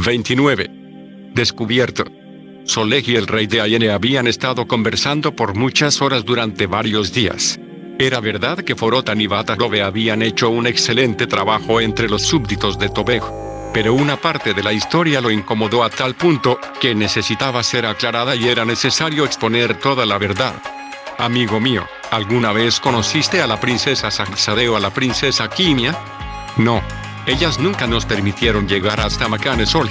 29. Descubierto. Solej y el rey de Ayene habían estado conversando por muchas horas durante varios días. Era verdad que Forotan y Batarove habían hecho un excelente trabajo entre los súbditos de Tobej. Pero una parte de la historia lo incomodó a tal punto, que necesitaba ser aclarada y era necesario exponer toda la verdad. Amigo mío, ¿alguna vez conociste a la princesa Saxade o a la princesa Kimia? No. Ellas nunca nos permitieron llegar hasta Makanesol.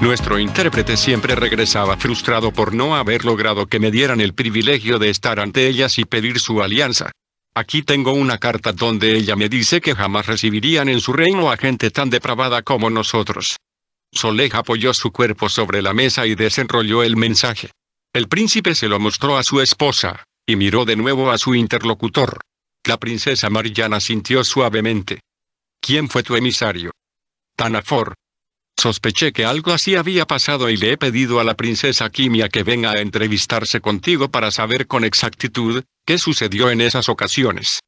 Nuestro intérprete siempre regresaba frustrado por no haber logrado que me dieran el privilegio de estar ante ellas y pedir su alianza. Aquí tengo una carta donde ella me dice que jamás recibirían en su reino a gente tan depravada como nosotros. Solej apoyó su cuerpo sobre la mesa y desenrolló el mensaje. El príncipe se lo mostró a su esposa, y miró de nuevo a su interlocutor. La princesa Mariana sintió suavemente. ¿Quién fue tu emisario? Tanafor. Sospeché que algo así había pasado y le he pedido a la princesa Kimia que venga a entrevistarse contigo para saber con exactitud qué sucedió en esas ocasiones.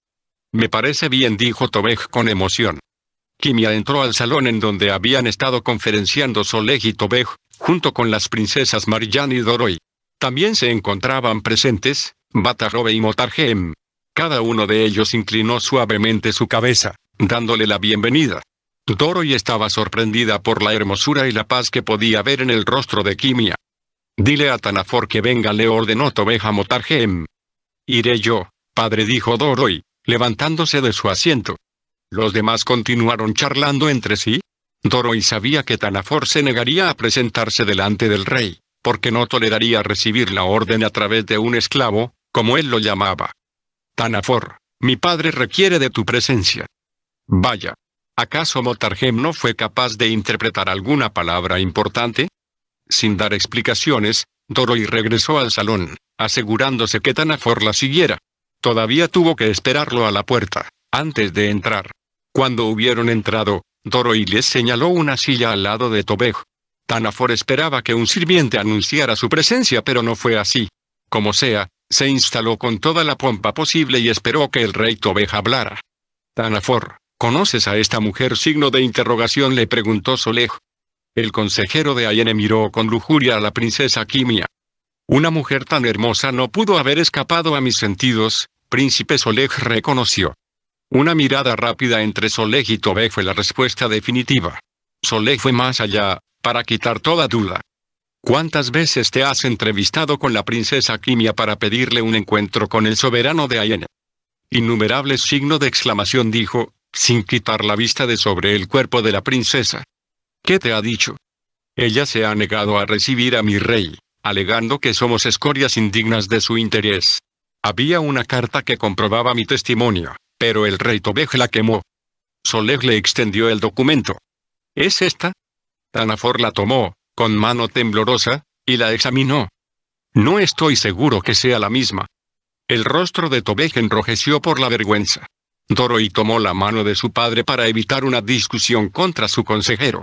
Me parece bien, dijo Tobej con emoción. Kimia entró al salón en donde habían estado conferenciando Solej y Tobej, junto con las princesas Marian y Doroi. También se encontraban presentes Batarove y Motarjem. Cada uno de ellos inclinó suavemente su cabeza, dándole la bienvenida. Doroi estaba sorprendida por la hermosura y la paz que podía ver en el rostro de Kimia. Dile a Tanafor que venga, le ordenó Tobej a Motarjem. Iré yo, padre, dijo Doroi, levantándose de su asiento. Los demás continuaron charlando entre sí. Doroi sabía que Tanafor se negaría a presentarse delante del rey, porque no toleraría recibir la orden a través de un esclavo, como él lo llamaba. Tanafor, mi padre requiere de tu presencia. Vaya. ¿Acaso Motarjem no fue capaz de interpretar alguna palabra importante? Sin dar explicaciones, Doroi regresó al salón, asegurándose que Tanafor la siguiera. Todavía tuvo que esperarlo a la puerta, antes de entrar. Cuando hubieron entrado, Doroi les señaló una silla al lado de Tobej. Tanafor esperaba que un sirviente anunciara su presencia, pero no fue así. Como sea, se instaló con toda la pompa posible y esperó que el rey Tobej hablara. Tanafor, ¿conoces a esta mujer? Signo de interrogación, le preguntó Solej. El consejero de Ayene miró con lujuria a la princesa Kimia. Una mujer tan hermosa no pudo haber escapado a mis sentidos, príncipe, Solej reconoció. Una mirada rápida entre Solej y Tobej fue la respuesta definitiva. Solej fue más allá, para quitar toda duda. ¿Cuántas veces te has entrevistado con la princesa Kimia para pedirle un encuentro con el soberano de Ayene? Innumerables, signo de exclamación, dijo, sin quitar la vista de sobre el cuerpo de la princesa. ¿Qué te ha dicho? Ella se ha negado a recibir a mi rey, alegando que somos escorias indignas de su interés. Había una carta que comprobaba mi testimonio, pero el rey Tobej la quemó. Solej le extendió el documento. ¿Es esta? Tanafor la tomó, con mano temblorosa, y la examinó. No estoy seguro que sea la misma. El rostro de Tobej enrojeció por la vergüenza. Doroi tomó la mano de su padre para evitar una discusión contra su consejero.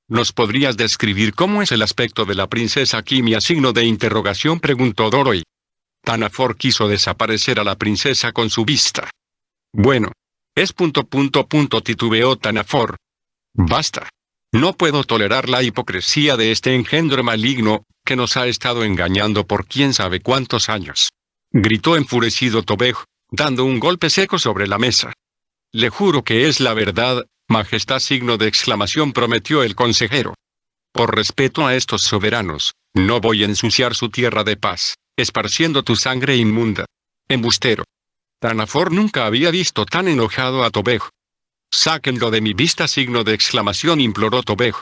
¿Nos podrías describir cómo es el aspecto de la princesa Kimia? Signo de interrogación, preguntó Doroi. Tanafor quiso desaparecer a la princesa con su vista. Bueno. Es ... titubeó Tanafor. Basta. No puedo tolerar la hipocresía de este engendro maligno, que nos ha estado engañando por quién sabe cuántos años. Gritó enfurecido Tobej, dando un golpe seco sobre la mesa. Le juro que es la verdad, majestad, signo de exclamación, prometió el consejero. Por respeto a estos soberanos, no voy a ensuciar su tierra de paz, esparciendo tu sangre inmunda. Embustero. Tanafor nunca había visto tan enojado a Tobej. Sáquenlo de mi vista, signo de exclamación, imploró Tobej.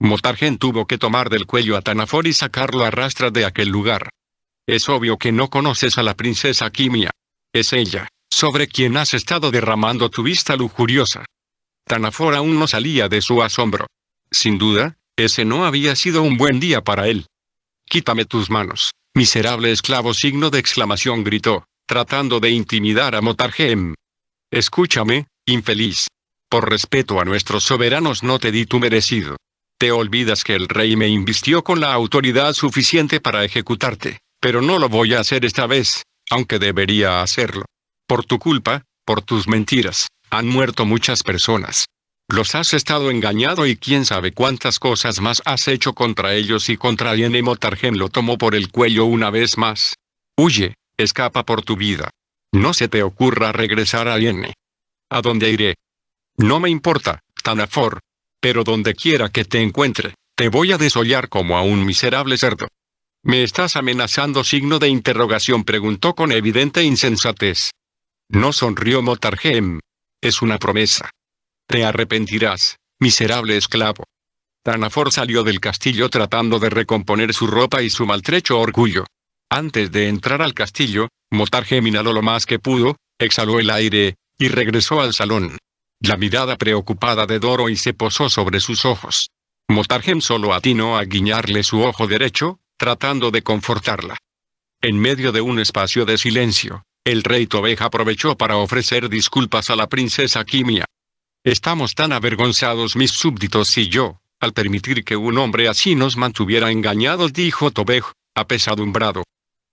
Motarjem tuvo que tomar del cuello a Tanafor y sacarlo a rastras de aquel lugar. Es obvio que no conoces a la princesa Kimia. Es ella, sobre quien has estado derramando tu vista lujuriosa. Tanafor aún no salía de su asombro. Sin duda, ese no había sido un buen día para él. Quítame tus manos, miserable esclavo, signo de exclamación, gritó, tratando de intimidar a Motarjem. Escúchame, infeliz. Por respeto a nuestros soberanos no te di tu merecido. Te olvidas que el rey me invistió con la autoridad suficiente para ejecutarte, pero no lo voy a hacer esta vez, aunque debería hacerlo. Por tu culpa, por tus mentiras, han muerto muchas personas. Los has estado engañando y quién sabe cuántas cosas más has hecho contra ellos y contra Aliene. Motarhem lo tomó por el cuello una vez más. Huye, escapa por tu vida. No se te ocurra regresar a Aliene. ¿A dónde iré? No me importa, Tanafor. Pero donde quiera que te encuentre, te voy a desollar como a un miserable cerdo. ¿Me estás amenazando? Signo de interrogación, preguntó con evidente insensatez. No, sonrió Motarhem. Es una promesa. Te arrepentirás, miserable esclavo. Tanafor salió del castillo tratando de recomponer su ropa y su maltrecho orgullo. Antes de entrar al castillo, Motarhem inhaló lo más que pudo, exhaló el aire, y regresó al salón. La mirada preocupada de Doroi se posó sobre sus ojos. Motarhem solo atinó a guiñarle su ojo derecho, tratando de confortarla. En medio de un espacio de silencio, el rey Tobej aprovechó para ofrecer disculpas a la princesa Kimia. Estamos tan avergonzados mis súbditos y yo, al permitir que un hombre así nos mantuviera engañados, dijo Tobej, apesadumbrado.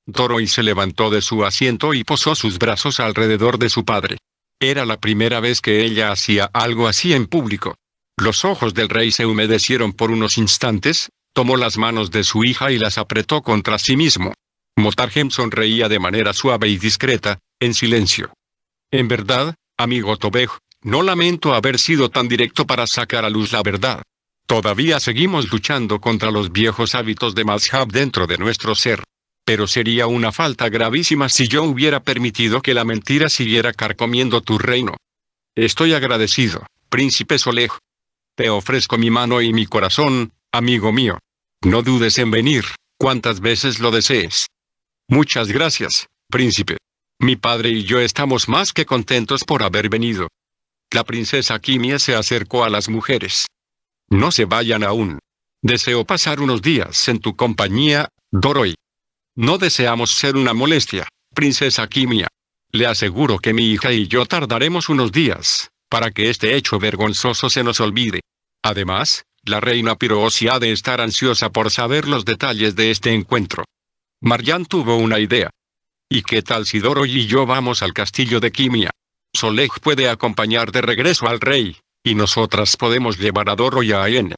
Doroi se levantó de su asiento y posó sus brazos alrededor de su padre. Era la primera vez que ella hacía algo así en público. Los ojos del rey se humedecieron por unos instantes, tomó las manos de su hija y las apretó contra sí mismo. Motarhem sonreía de manera suave y discreta, en silencio. En verdad, amigo Tobej, no lamento haber sido tan directo para sacar a luz la verdad. Todavía seguimos luchando contra los viejos hábitos de Mazhab dentro de nuestro ser. Pero sería una falta gravísima si yo hubiera permitido que la mentira siguiera carcomiendo tu reino. Estoy agradecido, príncipe Solej. Te ofrezco mi mano y mi corazón, amigo mío. No dudes en venir, cuantas veces lo desees. Muchas gracias, príncipe. Mi padre y yo estamos más que contentos por haber venido. La princesa Kimia se acercó a las mujeres. No se vayan aún. Deseo pasar unos días en tu compañía, Doroi. No deseamos ser una molestia, princesa Kimia. Le aseguro que mi hija y yo tardaremos unos días, para que este hecho vergonzoso se nos olvide. Además, la reina Pirosi ha de estar ansiosa por saber los detalles de este encuentro. Marjan tuvo una idea. ¿Y qué tal si Doroi y yo vamos al castillo de Kimia? Solej puede acompañar de regreso al rey, y nosotras podemos llevar a Doroi a Aene.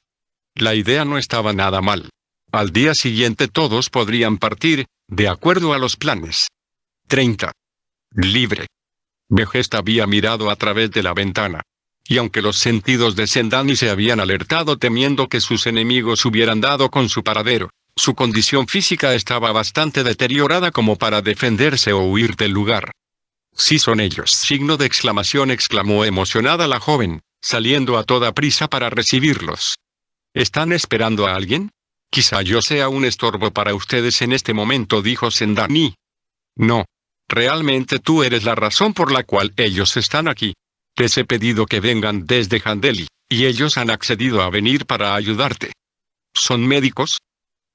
La idea no estaba nada mal. Al día siguiente todos podrían partir, de acuerdo a los planes. 30. Libre. Vegesta había mirado a través de la ventana. Y aunque los sentidos de Sendani se habían alertado temiendo que sus enemigos hubieran dado con su paradero, su condición física estaba bastante deteriorada como para defenderse o huir del lugar. Sí son ellos. Signo de exclamación, exclamó emocionada la joven, saliendo a toda prisa para recibirlos. ¿Están esperando a alguien? Quizá yo sea un estorbo para ustedes en este momento, dijo Sendani. No. Realmente tú eres la razón por la cual ellos están aquí. Les he pedido que vengan desde Handeli, y ellos han accedido a venir para ayudarte. ¿Son médicos?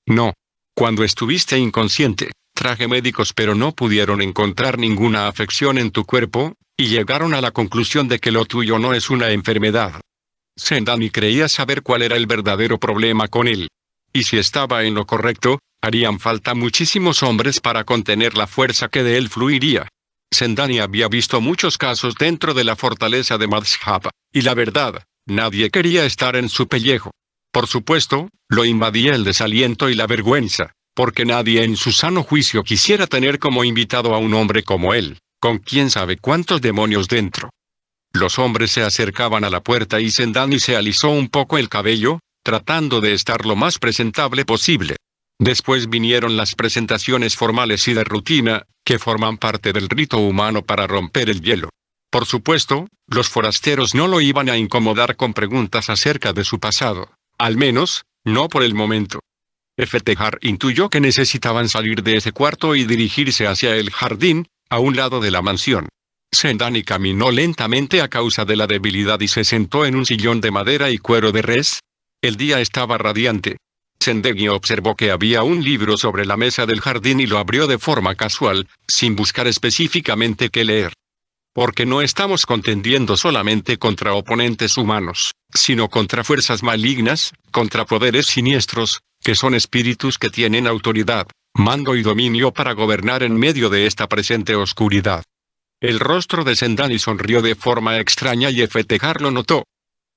No. Cuando estuviste inconsciente, traje médicos pero no pudieron encontrar ninguna afección en tu cuerpo, y llegaron a la conclusión de que lo tuyo no es una enfermedad. Sendani creía saber cuál era el verdadero problema con él. Y si estaba en lo correcto, harían falta muchísimos hombres para contener la fuerza que de él fluiría. Sendani había visto muchos casos dentro de la fortaleza de Mazhab, y la verdad, nadie quería estar en su pellejo. Por supuesto, lo invadía el desaliento y la vergüenza, porque nadie en su sano juicio quisiera tener como invitado a un hombre como él, con quién sabe cuántos demonios dentro. Los hombres se acercaban a la puerta y Sendani se alisó un poco el cabello, tratando de estar lo más presentable posible. Después vinieron las presentaciones formales y de rutina, que forman parte del rito humano para romper el hielo. Por supuesto, los forasteros no lo iban a incomodar con preguntas acerca de su pasado, al menos, no por el momento. Eftejar intuyó que necesitaban salir de ese cuarto y dirigirse hacia el jardín, a un lado de la mansión. Sendani caminó lentamente a causa de la debilidad y se sentó en un sillón de madera y cuero de res. El día estaba radiante. Sendani observó que había un libro sobre la mesa del jardín y lo abrió de forma casual, sin buscar específicamente qué leer. Porque no estamos contendiendo solamente contra oponentes humanos, sino contra fuerzas malignas, contra poderes siniestros, que son espíritus que tienen autoridad, mando y dominio para gobernar en medio de esta presente oscuridad. El rostro de Sendani sonrió de forma extraña y Eftejar lo notó.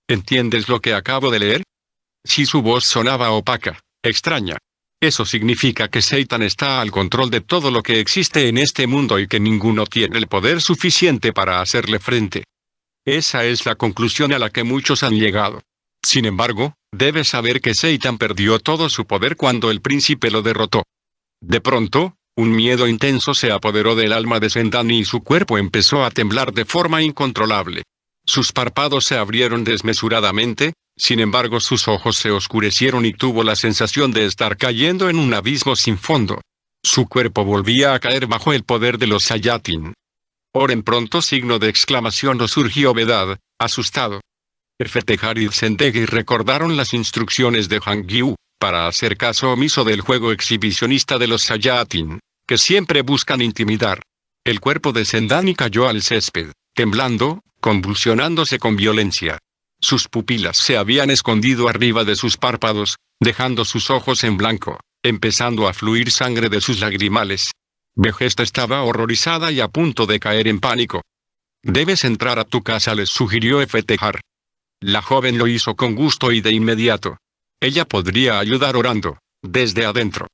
¿Entiendes lo que acabo de leer? Si su voz sonaba opaca, extraña. Eso significa que Satan está al control de todo lo que existe en este mundo y que ninguno tiene el poder suficiente para hacerle frente. Esa es la conclusión a la que muchos han llegado. Sin embargo, debes saber que Satan perdió todo su poder cuando el príncipe lo derrotó. De pronto, un miedo intenso se apoderó del alma de Sendani y su cuerpo empezó a temblar de forma incontrolable. Sus párpados se abrieron desmesuradamente, sin embargo sus ojos se oscurecieron y tuvo la sensación de estar cayendo en un abismo sin fondo. Su cuerpo volvía a caer bajo el poder de los Sayatin. Oren pronto, signo de exclamación, lo surgió Vedad, asustado. Efetehar y Zendegi recordaron las instrucciones de Han Gyu, para hacer caso omiso del juego exhibicionista de los Sayatin, que siempre buscan intimidar. El cuerpo de Sendani cayó al césped, temblando, convulsionándose con violencia. Sus pupilas se habían escondido arriba de sus párpados, dejando sus ojos en blanco, empezando a fluir sangre de sus lagrimales. Vegesta estaba horrorizada y a punto de caer en pánico. «Debes entrar a tu casa», les sugirió Efetehar. La joven lo hizo con gusto y de inmediato. Ella podría ayudar orando, desde adentro.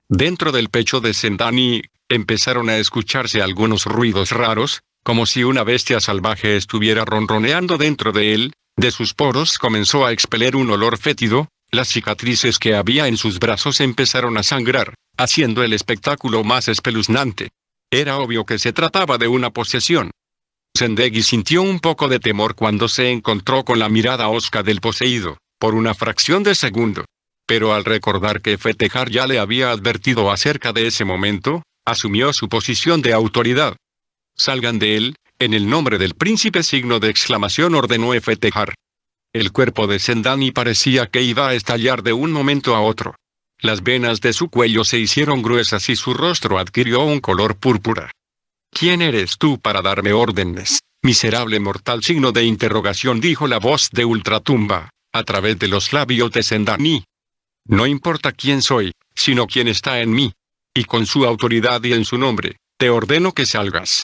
Dentro del pecho de Sendani, empezaron a escucharse algunos ruidos raros, como si una bestia salvaje estuviera ronroneando dentro de él. De sus poros comenzó a expeler un olor fétido, las cicatrices que había en sus brazos empezaron a sangrar, haciendo el espectáculo más espeluznante. Era obvio que se trataba de una posesión. Zendegi sintió un poco de temor cuando se encontró con la mirada hosca del poseído, por una fracción de segundo. Pero al recordar que Efetehar ya le había advertido acerca de ese momento, asumió su posición de autoridad. «Salgan de él, en el nombre del príncipe», signo de exclamación, ordenó Efetehar. El cuerpo de Sendani parecía que iba a estallar de un momento a otro. Las venas de su cuello se hicieron gruesas y su rostro adquirió un color púrpura. «¿Quién eres tú para darme órdenes, miserable mortal?», signo de interrogación, dijo la voz de Ultratumba, a través de los labios de Sendani. «No importa quién soy, sino quién está en mí. Y con su autoridad y en su nombre, te ordeno que salgas».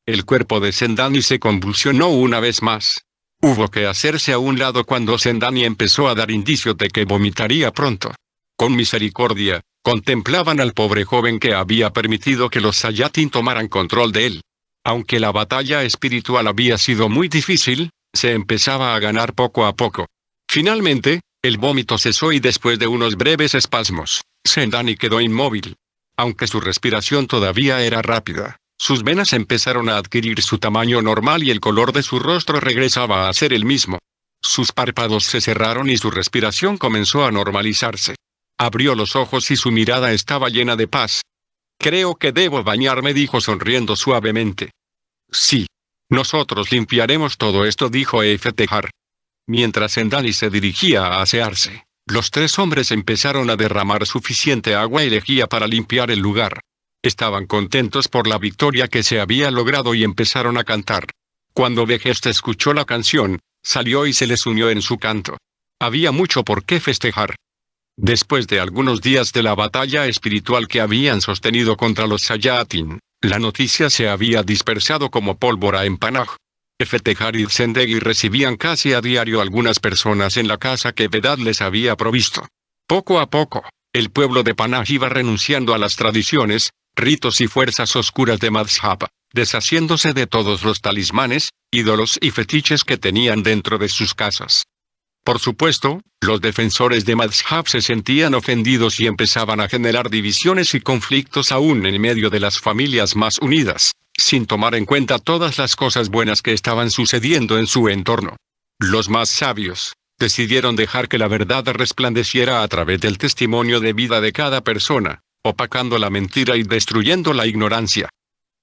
El cuerpo de Sendani se convulsionó una vez más. Hubo que hacerse a un lado cuando Sendani empezó a dar indicios de que vomitaría pronto. Con misericordia, contemplaban al pobre joven que había permitido que los Sayatin tomaran control de él. Aunque la batalla espiritual había sido muy difícil, se empezaba a ganar poco a poco. Finalmente, el vómito cesó y después de unos breves espasmos, Sendani quedó inmóvil. Aunque su respiración todavía era rápida, sus venas empezaron a adquirir su tamaño normal y el color de su rostro regresaba a ser el mismo. Sus párpados se cerraron y su respiración comenzó a normalizarse. Abrió los ojos y su mirada estaba llena de paz. «Creo que debo bañarme», dijo sonriendo suavemente. «Sí. Nosotros limpiaremos todo esto», dijo Efetehar. Mientras Sendani se dirigía a asearse, los tres hombres empezaron a derramar suficiente agua y lejía para limpiar el lugar. Estaban contentos por la victoria que se había logrado y empezaron a cantar. Cuando Vegesta escuchó la canción, salió y se les unió en su canto. Había mucho por qué festejar. Después de algunos días de la batalla espiritual que habían sostenido contra los Sayatin, la noticia se había dispersado como pólvora en Panaj. Efetehar y Zendegi recibían casi a diario algunas personas en la casa que Vedad les había provisto. Poco a poco, el pueblo de Panaj iba renunciando a las tradiciones, ritos y fuerzas oscuras de Madhhab, deshaciéndose de todos los talismanes, ídolos y fetiches que tenían dentro de sus casas. Por supuesto, los defensores de Madhhab se sentían ofendidos y empezaban a generar divisiones y conflictos aún en medio de las familias más unidas, sin tomar en cuenta todas las cosas buenas que estaban sucediendo en su entorno. Los más sabios decidieron dejar que la verdad resplandeciera a través del testimonio de vida de cada persona, opacando la mentira y destruyendo la ignorancia.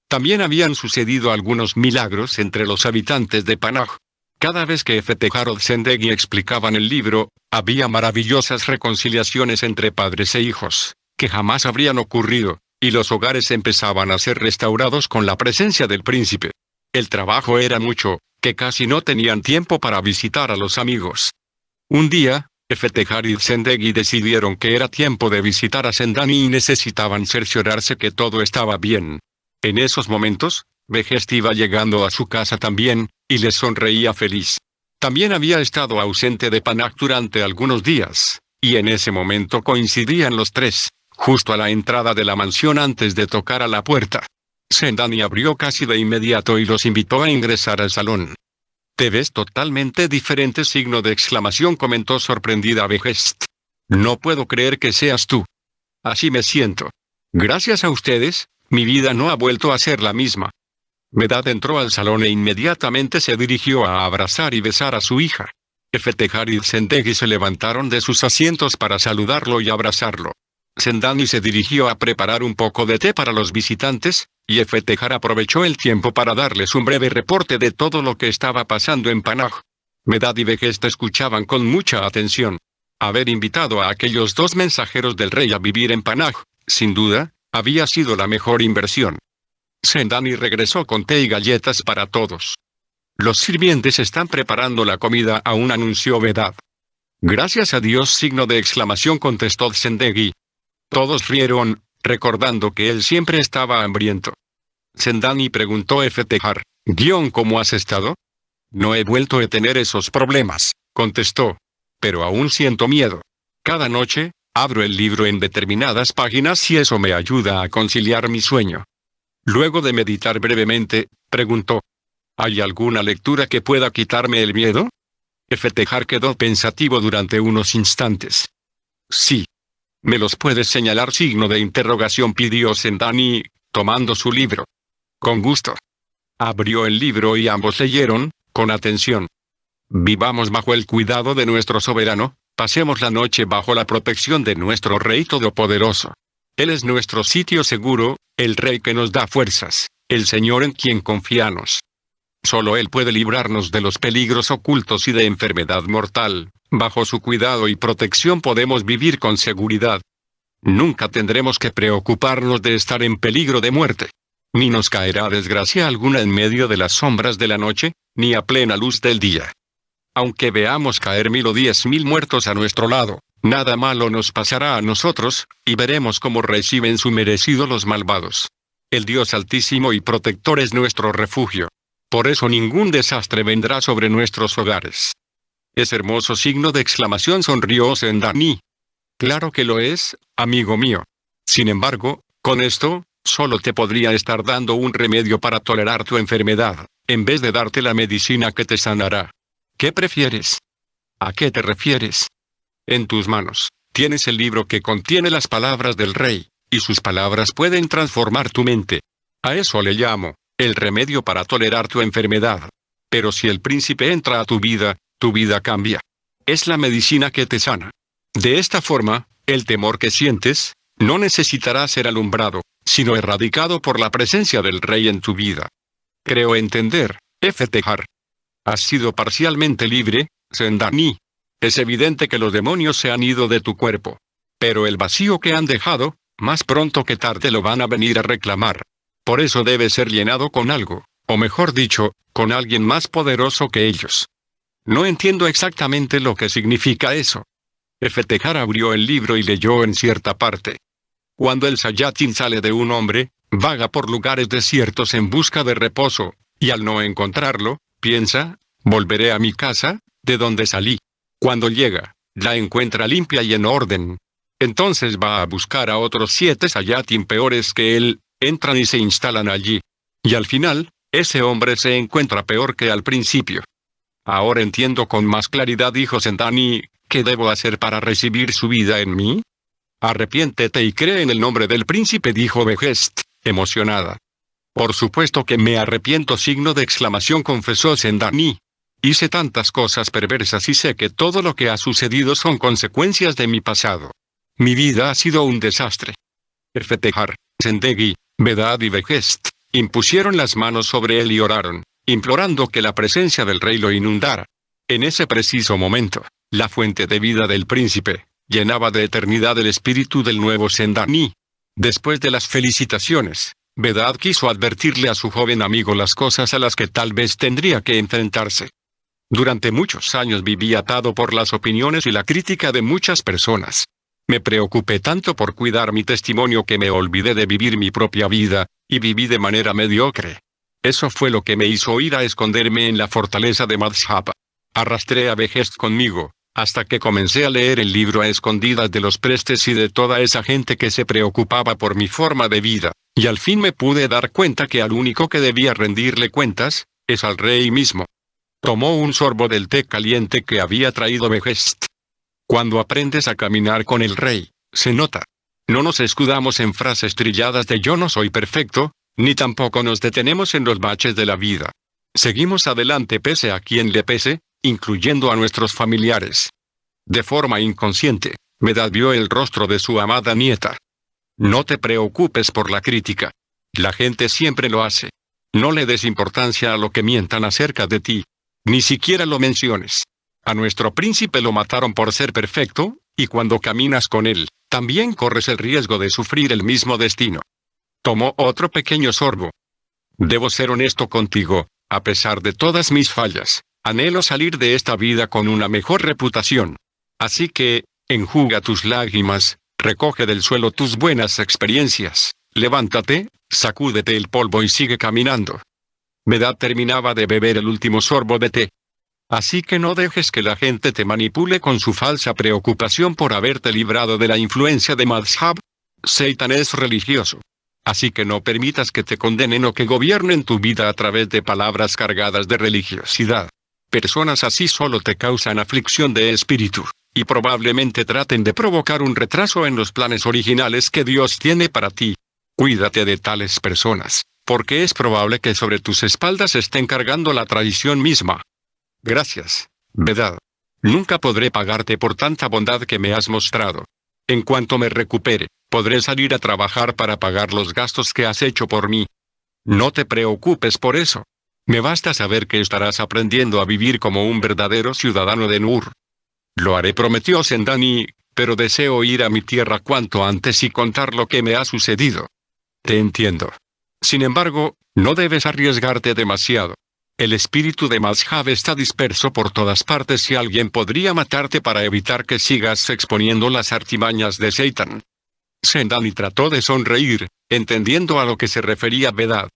También habían sucedido algunos milagros entre los habitantes de Panaj. Cada vez que Efetehar o Zendegi explicaban el libro, había maravillosas reconciliaciones entre padres e hijos, que jamás habrían ocurrido, y los hogares empezaban a ser restaurados con la presencia del príncipe. El trabajo era mucho, que casi no tenían tiempo para visitar a los amigos. Un día, Efetehar y Zendegi decidieron que era tiempo de visitar a Sendani y necesitaban cerciorarse que todo estaba bien. En esos momentos, Vegesta iba llegando a su casa también, y les sonreía feliz. También había estado ausente de Panaj durante algunos días, y en ese momento coincidían los tres, justo a la entrada de la mansión antes de tocar a la puerta. Sendani abrió casi de inmediato y los invitó a ingresar al salón. «Te ves totalmente diferente», signo de exclamación, comentó sorprendida Behest. «No puedo creer que seas tú». «Así me siento. Gracias a ustedes, mi vida no ha vuelto a ser la misma». Medad entró al salón e inmediatamente se dirigió a abrazar y besar a su hija. Eftekhar y Zendegi se levantaron de sus asientos para saludarlo y abrazarlo. Sendani se dirigió a preparar un poco de té para los visitantes, y Eftekhar aprovechó el tiempo para darles un breve reporte de todo lo que estaba pasando en Panaj. Medad y Behest escuchaban con mucha atención. Haber invitado a aquellos dos mensajeros del rey a vivir en Panaj, sin duda, había sido la mejor inversión. Sendani regresó con té y galletas para todos. «Los sirvientes están preparando la comida», aún anunció Medad. «Gracias a Dios», signo de exclamación, contestó Zendegi. Todos rieron, recordando que él siempre estaba hambriento. Sendani preguntó Eftekhar, «¿Cómo has estado?» «No he vuelto a tener esos problemas», contestó. «Pero aún siento miedo. Cada noche, abro el libro en determinadas páginas y eso me ayuda a conciliar mi sueño». Luego de meditar brevemente, preguntó, «¿Hay alguna lectura que pueda quitarme el miedo?» Eftekhar quedó pensativo durante unos instantes. «Sí. ¿Me los puedes señalar?», signo de interrogación, pidió Sendani, tomando su libro. «Con gusto». Abrió el libro y ambos leyeron, con atención. «Vivamos bajo el cuidado de nuestro soberano, pasemos la noche bajo la protección de nuestro Rey Todopoderoso. Él es nuestro sitio seguro, el Rey que nos da fuerzas, el Señor en quien confiamos. Solo Él puede librarnos de los peligros ocultos y de enfermedad mortal. Bajo su cuidado y protección podemos vivir con seguridad. Nunca tendremos que preocuparnos de estar en peligro de muerte. Ni nos caerá desgracia alguna en medio de las sombras de la noche, ni a plena luz del día. Aunque veamos caer 1000 o 10.000 muertos a nuestro lado, nada malo nos pasará a nosotros, y veremos cómo reciben su merecido los malvados. El Dios Altísimo y Protector es nuestro refugio. Por eso ningún desastre vendrá sobre nuestros hogares». «Es hermoso», signo de exclamación, sonrió Sendani. «Claro que lo es, amigo mío. Sin embargo, con esto, solo te podría estar dando un remedio para tolerar tu enfermedad, en vez de darte la medicina que te sanará. ¿Qué prefieres?» «¿A qué te refieres?» «En tus manos, tienes el libro que contiene las palabras del rey, y sus palabras pueden transformar tu mente. A eso le llamo, el remedio para tolerar tu enfermedad. Pero si el príncipe entra a tu vida cambia. Es la medicina que te sana. De esta forma, el temor que sientes, no necesitará ser alumbrado, sino erradicado por la presencia del rey en tu vida. Creo entender, Eftekhar. Has sido parcialmente libre, Sendani. Es evidente que los demonios se han ido de tu cuerpo. Pero el vacío que han dejado, más pronto que tarde lo van a venir a reclamar. Por eso debe ser llenado con algo, o mejor dicho, con alguien más poderoso que ellos. No entiendo exactamente lo que significa eso». Eftekhar abrió el libro y leyó en cierta parte. «Cuando el Sayatin sale de un hombre, vaga por lugares desiertos en busca de reposo, y al no encontrarlo, piensa, volveré a mi casa, de donde salí. Cuando llega, la encuentra limpia y en orden. Entonces va a buscar a otros 7 Sayatin peores que él, entran y se instalan allí. Y al final, ese hombre se encuentra peor que al principio. Ahora entiendo con más claridad», dijo Sendani, «¿qué debo hacer para recibir su vida en mí?» «Arrepiéntete y cree en el nombre del príncipe», dijo Behest, emocionada. «Por supuesto que me arrepiento», signo de exclamación, confesó Sendani. «Hice tantas cosas perversas y sé que todo lo que ha sucedido son consecuencias de mi pasado. Mi vida ha sido un desastre». Eftekhar, Zendegi, Medad y Behest impusieron las manos sobre él y oraron, implorando que la presencia del rey lo inundara. En ese preciso momento, la fuente de vida del príncipe llenaba de eternidad el espíritu del nuevo Sendani. Después de las felicitaciones, Medad quiso advertirle a su joven amigo las cosas a las que tal vez tendría que enfrentarse. «Durante muchos años viví atado por las opiniones y la crítica de muchas personas. Me preocupé tanto por cuidar mi testimonio que me olvidé de vivir mi propia vida, y viví de manera mediocre. Eso fue lo que me hizo ir a esconderme en la fortaleza de Madhshapa. Arrastré a Behest conmigo, hasta que comencé a leer el libro a escondidas de los prestes y de toda esa gente que se preocupaba por mi forma de vida, y al fin me pude dar cuenta que al único que debía rendirle cuentas, es al rey mismo. Tomó un sorbo del té caliente que había traído Behest. Cuando aprendes a caminar con el rey, se nota. No nos escudamos en frases trilladas de yo no soy perfecto, ni tampoco nos detenemos en los baches de la vida. Seguimos adelante pese a quien le pese, incluyendo a nuestros familiares. De forma inconsciente, Medad vio el rostro de su amada nieta. No te preocupes por la crítica. La gente siempre lo hace. No le des importancia a lo que mientan acerca de ti. Ni siquiera lo menciones. A nuestro príncipe lo mataron por ser perfecto, y cuando caminas con él, también corres el riesgo de sufrir el mismo destino. Tomó otro pequeño sorbo. Debo ser honesto contigo, a pesar de todas mis fallas, anhelo salir de esta vida con una mejor reputación. Así que, enjuga tus lágrimas, recoge del suelo tus buenas experiencias, levántate, sacúdete el polvo y sigue caminando. Medad terminaba de beber el último sorbo de té. Así que no dejes que la gente te manipule con su falsa preocupación por haberte librado de la influencia de Madhhab. Satan es religioso. Así que no permitas que te condenen o que gobiernen tu vida a través de palabras cargadas de religiosidad. Personas así solo te causan aflicción de espíritu, y probablemente traten de provocar un retraso en los planes originales que Dios tiene para ti. Cuídate de tales personas, porque es probable que sobre tus espaldas estén cargando la traición misma. Gracias, Medad. Nunca podré pagarte por tanta bondad que me has mostrado. En cuanto me recupere, podré salir a trabajar para pagar los gastos que has hecho por mí. No te preocupes por eso. Me basta saber que estarás aprendiendo a vivir como un verdadero ciudadano de Nur. Lo haré, prometió Sendani, pero deseo ir a mi tierra cuanto antes y contar lo que me ha sucedido. Te entiendo. Sin embargo, no debes arriesgarte demasiado. El espíritu de Madhhab está disperso por todas partes y alguien podría matarte para evitar que sigas exponiendo las artimañas de Satan. Sendani trató de sonreír, entendiendo a lo que se refería Medad.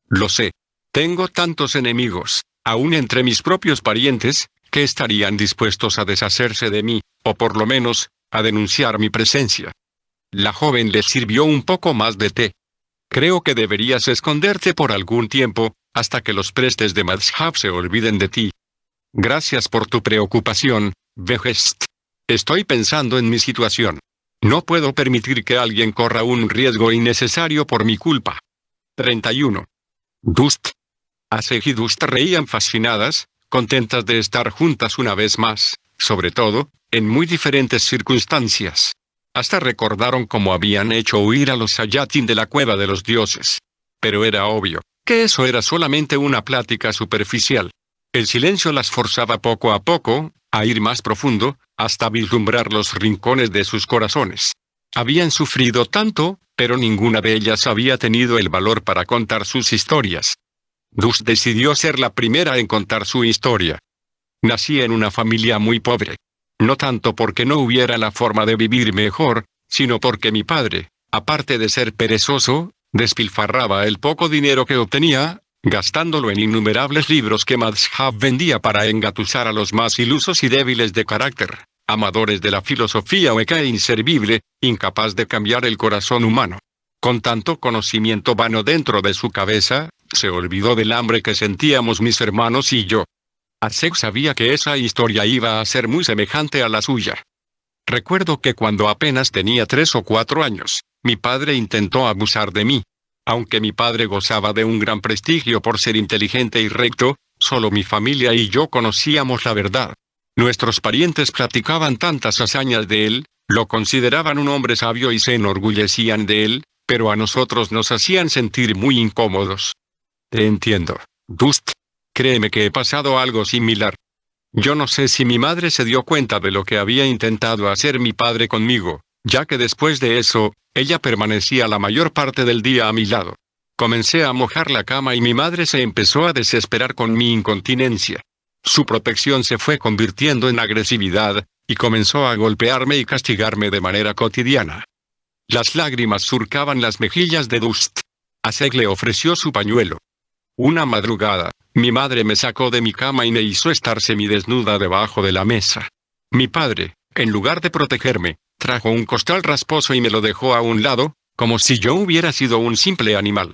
Lo sé. Tengo tantos enemigos, aún entre mis propios parientes, que estarían dispuestos a deshacerse de mí, o por lo menos, a denunciar mi presencia. La joven le sirvió un poco más de té. Creo que deberías esconderte por algún tiempo, hasta que los prestes de Madhhab se olviden de ti. Gracias por tu preocupación, Behest. Estoy pensando en mi situación. No puedo permitir que alguien corra un riesgo innecesario por mi culpa. 31. Dust. Asej y Dust reían fascinadas, contentas de estar juntas una vez más, sobre todo, en muy diferentes circunstancias. Hasta recordaron cómo habían hecho huir a los Sayatin de la cueva de los dioses. Pero era obvio que eso era solamente una plática superficial. El silencio las forzaba poco a poco, a ir más profundo, hasta vislumbrar los rincones de sus corazones. Habían sufrido tanto, pero ninguna de ellas había tenido el valor para contar sus historias. Dust decidió ser la primera en contar su historia. Nací en una familia muy pobre. No tanto porque no hubiera la forma de vivir mejor, sino porque mi padre, aparte de ser perezoso, despilfarraba el poco dinero que obtenía, gastándolo en innumerables libros que Madhhab vendía para engatusar a los más ilusos y débiles de carácter, amadores de la filosofía hueca e inservible, incapaz de cambiar el corazón humano. Con tanto conocimiento vano dentro de su cabeza, se olvidó del hambre que sentíamos mis hermanos y yo. Asej sabía que esa historia iba a ser muy semejante a la suya. Recuerdo que cuando apenas tenía 3 o 4 años, mi padre intentó abusar de mí. Aunque mi padre gozaba de un gran prestigio por ser inteligente y recto, solo mi familia y yo conocíamos la verdad. Nuestros parientes platicaban tantas hazañas de él, lo consideraban un hombre sabio y se enorgullecían de él, pero a nosotros nos hacían sentir muy incómodos. Te entiendo, Dust. Créeme que he pasado algo similar. Yo no sé si mi madre se dio cuenta de lo que había intentado hacer mi padre conmigo, ya que después de eso, ella permanecía la mayor parte del día a mi lado. Comencé a mojar la cama y mi madre se empezó a desesperar con mi incontinencia. Su protección se fue convirtiendo en agresividad, y comenzó a golpearme y castigarme de manera cotidiana. Las lágrimas surcaban las mejillas de Dust. Asej le ofreció su pañuelo. Una madrugada, mi madre me sacó de mi cama y me hizo estar semidesnuda debajo de la mesa. Mi padre, en lugar de protegerme, trajo un costal rasposo y me lo dejó a un lado, como si yo hubiera sido un simple animal.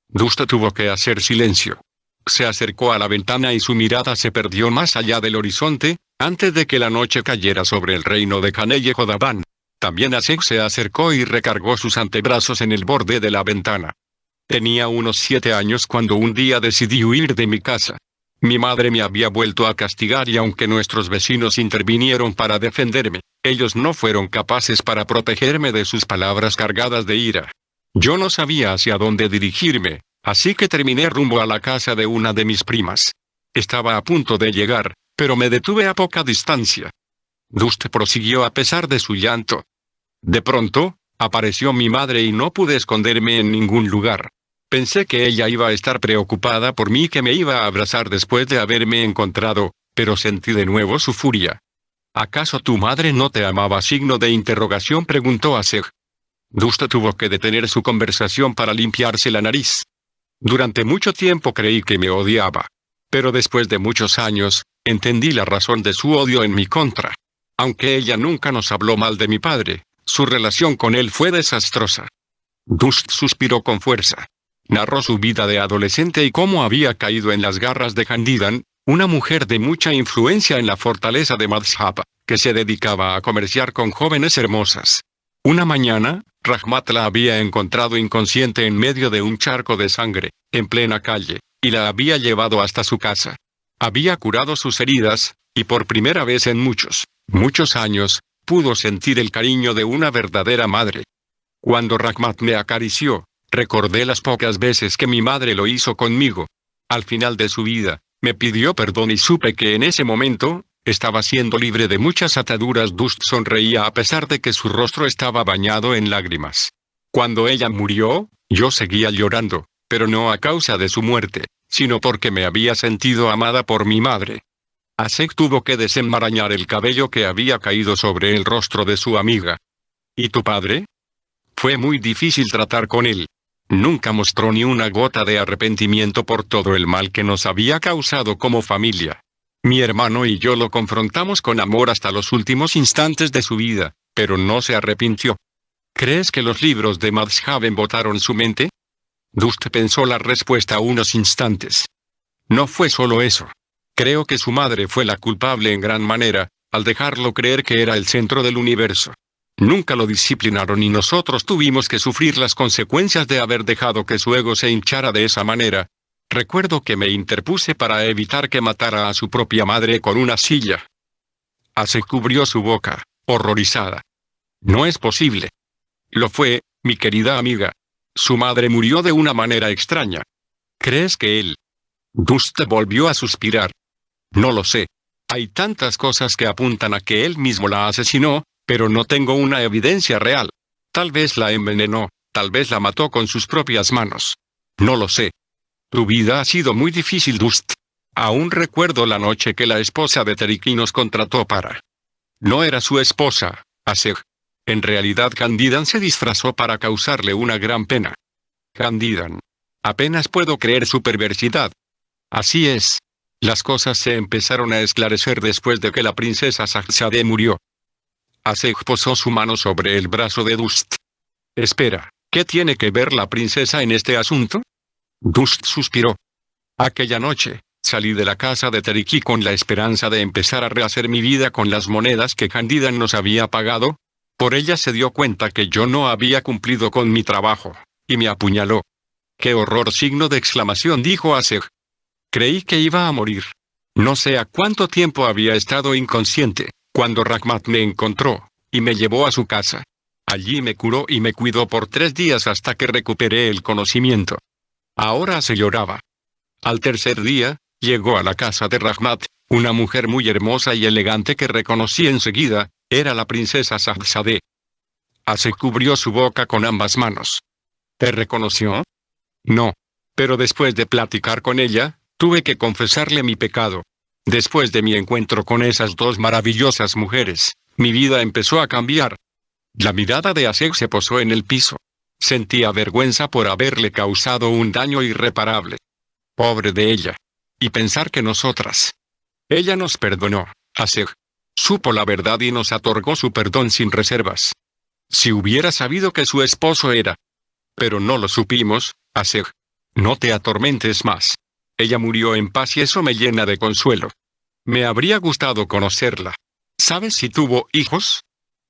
Dust tuvo que hacer silencio. Se acercó a la ventana y su mirada se perdió más allá del horizonte, antes de que la noche cayera sobre el reino de Canelle Jodaban. También Asek se acercó y recargó sus antebrazos en el borde de la ventana. Tenía unos 7 años cuando un día decidí huir de mi casa. Mi madre me había vuelto a castigar y aunque nuestros vecinos intervinieron para defenderme, ellos no fueron capaces para protegerme de sus palabras cargadas de ira. Yo no sabía hacia dónde dirigirme, así que terminé rumbo a la casa de una de mis primas. Estaba a punto de llegar, pero me detuve a poca distancia. Dust prosiguió a pesar de su llanto. De pronto, apareció mi madre y no pude esconderme en ningún lugar. Pensé que ella iba a estar preocupada por mí y que me iba a abrazar después de haberme encontrado, pero sentí de nuevo su furia. ¿Acaso tu madre no te amaba? Signo de interrogación preguntó Asek. Dust tuvo que detener su conversación para limpiarse la nariz. Durante mucho tiempo creí que me odiaba. Pero después de muchos años, entendí la razón de su odio en mi contra. Aunque ella nunca nos habló mal de mi padre, su relación con él fue desastrosa. Dust suspiró con fuerza. Narró su vida de adolescente y cómo había caído en las garras de Candidan, una mujer de mucha influencia en la fortaleza de Madhhab, que se dedicaba a comerciar con jóvenes hermosas. Una mañana, Rahmat la había encontrado inconsciente en medio de un charco de sangre, en plena calle, y la había llevado hasta su casa. Había curado sus heridas, y por primera vez en muchos años, pudo sentir el cariño de una verdadera madre. Cuando Rahmat me acarició, recordé las pocas veces que mi madre lo hizo conmigo. Al final de su vida, me pidió perdón y supe que en ese momento, estaba siendo libre de muchas ataduras. Dust sonreía a pesar de que su rostro estaba bañado en lágrimas. Cuando ella murió, yo seguía llorando, pero no a causa de su muerte, sino porque me había sentido amada por mi madre. Asek tuvo que desenmarañar el cabello que había caído sobre el rostro de su amiga. ¿Y tu padre? Fue muy difícil tratar con él. Nunca mostró ni una gota de arrepentimiento por todo el mal que nos había causado como familia. Mi hermano y yo lo confrontamos con amor hasta los últimos instantes de su vida, pero no se arrepintió. ¿Crees que los libros de Madhhab embotaron su mente? Dust pensó la respuesta unos instantes. No fue solo eso. Creo que su madre fue la culpable en gran manera, al dejarlo creer que era el centro del universo. Nunca lo disciplinaron y nosotros tuvimos que sufrir las consecuencias de haber dejado que su ego se hinchara de esa manera. Recuerdo que me interpuse para evitar que matara a su propia madre con una silla. Asek cubrió su boca, horrorizada. No es posible. Lo fue, mi querida amiga. Su madre murió de una manera extraña. ¿Crees que él? Dust volvió a suspirar. No lo sé. Hay tantas cosas que apuntan a que él mismo la asesinó, pero no tengo una evidencia real. Tal vez la envenenó, tal vez la mató con sus propias manos. No lo sé. Tu vida ha sido muy difícil, Dust. Aún recuerdo la noche que la esposa de Teriki nos contrató para... No era su esposa, Asek. En realidad Candidan se disfrazó para causarle una gran pena. Candidan. Apenas puedo creer su perversidad. Así es. Las cosas se empezaron a esclarecer después de que la princesa Shahzadeh murió. Asek posó su mano sobre el brazo de Dust. Espera, ¿qué tiene que ver la princesa en este asunto? Dust suspiró. Aquella noche, salí de la casa de Teriki con la esperanza de empezar a rehacer mi vida con las monedas que Candidan nos había pagado. Por ella se dio cuenta que yo no había cumplido con mi trabajo, y me apuñaló. ¡Qué horror! Signo de exclamación, dijo Asek. Creí que iba a morir. No sé a cuánto tiempo había estado inconsciente, cuando Rahmat me encontró, y me llevó a su casa. Allí me curó y me cuidó por 3 días hasta que recuperé el conocimiento. Ahora se lloraba. Al tercer día, llegó a la casa de Rahmat, una mujer muy hermosa y elegante que reconocí enseguida, era la princesa Shahzadeh. Asek cubrió su boca con ambas manos. ¿Te reconoció? No. Pero después de platicar con ella, tuve que confesarle mi pecado. Después de mi encuentro con esas 2 maravillosas mujeres, mi vida empezó a cambiar. La mirada de Asek se posó en el piso. Sentía vergüenza por haberle causado un daño irreparable. Pobre de ella. Y pensar que nosotras. Ella nos perdonó, Aseg. Supo la verdad y nos otorgó su perdón sin reservas. Si hubiera sabido que su esposo era. Pero no lo supimos, Aseg. No te atormentes más. Ella murió en paz y eso me llena de consuelo. Me habría gustado conocerla. ¿Sabes si tuvo hijos?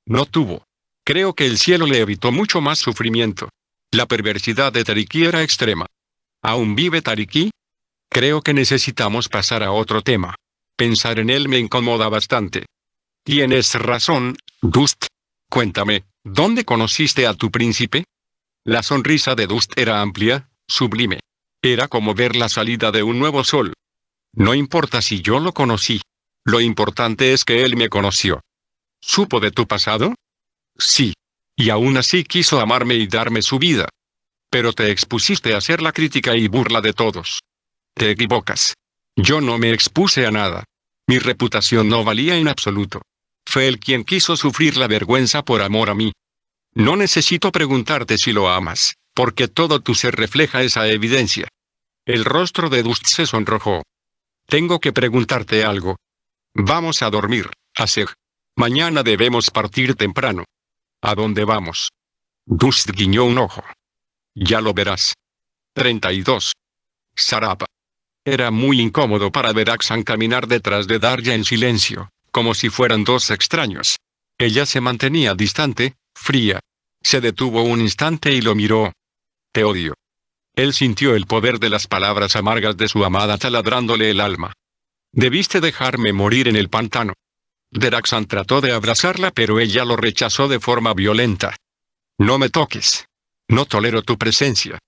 No tuvo. Creo que el cielo le evitó mucho más sufrimiento. La perversidad de Tariki era extrema. ¿Aún vive Tariki? Creo que necesitamos pasar a otro tema. Pensar en él me incomoda bastante. Tienes razón, Dust. Cuéntame, ¿dónde conociste a tu príncipe? La sonrisa de Dust era amplia, sublime. Era como ver la salida de un nuevo sol. No importa si yo lo conocí. Lo importante es que él me conoció. ¿Supo de tu pasado? Sí. Y aún así quiso amarme y darme su vida. Pero te expusiste a ser la crítica y burla de todos. Te equivocas. Yo no me expuse a nada. Mi reputación no valía en absoluto. Fue él quien quiso sufrir la vergüenza por amor a mí. No necesito preguntarte si lo amas, porque todo tu ser refleja esa evidencia. El rostro de Dust se sonrojó. Tengo que preguntarte algo. Vamos a dormir, Aseg. Mañana debemos partir temprano. ¿A dónde vamos? Dust guiñó un ojo. Ya lo verás. 32. Sarapa. Era muy incómodo para Deraxan caminar detrás de Darya en silencio, como si fueran dos extraños. Ella se mantenía distante, fría. Se detuvo un instante y lo miró. Te odio. Él sintió el poder de las palabras amargas de su amada taladrándole el alma. Debiste dejarme morir en el pantano. Deraxan trató de abrazarla pero ella lo rechazó de forma violenta. No me toques. No tolero tu presencia.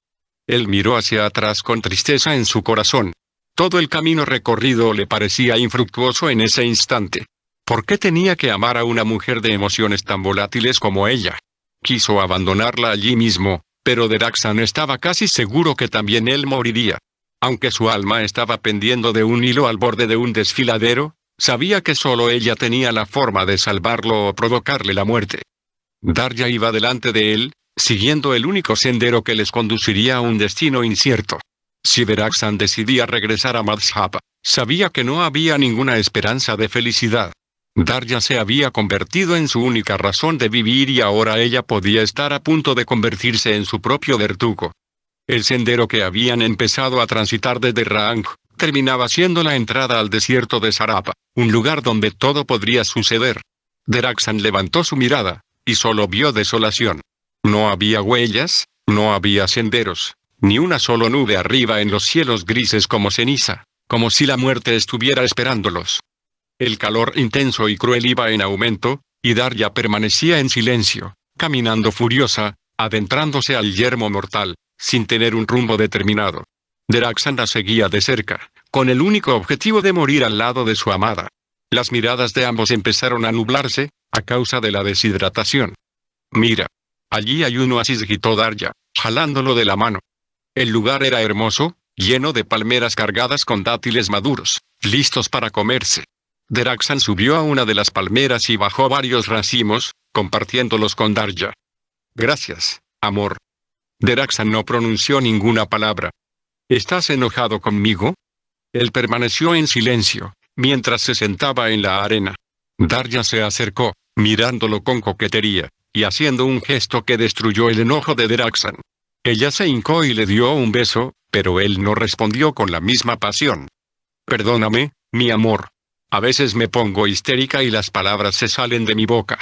Él miró hacia atrás con tristeza en su corazón. Todo el camino recorrido le parecía infructuoso en ese instante. ¿Por qué tenía que amar a una mujer de emociones tan volátiles como ella? Quiso abandonarla allí mismo, pero Deraxan estaba casi seguro que también él moriría. Aunque su alma estaba pendiendo de un hilo al borde de un desfiladero, sabía que solo ella tenía la forma de salvarlo o provocarle la muerte. Darya iba delante de él, siguiendo el único sendero que les conduciría a un destino incierto. Si Deraxan decidía regresar a Madhhab, sabía que no había ninguna esperanza de felicidad. Darya se había convertido en su única razón de vivir y ahora ella podía estar a punto de convertirse en su propio verdugo. El sendero que habían empezado a transitar desde Rang, terminaba siendo la entrada al desierto de Sarapa, un lugar donde todo podría suceder. Deraxan levantó su mirada, y solo vio desolación. No había huellas, no había senderos, ni una sola nube arriba en los cielos grises como ceniza, como si la muerte estuviera esperándolos. El calor intenso y cruel iba en aumento, y Darya permanecía en silencio, caminando furiosa, adentrándose al yermo mortal, sin tener un rumbo determinado. Deraxan la seguía de cerca, con el único objetivo de morir al lado de su amada. Las miradas de ambos empezaron a nublarse, a causa de la deshidratación. Mira. Allí hay un oasis, gritó Darya, jalándolo de la mano. El lugar era hermoso, lleno de palmeras cargadas con dátiles maduros, listos para comerse. Deraxan subió a una de las palmeras y bajó varios racimos, compartiéndolos con Darya. Gracias, amor. Deraxan no pronunció ninguna palabra. ¿Estás enojado conmigo? Él permaneció en silencio, mientras se sentaba en la arena. Darya se acercó, mirándolo con coquetería, y haciendo un gesto que destruyó el enojo de Deraxan. Ella se hincó y le dio un beso, pero él no respondió con la misma pasión. Perdóname, mi amor. A veces me pongo histérica y las palabras se salen de mi boca.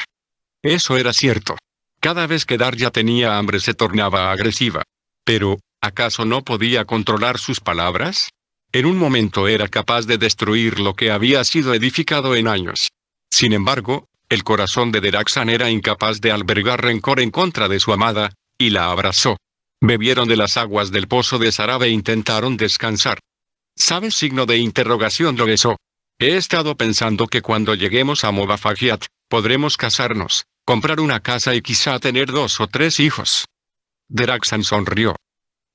Eso era cierto. Cada vez que Darya tenía hambre se tornaba agresiva. Pero, ¿acaso no podía controlar sus palabras? En un momento era capaz de destruir lo que había sido edificado en años. Sin embargo, el corazón de Deraxan era incapaz de albergar rencor en contra de su amada, y la abrazó. Bebieron de las aguas del pozo de Sarab e intentaron descansar. ¿Sabes? Signo de interrogación lo besó. He estado pensando que cuando lleguemos a Mobafagiat, podremos casarnos, comprar una casa y quizá tener 2 o 3 hijos. Deraxan sonrió.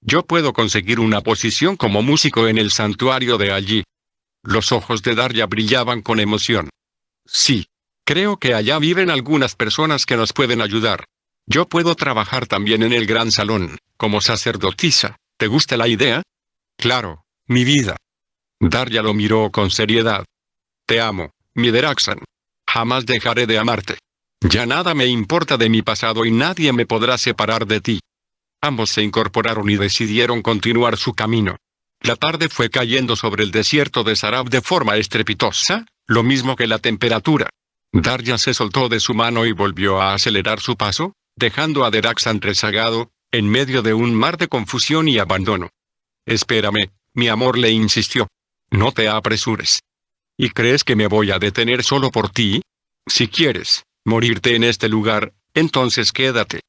Yo puedo conseguir una posición como músico en el santuario de allí. Los ojos de Darya brillaban con emoción. Sí. Creo que allá viven algunas personas que nos pueden ayudar. Yo puedo trabajar también en el gran salón, como sacerdotisa. ¿Te gusta la idea? Claro, Mi vida. Darya lo miró con seriedad. Te amo, mi Deraxan. Jamás dejaré de amarte. Ya nada me importa de mi pasado y nadie me podrá separar de ti. Ambos se incorporaron y decidieron continuar su camino. La tarde fue cayendo sobre el desierto de Sarab de forma estrepitosa, lo mismo que la temperatura. Darya se soltó de su mano y volvió a acelerar su paso, dejando a Deraxan rezagado, en medio de un mar de confusión y abandono. Espérame, mi amor, le insistió. No te apresures. ¿Y crees que me voy a detener solo por ti? Si quieres morirte en este lugar, entonces quédate.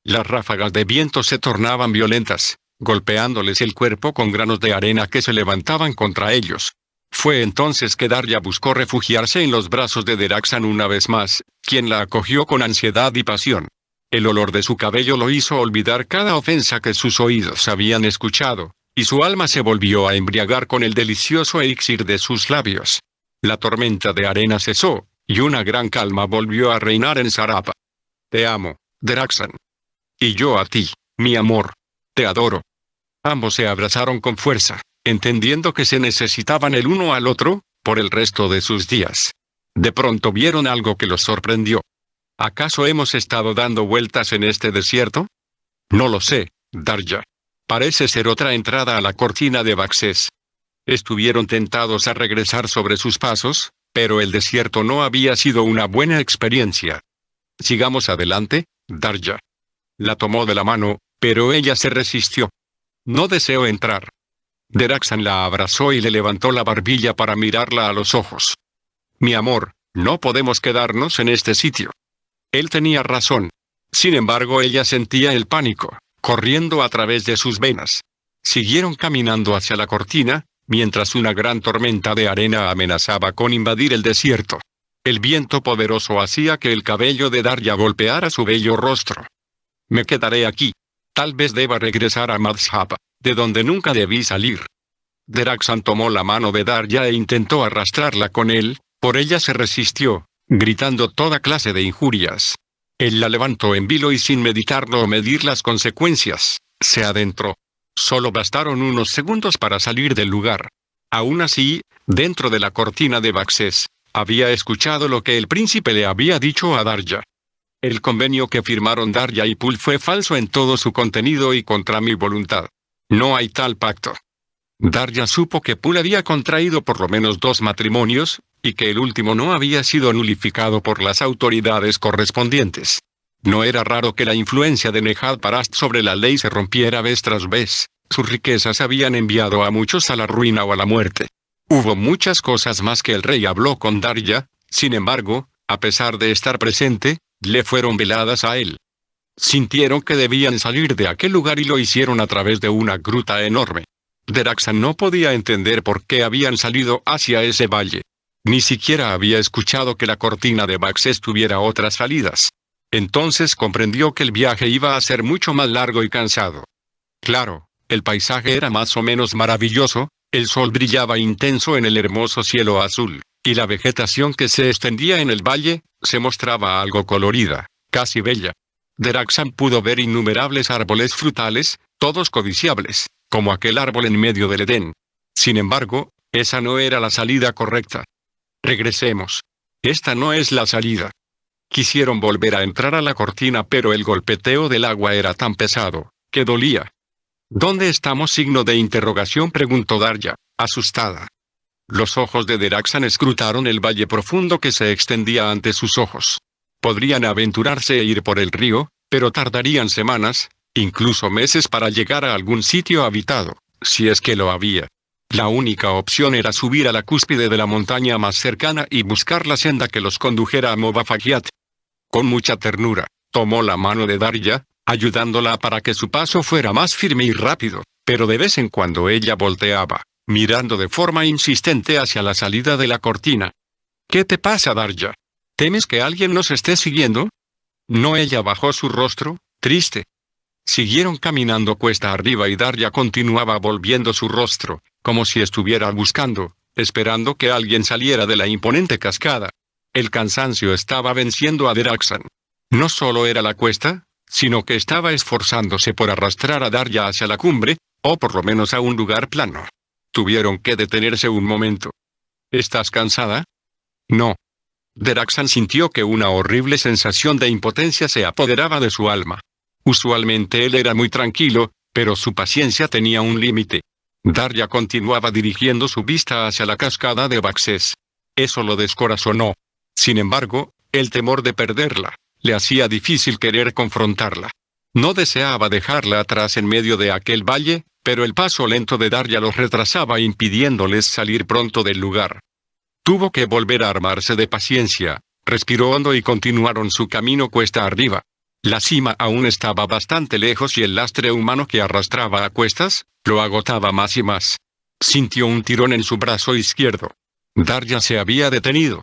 Las ráfagas de viento se tornaban violentas, golpeándoles el cuerpo con granos de arena que se levantaban contra ellos. Fue entonces que Darya buscó refugiarse en los brazos de Deraxan una vez más, quien la acogió con ansiedad y pasión. El olor de su cabello lo hizo olvidar cada ofensa que sus oídos habían escuchado, y su alma se volvió a embriagar con el delicioso elixir de sus labios. La tormenta de arena cesó, y una gran calma volvió a reinar en Sarab. Te amo, Deraxan. Y yo a ti, mi amor. Te adoro. Ambos se abrazaron con fuerza, entendiendo que se necesitaban el uno al otro, por el resto de sus días. De pronto vieron algo que los sorprendió. ¿Acaso hemos estado dando vueltas en este desierto? No lo sé, Darya. Parece ser otra entrada a la cortina de Baxés. Estuvieron tentados a regresar sobre sus pasos, pero el desierto no había sido una buena experiencia. Sigamos adelante, Darya. La tomó de la mano, pero ella se resistió. No deseo entrar. Deraxan la abrazó y le levantó la barbilla para mirarla a los ojos. Mi amor, no podemos quedarnos en este sitio. Él tenía razón. Sin embargo, ella sentía el pánico, corriendo a través de sus venas. Siguieron caminando hacia la cortina, mientras una gran tormenta de arena amenazaba con invadir el desierto. El viento poderoso hacía que el cabello de Darya golpeara su bello rostro. Me quedaré aquí. Tal vez deba regresar a Madhhab, de donde nunca debí salir. Deraxan tomó la mano de Darya e intentó arrastrarla con él, por ella se resistió, gritando toda clase de injurias. Él la levantó en vilo y sin meditarlo o medir las consecuencias, se adentró. Solo bastaron unos segundos para salir del lugar. Aún así, dentro de la cortina de Baxés, había escuchado lo que el príncipe le había dicho a Darya. El convenio que firmaron Darya y Pul fue falso en todo su contenido y contra mi voluntad. No hay tal pacto. Darya supo que Pul había contraído por lo menos 2 matrimonios, y que el último no había sido nulificado por las autoridades correspondientes. No era raro que la influencia de Nehal Parast sobre la ley se rompiera vez tras vez. Sus riquezas habían enviado a muchos a la ruina o a la muerte. Hubo muchas cosas más que el rey habló con Darya, sin embargo, a pesar de estar presente, le fueron veladas a él. Sintieron que debían salir de aquel lugar y lo hicieron a través de una gruta enorme. Deraxan no podía entender por qué habían salido hacia ese valle. Ni siquiera había escuchado que la cortina de Baxés tuviera otras salidas. Entonces comprendió que el viaje iba a ser mucho más largo y cansado. Claro, el paisaje era más o menos maravilloso, el sol brillaba intenso en el hermoso cielo azul, y la vegetación que se extendía en el valle, se mostraba algo colorida, casi bella. Deraxan pudo ver innumerables árboles frutales, todos codiciables, como aquel árbol en medio del Edén. Sin embargo, esa no era la salida correcta. Regresemos. Esta no es la salida. Quisieron volver a entrar a la cortina, pero el golpeteo del agua era tan pesado, que dolía. ¿Dónde estamos? Signo de interrogación, preguntó Darya, asustada. Los ojos de Deraxan escrutaron el valle profundo que se extendía ante sus ojos. Podrían aventurarse e ir por el río, pero tardarían semanas, incluso meses para llegar a algún sitio habitado, si es que lo había. La única opción era subir a la cúspide de la montaña más cercana y buscar la senda que los condujera a Movafagiat. Con mucha ternura, tomó la mano de Darya, ayudándola para que su paso fuera más firme y rápido, pero de vez en cuando ella volteaba, mirando de forma insistente hacia la salida de la cortina. ¿Qué te pasa, Darya? ¿Temes que alguien nos esté siguiendo? No, ella bajó su rostro, triste. Siguieron caminando cuesta arriba y Darya continuaba volviendo su rostro, como si estuviera buscando, esperando que alguien saliera de la imponente cascada. El cansancio estaba venciendo a Deraxan. No solo era la cuesta, sino que estaba esforzándose por arrastrar a Darya hacia la cumbre, o por lo menos a un lugar plano. Tuvieron que detenerse un momento. ¿Estás cansada? No. Deraxan sintió que una horrible sensación de impotencia se apoderaba de su alma. Usualmente él era muy tranquilo, pero su paciencia tenía un límite. Darya continuaba dirigiendo su vista hacia la cascada de Baxés. Eso lo descorazonó. Sin embargo, el temor de perderla le hacía difícil querer confrontarla. No deseaba dejarla atrás en medio de aquel valle, pero el paso lento de Darya los retrasaba impidiéndoles salir pronto del lugar. Tuvo que volver a armarse de paciencia, respiró hondo y continuaron su camino cuesta arriba. La cima aún estaba bastante lejos y el lastre humano que arrastraba a cuestas lo agotaba más y más. Sintió un tirón en su brazo izquierdo. Darya se había detenido.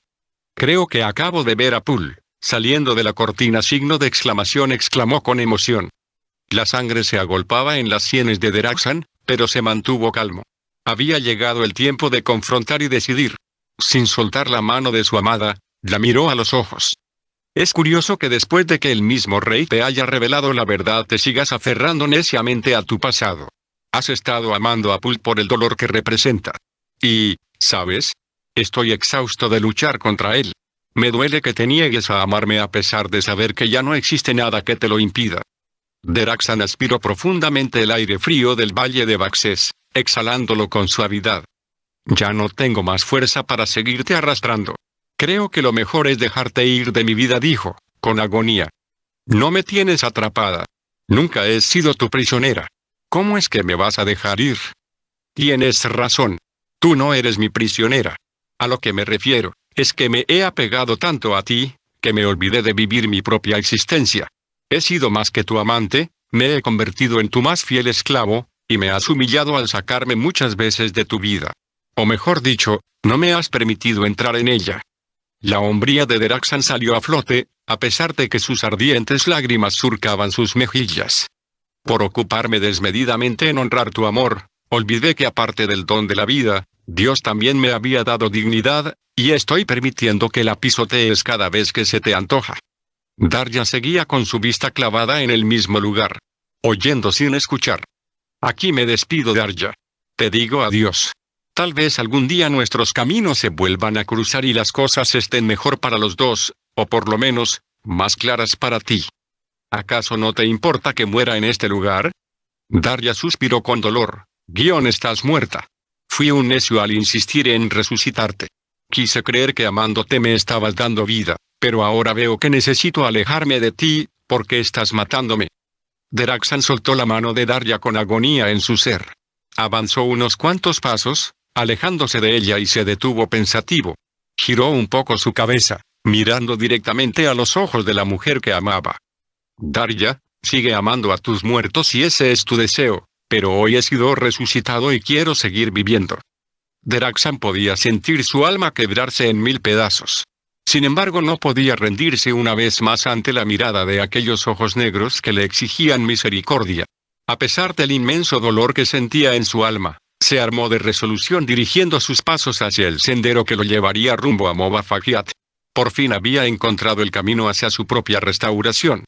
Creo que acabo de ver a Pul, saliendo de la cortina. Signo de exclamación, exclamó con emoción. La sangre se agolpaba en las sienes de Deraxan, pero se mantuvo calmo. Había llegado el tiempo de confrontar y decidir. Sin soltar la mano de su amada, la miró a los ojos. Es curioso que después de que el mismo rey te haya revelado la verdad te sigas aferrando neciamente a tu pasado. Has estado amando a Pul por el dolor que representa. Y, ¿sabes? Estoy exhausto de luchar contra él. Me duele que te niegues a amarme a pesar de saber que ya no existe nada que te lo impida. Deraxan aspiró profundamente el aire frío del valle de Baxés, exhalándolo con suavidad. Ya no tengo más fuerza para seguirte arrastrando. Creo que lo mejor es dejarte ir de mi vida, dijo, con agonía. No me tienes atrapada. Nunca he sido tu prisionera. ¿Cómo es que me vas a dejar ir? Tienes razón. Tú no eres mi prisionera. A lo que me refiero, es que me he apegado tanto a ti, que me olvidé de vivir mi propia existencia. He sido más que tu amante, me he convertido en tu más fiel esclavo, y me has humillado al sacarme muchas veces de tu vida. O mejor dicho, no me has permitido entrar en ella. La hombría de Deraxan salió a flote, a pesar de que sus ardientes lágrimas surcaban sus mejillas. Por ocuparme desmedidamente en honrar tu amor, olvidé que aparte del don de la vida, Dios también me había dado dignidad, y estoy permitiendo que la pisotees cada vez que se te antoja. Darya seguía con su vista clavada en el mismo lugar, oyendo sin escuchar. Aquí me despido, Darya. Te digo adiós. Tal vez algún día nuestros caminos se vuelvan a cruzar y las cosas estén mejor para los dos, o por lo menos, más claras para ti. ¿Acaso no te importa que muera en este lugar? Darya suspiró con dolor. Estás muerta. Fui un necio al insistir en resucitarte. Quise creer que amándote me estabas dando vida, pero ahora veo que necesito alejarme de ti, porque estás matándome. Deraxan soltó la mano de Darya con agonía en su ser. Avanzó unos cuantos pasos, alejándose de ella y se detuvo pensativo. Giró un poco su cabeza, mirando directamente a los ojos de la mujer que amaba. Darya, sigue amando a tus muertos si ese es tu deseo, pero hoy he sido resucitado y quiero seguir viviendo. Deraxan podía sentir su alma quebrarse en 1000 pedazos. Sin embargo, no podía rendirse una vez más ante la mirada de aquellos ojos negros que le exigían misericordia. A pesar del inmenso dolor que sentía en su alma, se armó de resolución dirigiendo sus pasos hacia el sendero que lo llevaría rumbo a Movafagiat. Por fin había encontrado el camino hacia su propia restauración.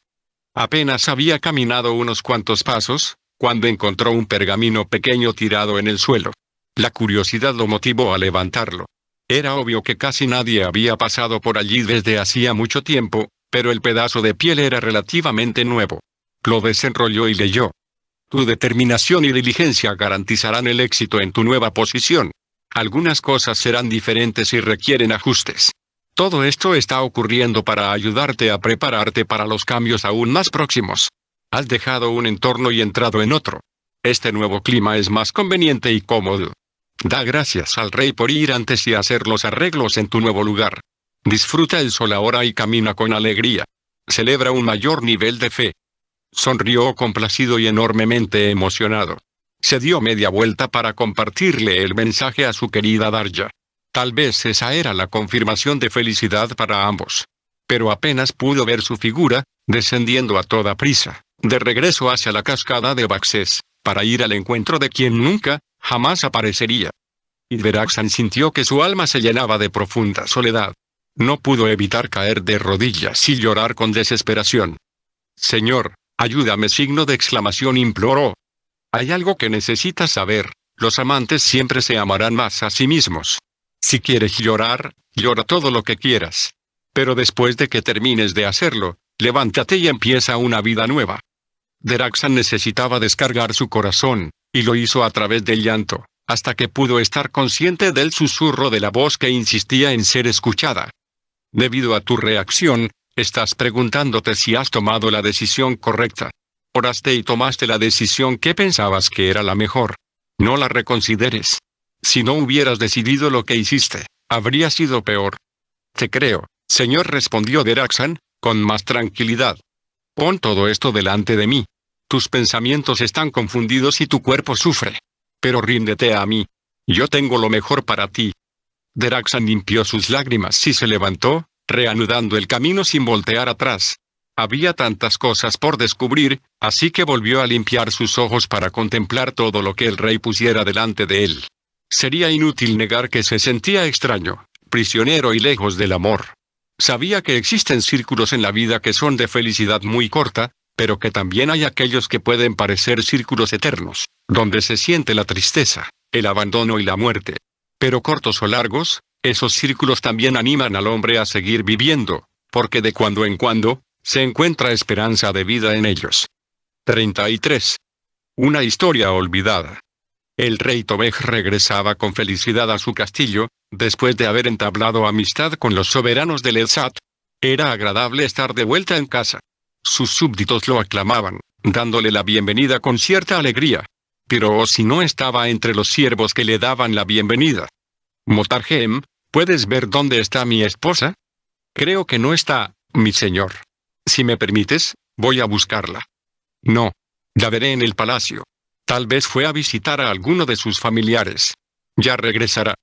Apenas había caminado unos cuantos pasos, cuando encontró un pergamino pequeño tirado en el suelo. La curiosidad lo motivó a levantarlo. Era obvio que casi nadie había pasado por allí desde hacía mucho tiempo, pero el pedazo de piel era relativamente nuevo. Lo desenrolló y leyó. Tu determinación y diligencia garantizarán el éxito en tu nueva posición. Algunas cosas serán diferentes y requieren ajustes. Todo esto está ocurriendo para ayudarte a prepararte para los cambios aún más próximos. Has dejado un entorno y entrado en otro. Este nuevo clima es más conveniente y cómodo. Da gracias al rey por ir antes y hacer los arreglos en tu nuevo lugar. Disfruta el sol ahora y camina con alegría. Celebra un mayor nivel de fe. Sonrió complacido y enormemente emocionado. Se dio media vuelta para compartirle el mensaje a su querida Darya. Tal vez esa era la confirmación de felicidad para ambos. Pero apenas pudo ver su figura, descendiendo a toda prisa, de regreso hacia la cascada de Baxés, para ir al encuentro de quien nunca, jamás aparecería. Y Deraxan sintió que su alma se llenaba de profunda soledad. No pudo evitar caer de rodillas y llorar con desesperación. Señor, ayúdame, signo de exclamación, imploró. Hay algo que necesitas saber, Los amantes siempre se amarán más a sí mismos. Si quieres llorar, llora todo lo que quieras. Pero después de que termines de hacerlo, levántate y empieza una vida nueva. Deraxan necesitaba descargar su corazón, y lo hizo a través del llanto, hasta que pudo estar consciente del susurro de la voz que insistía en ser escuchada. Debido a tu reacción, estás preguntándote si has tomado la decisión correcta. Oraste y tomaste la decisión que pensabas que era la mejor. No la reconsideres. Si no hubieras decidido lo que hiciste, habría sido peor. Te creo, señor, respondió Deraxan, con más tranquilidad. Pon todo esto delante de mí. Tus pensamientos están confundidos y tu cuerpo sufre. Pero ríndete a mí. Yo tengo lo mejor para ti. Deraxan limpió sus lágrimas y se levantó, reanudando el camino sin voltear atrás. Había tantas cosas por descubrir, así que volvió a limpiar sus ojos para contemplar todo lo que el rey pusiera delante de él. Sería inútil negar que se sentía extraño, prisionero y lejos del amor. Sabía que existen círculos en la vida que son de felicidad muy corta, pero que también hay aquellos que pueden parecer círculos eternos, donde se siente la tristeza, el abandono y la muerte. Pero cortos o largos, esos círculos también animan al hombre a seguir viviendo, porque de cuando en cuando, se encuentra esperanza de vida en ellos. 33. Una historia olvidada. El rey Tobej regresaba con felicidad a su castillo, después de haber entablado amistad con los soberanos del Elsat. Era agradable estar de vuelta en casa. Sus súbditos lo aclamaban, dándole la bienvenida con cierta alegría. Pero si no estaba entre los siervos que le daban la bienvenida. Motarjem, ¿puedes ver dónde está mi esposa? Creo que no está, mi señor. Si me permites, voy a buscarla. No. La veré en el palacio. Tal vez fue a visitar a alguno de sus familiares. Ya regresará.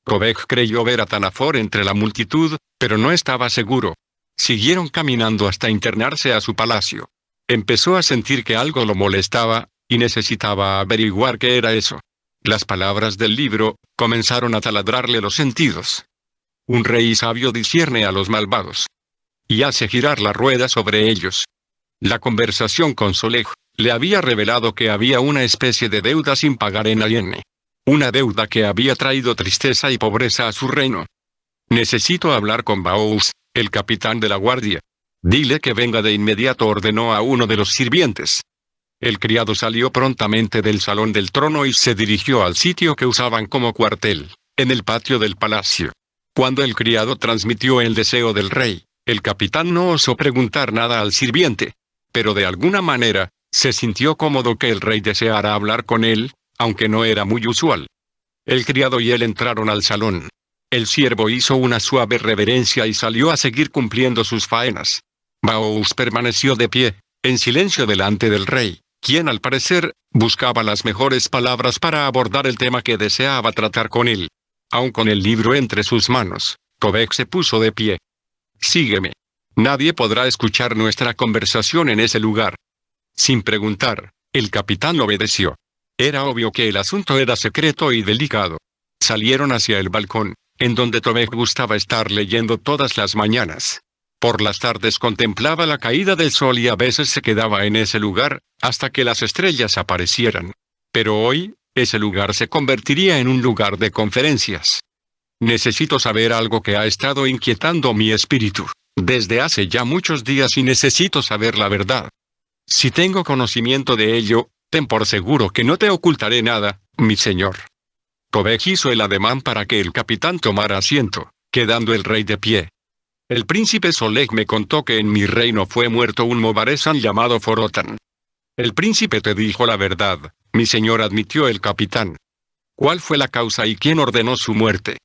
Tobej creyó ver a Tanafor entre la multitud, pero no estaba seguro. Siguieron caminando hasta internarse a su palacio. Empezó a sentir que algo lo molestaba, y necesitaba averiguar qué era eso. Las palabras del libro comenzaron a taladrarle los sentidos. Un rey sabio discierne a los malvados y hace girar la rueda sobre ellos. La conversación con Solej le había revelado que había una especie de deuda sin pagar en Aliene. Una deuda que había traído tristeza y pobreza a su reino. Necesito hablar con Baous, el capitán de la guardia. Dile que venga de inmediato, ordenó a uno de los sirvientes. El criado salió prontamente del salón del trono y se dirigió al sitio que usaban como cuartel, en el patio del palacio. Cuando el criado transmitió el deseo del rey, el capitán no osó preguntar nada al sirviente, pero de alguna manera, se sintió cómodo que el rey deseara hablar con él, aunque no era muy usual. El criado y él entraron al salón. El siervo hizo una suave reverencia y salió a seguir cumpliendo sus faenas. Baous permaneció de pie, en silencio delante del rey, quien al parecer, buscaba las mejores palabras para abordar el tema que deseaba tratar con él. Aun con el libro entre sus manos, Tobej se puso de pie. Sígueme. Nadie podrá escuchar nuestra conversación en ese lugar. Sin preguntar, el capitán obedeció. Era obvio que el asunto era secreto y delicado. Salieron hacia el balcón, en donde Tobej gustaba estar leyendo todas las mañanas. Por las tardes contemplaba la caída del sol y a veces se quedaba en ese lugar, hasta que las estrellas aparecieran. Pero hoy, ese lugar se convertiría en un lugar de conferencias. Necesito saber algo que ha estado inquietando mi espíritu desde hace ya muchos días y necesito saber la verdad. Si tengo conocimiento de ello, ten por seguro que no te ocultaré nada, mi señor. Tobej hizo el ademán para que el capitán tomara asiento, quedando el rey de pie. El príncipe Solej me contó que en mi reino fue muerto un Mobaresan llamado Forotan. El príncipe te dijo la verdad, mi señor, admitió el capitán. ¿Cuál fue la causa y quién ordenó su muerte?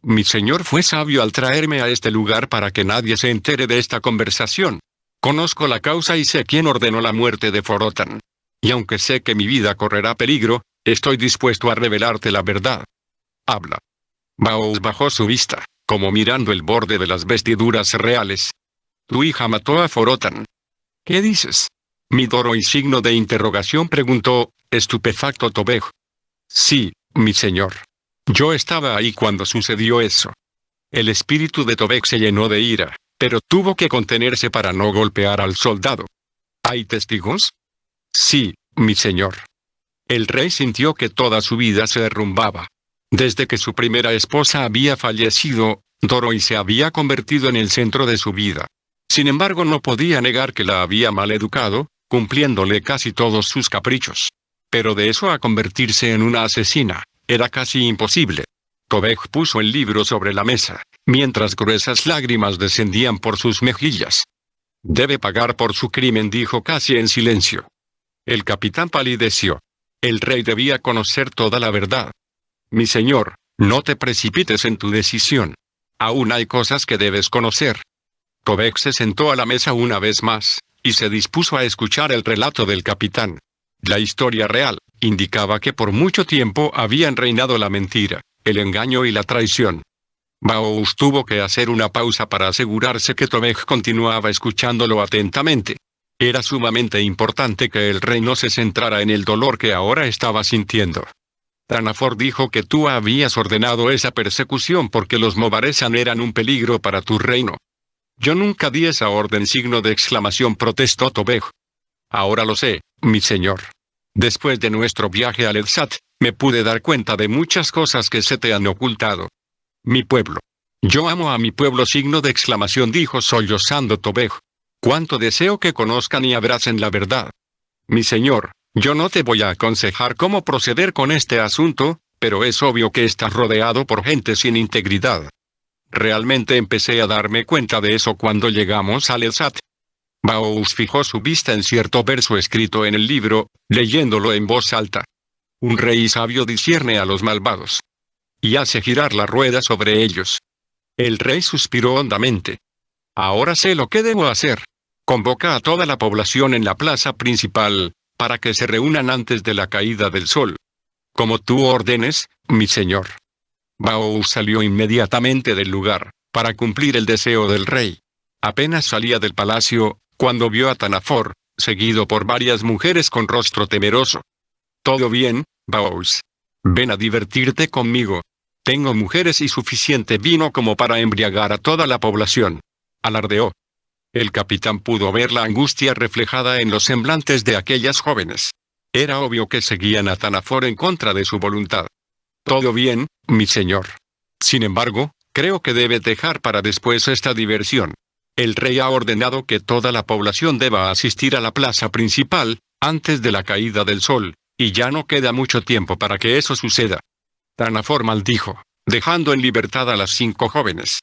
Mi señor fue sabio al traerme a este lugar para que nadie se entere de esta conversación. Conozco la causa y sé quién ordenó la muerte de Forotan. Y aunque sé que mi vida correrá peligro, estoy dispuesto a revelarte la verdad. Habla. Baous bajó su vista, como mirando el borde de las vestiduras reales. Tu hija mató a Forotan. ¿Qué dices? Midoro y signo de interrogación preguntó, estupefacto Tobej. Sí, mi señor. Yo estaba ahí cuando sucedió eso. El espíritu de Tobej se llenó de ira, pero tuvo que contenerse para no golpear al soldado. ¿Hay testigos? Sí, mi señor. El rey sintió que toda su vida se derrumbaba. Desde que su primera esposa había fallecido, Dorothy se había convertido en el centro de su vida. Sin embargo, no podía negar que la había maleducado, cumpliéndole casi todos sus caprichos. Pero de eso a convertirse en una asesina, era casi imposible. Tobek puso el libro sobre la mesa, mientras gruesas lágrimas descendían por sus mejillas. Debe pagar por su crimen, dijo casi en silencio. El capitán palideció. El rey debía conocer toda la verdad. Mi señor, no te precipites en tu decisión. Aún hay cosas que debes conocer. Tobek se sentó a la mesa una vez más, y se dispuso a escuchar el relato del capitán. La historia real indicaba que por mucho tiempo habían reinado la mentira, el engaño y la traición. Baous tuvo que hacer una pausa para asegurarse que Tobek continuaba escuchándolo atentamente. Era sumamente importante que el rey no se centrara en el dolor que ahora estaba sintiendo. Tanafor dijo que tú habías ordenado esa persecución porque los Mobaresan eran un peligro para tu reino. Yo nunca di esa orden, ! Protestó Tobek. Ahora lo sé, mi señor. Después de nuestro viaje al Edsat, me pude dar cuenta de muchas cosas que se te han ocultado. Mi pueblo. Yo amo a mi pueblo, ! Dijo sollozando Tobek. Cuánto deseo que conozcan y abracen la verdad. Mi señor, yo no te voy a aconsejar cómo proceder con este asunto, pero es obvio que estás rodeado por gente sin integridad. Realmente empecé a darme cuenta de eso cuando llegamos al Edsat. Baous fijó su vista en cierto verso escrito en el libro, leyéndolo en voz alta. Un rey sabio discierne a los malvados y hace girar la rueda sobre ellos. El rey suspiró hondamente. Ahora sé lo que debo hacer. Convoca a toda la población en la plaza principal, para que se reúnan antes de la caída del sol. Como tú ordenes, mi señor. Baous salió inmediatamente del lugar, para cumplir el deseo del rey. Apenas salía del palacio, cuando vio a Tanafor, seguido por varias mujeres con rostro temeroso. ¿Todo bien, Baous? Ven a divertirte conmigo. Tengo mujeres y suficiente vino como para embriagar a toda la población. Alardeó. El capitán pudo ver la angustia reflejada en los semblantes de aquellas jóvenes. Era obvio que seguían a Tanafor en contra de su voluntad. Todo bien, mi señor. Sin embargo, creo que debe dejar para después esta diversión. El rey ha ordenado que toda la población deba asistir a la plaza principal, antes de la caída del sol, y ya no queda mucho tiempo para que eso suceda. Tanafor maldijo, dejando en libertad a las 5 jóvenes.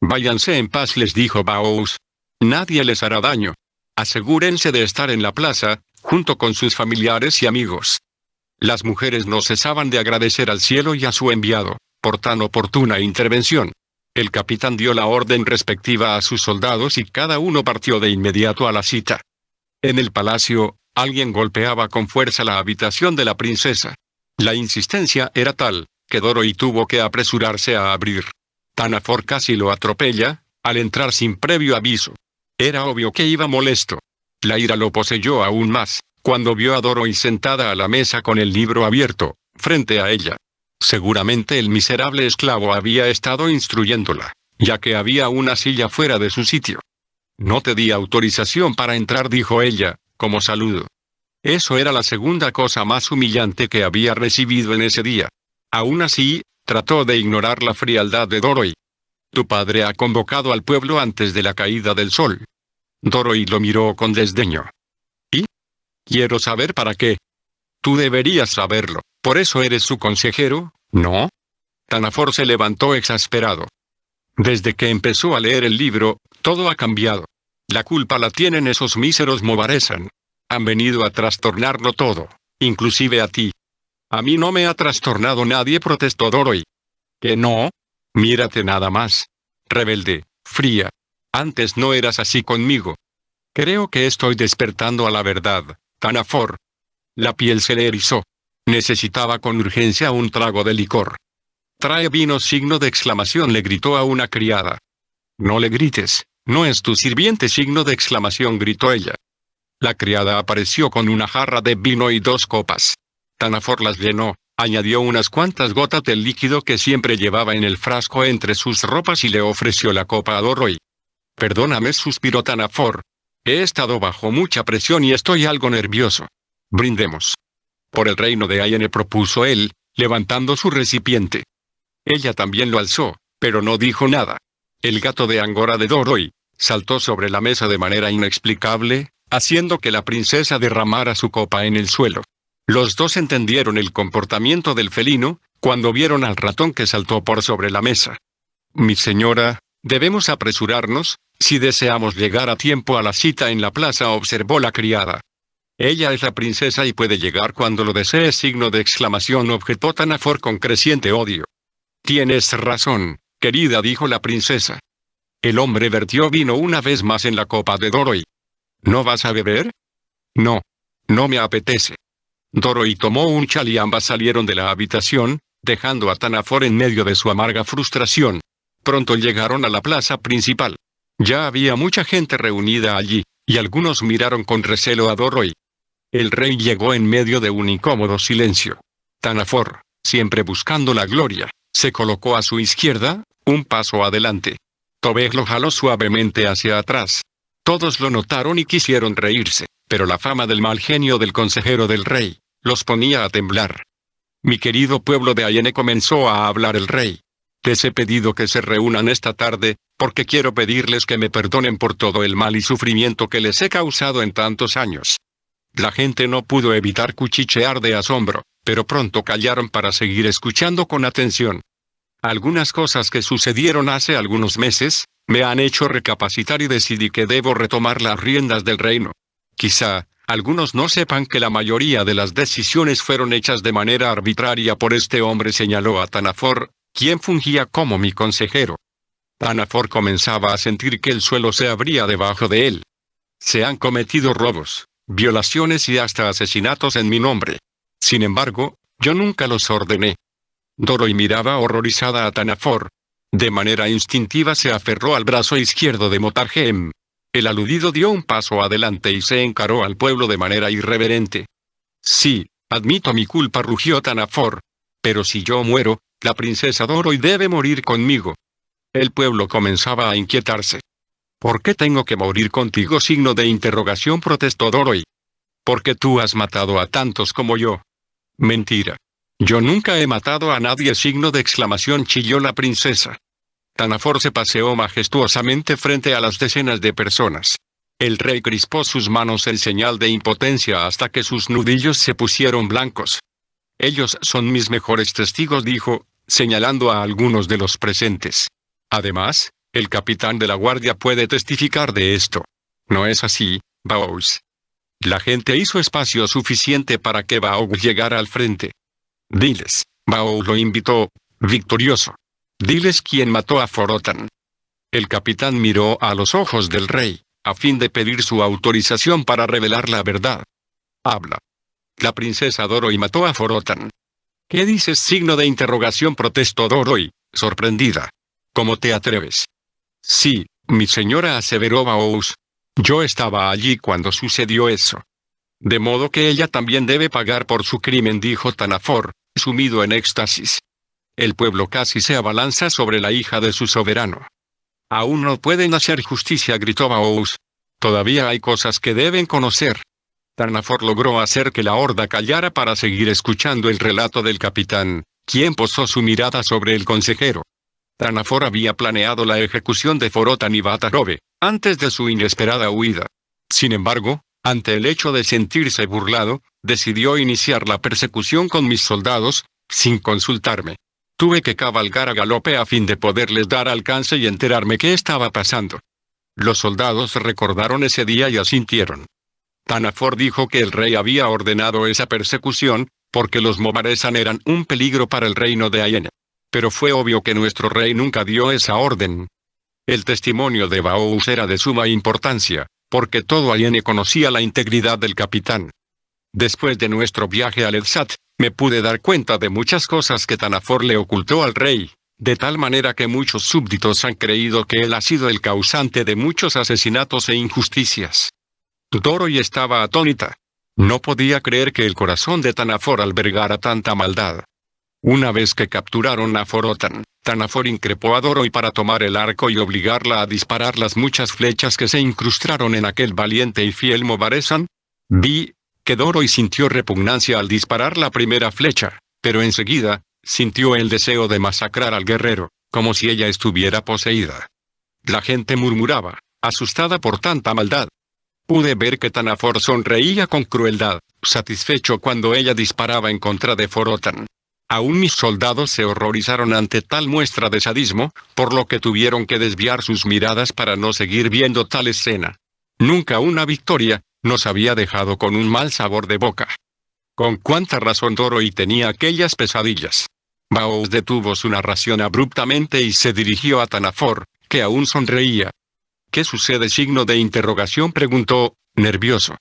Váyanse en paz, les dijo Baous. Nadie les hará daño. Asegúrense de estar en la plaza, junto con sus familiares y amigos. Las mujeres no cesaban de agradecer al cielo y a su enviado, por tan oportuna intervención. El capitán dio la orden respectiva a sus soldados y cada uno partió de inmediato a la cita. En el palacio, alguien golpeaba con fuerza la habitación de la princesa. La insistencia era tal, que Dorothy tuvo que apresurarse a abrir. Tanafor casi lo atropella, al entrar sin previo aviso. Era obvio que iba molesto. La ira lo poseyó aún más, cuando vio a Dorothy sentada a la mesa con el libro abierto, frente a ella. Seguramente el miserable esclavo había estado instruyéndola, ya que había una silla fuera de su sitio. No te di autorización para entrar, dijo ella, como saludo. Eso era la segunda cosa más humillante que había recibido en ese día. Aún así, trató de ignorar la frialdad de Dorothy. Tu padre ha convocado al pueblo antes de la caída del sol. Dorothy lo miró con desdeño. ¿Y? Quiero saber para qué. Tú deberías saberlo, por eso eres su consejero, ¿no? Tanafor se levantó exasperado. Desde que empezó a leer el libro, todo ha cambiado. La culpa la tienen esos míseros Mobaresan. Han venido a trastornarlo todo, inclusive a ti. A mí no me ha trastornado nadie, protestó Dorothy. ¿Que no? Mírate nada más. Rebelde, fría. Antes no eras así conmigo. Creo que estoy despertando a la verdad, Tanafor. La piel se le erizó. Necesitaba con urgencia un trago de licor. Trae vino, ! Le gritó a una criada. No le grites, no es tu sirviente, ! Gritó ella. La criada apareció con una jarra de vino y 2 copas. Tanafor las llenó, añadió unas cuantas gotas del líquido que siempre llevaba en el frasco entre sus ropas y le ofreció la copa a Dorothy. Perdóname, suspiró Tanafor. He estado bajo mucha presión y estoy algo nervioso. Brindemos. Por el reino de Ayene, propuso él, levantando su recipiente. Ella también lo alzó, pero no dijo nada. El gato de Angora de Doroi saltó sobre la mesa de manera inexplicable, haciendo que la princesa derramara su copa en el suelo. Los dos entendieron el comportamiento del felino, cuando vieron al ratón que saltó por sobre la mesa. Mi señora, debemos apresurarnos, si deseamos llegar a tiempo a la cita en la plaza, observó la criada. Ella es la princesa y puede llegar cuando lo desee, signo de exclamación, objetó Tanafor con creciente odio. Tienes razón, querida, dijo la princesa. El hombre vertió vino una vez más en la copa de Doroi. ¿No vas a beber? No. No me apetece. Doroi tomó un chal y ambas salieron de la habitación, dejando a Tanafor en medio de su amarga frustración. Pronto llegaron a la plaza principal. Ya había mucha gente reunida allí, y algunos miraron con recelo a Doroi. El rey llegó en medio de un incómodo silencio. Tanafor, siempre buscando la gloria, se colocó a su izquierda, un paso adelante. Tobek lo jaló suavemente hacia atrás. Todos lo notaron y quisieron reírse, pero la fama del mal genio del consejero del rey los ponía a temblar. Mi querido pueblo de Ayene, comenzó a hablar el rey. Les he pedido que se reúnan esta tarde, porque quiero pedirles que me perdonen por todo el mal y sufrimiento que les he causado en tantos años. La gente no pudo evitar cuchichear de asombro, pero pronto callaron para seguir escuchando con atención. Algunas cosas que sucedieron hace algunos meses me han hecho recapacitar y decidí que debo retomar las riendas del reino. Quizá algunos no sepan que la mayoría de las decisiones fueron hechas de manera arbitraria por este hombre, señaló a Tanafor, quien fungía como mi consejero. Tanafor comenzaba a sentir que el suelo se abría debajo de él. Se han cometido robos, violaciones y hasta asesinatos en mi nombre. Sin embargo, yo nunca los ordené. Doroi miraba horrorizada a Tanafor. De manera instintiva se aferró al brazo izquierdo de Motargem. El aludido dio un paso adelante y se encaró al pueblo de manera irreverente. Sí, admito mi culpa, rugió Tanafor. Pero si yo muero, la princesa Doroi debe morir conmigo. El pueblo comenzaba a inquietarse. ¿Por qué tengo que morir contigo? Signo de interrogación, protestó Doroi. Porque tú has matado a tantos como yo. Mentira. Yo nunca he matado a nadie, signo de exclamación, chilló la princesa. Tanafor se paseó majestuosamente frente a las decenas de personas. El rey crispó sus manos en señal de impotencia hasta que sus nudillos se pusieron blancos. Ellos son mis mejores testigos, dijo, señalando a algunos de los presentes. Además, el capitán de la guardia puede testificar de esto. ¿No es así, Baous? La gente hizo espacio suficiente para que Baous llegara al frente. Diles, Baous lo invitó, victorioso. Diles quién mató a Forotan. El capitán miró a los ojos del rey, a fin de pedir su autorización para revelar la verdad. Habla. La princesa Doroi mató a Forotan. ¿Qué dices? Signo de interrogación, protestó Doroi, sorprendida. ¿Cómo te atreves? Sí, mi señora, aseveró Baous. Yo estaba allí cuando sucedió eso. De modo que ella también debe pagar por su crimen, dijo Tanafor, sumido en éxtasis. El pueblo casi se abalanza sobre la hija de su soberano. Aún no pueden hacer justicia, gritó Baous. Todavía hay cosas que deben conocer. Tanafor logró hacer que la horda callara para seguir escuchando el relato del capitán, quien posó su mirada sobre el consejero. Tanafor había planeado la ejecución de Forotan y Batarobe, antes de su inesperada huida. Sin embargo, ante el hecho de sentirse burlado, decidió iniciar la persecución con mis soldados, sin consultarme. Tuve que cabalgar a galope a fin de poderles dar alcance y enterarme qué estaba pasando. Los soldados recordaron ese día y asintieron. Tanafor dijo que el rey había ordenado esa persecución, porque los Mobaresan eran un peligro para el reino de Ayene. Pero fue obvio que nuestro rey nunca dio esa orden. El testimonio de Baous era de suma importancia, porque todo Ayene conocía la integridad del capitán. Después de nuestro viaje al Edsat, me pude dar cuenta de muchas cosas que Tanafor le ocultó al rey, de tal manera que muchos súbditos han creído que él ha sido el causante de muchos asesinatos e injusticias. Doroi estaba atónita. No podía creer que el corazón de Tanafor albergara tanta maldad. Una vez que capturaron a Forotan, Tanafor increpó a Doroi para tomar el arco y obligarla a disparar las muchas flechas que se incrustaron en aquel valiente y fiel Mobaresan. que Dorothy sintió repugnancia al disparar la primera flecha, pero enseguida, sintió el deseo de masacrar al guerrero, como si ella estuviera poseída. La gente murmuraba, asustada por tanta maldad. Pude ver que Tanafor sonreía con crueldad, satisfecho cuando ella disparaba en contra de Forotan. Aún mis soldados se horrorizaron ante tal muestra de sadismo, por lo que tuvieron que desviar sus miradas para no seguir viendo tal escena. Nunca una victoria nos había dejado con un mal sabor de boca. Con cuánta razón Dorothy tenía aquellas pesadillas. Bao detuvo su narración abruptamente y se dirigió a Tanafor, que aún sonreía. ¿Qué sucede? Signo de interrogación preguntó, nervioso.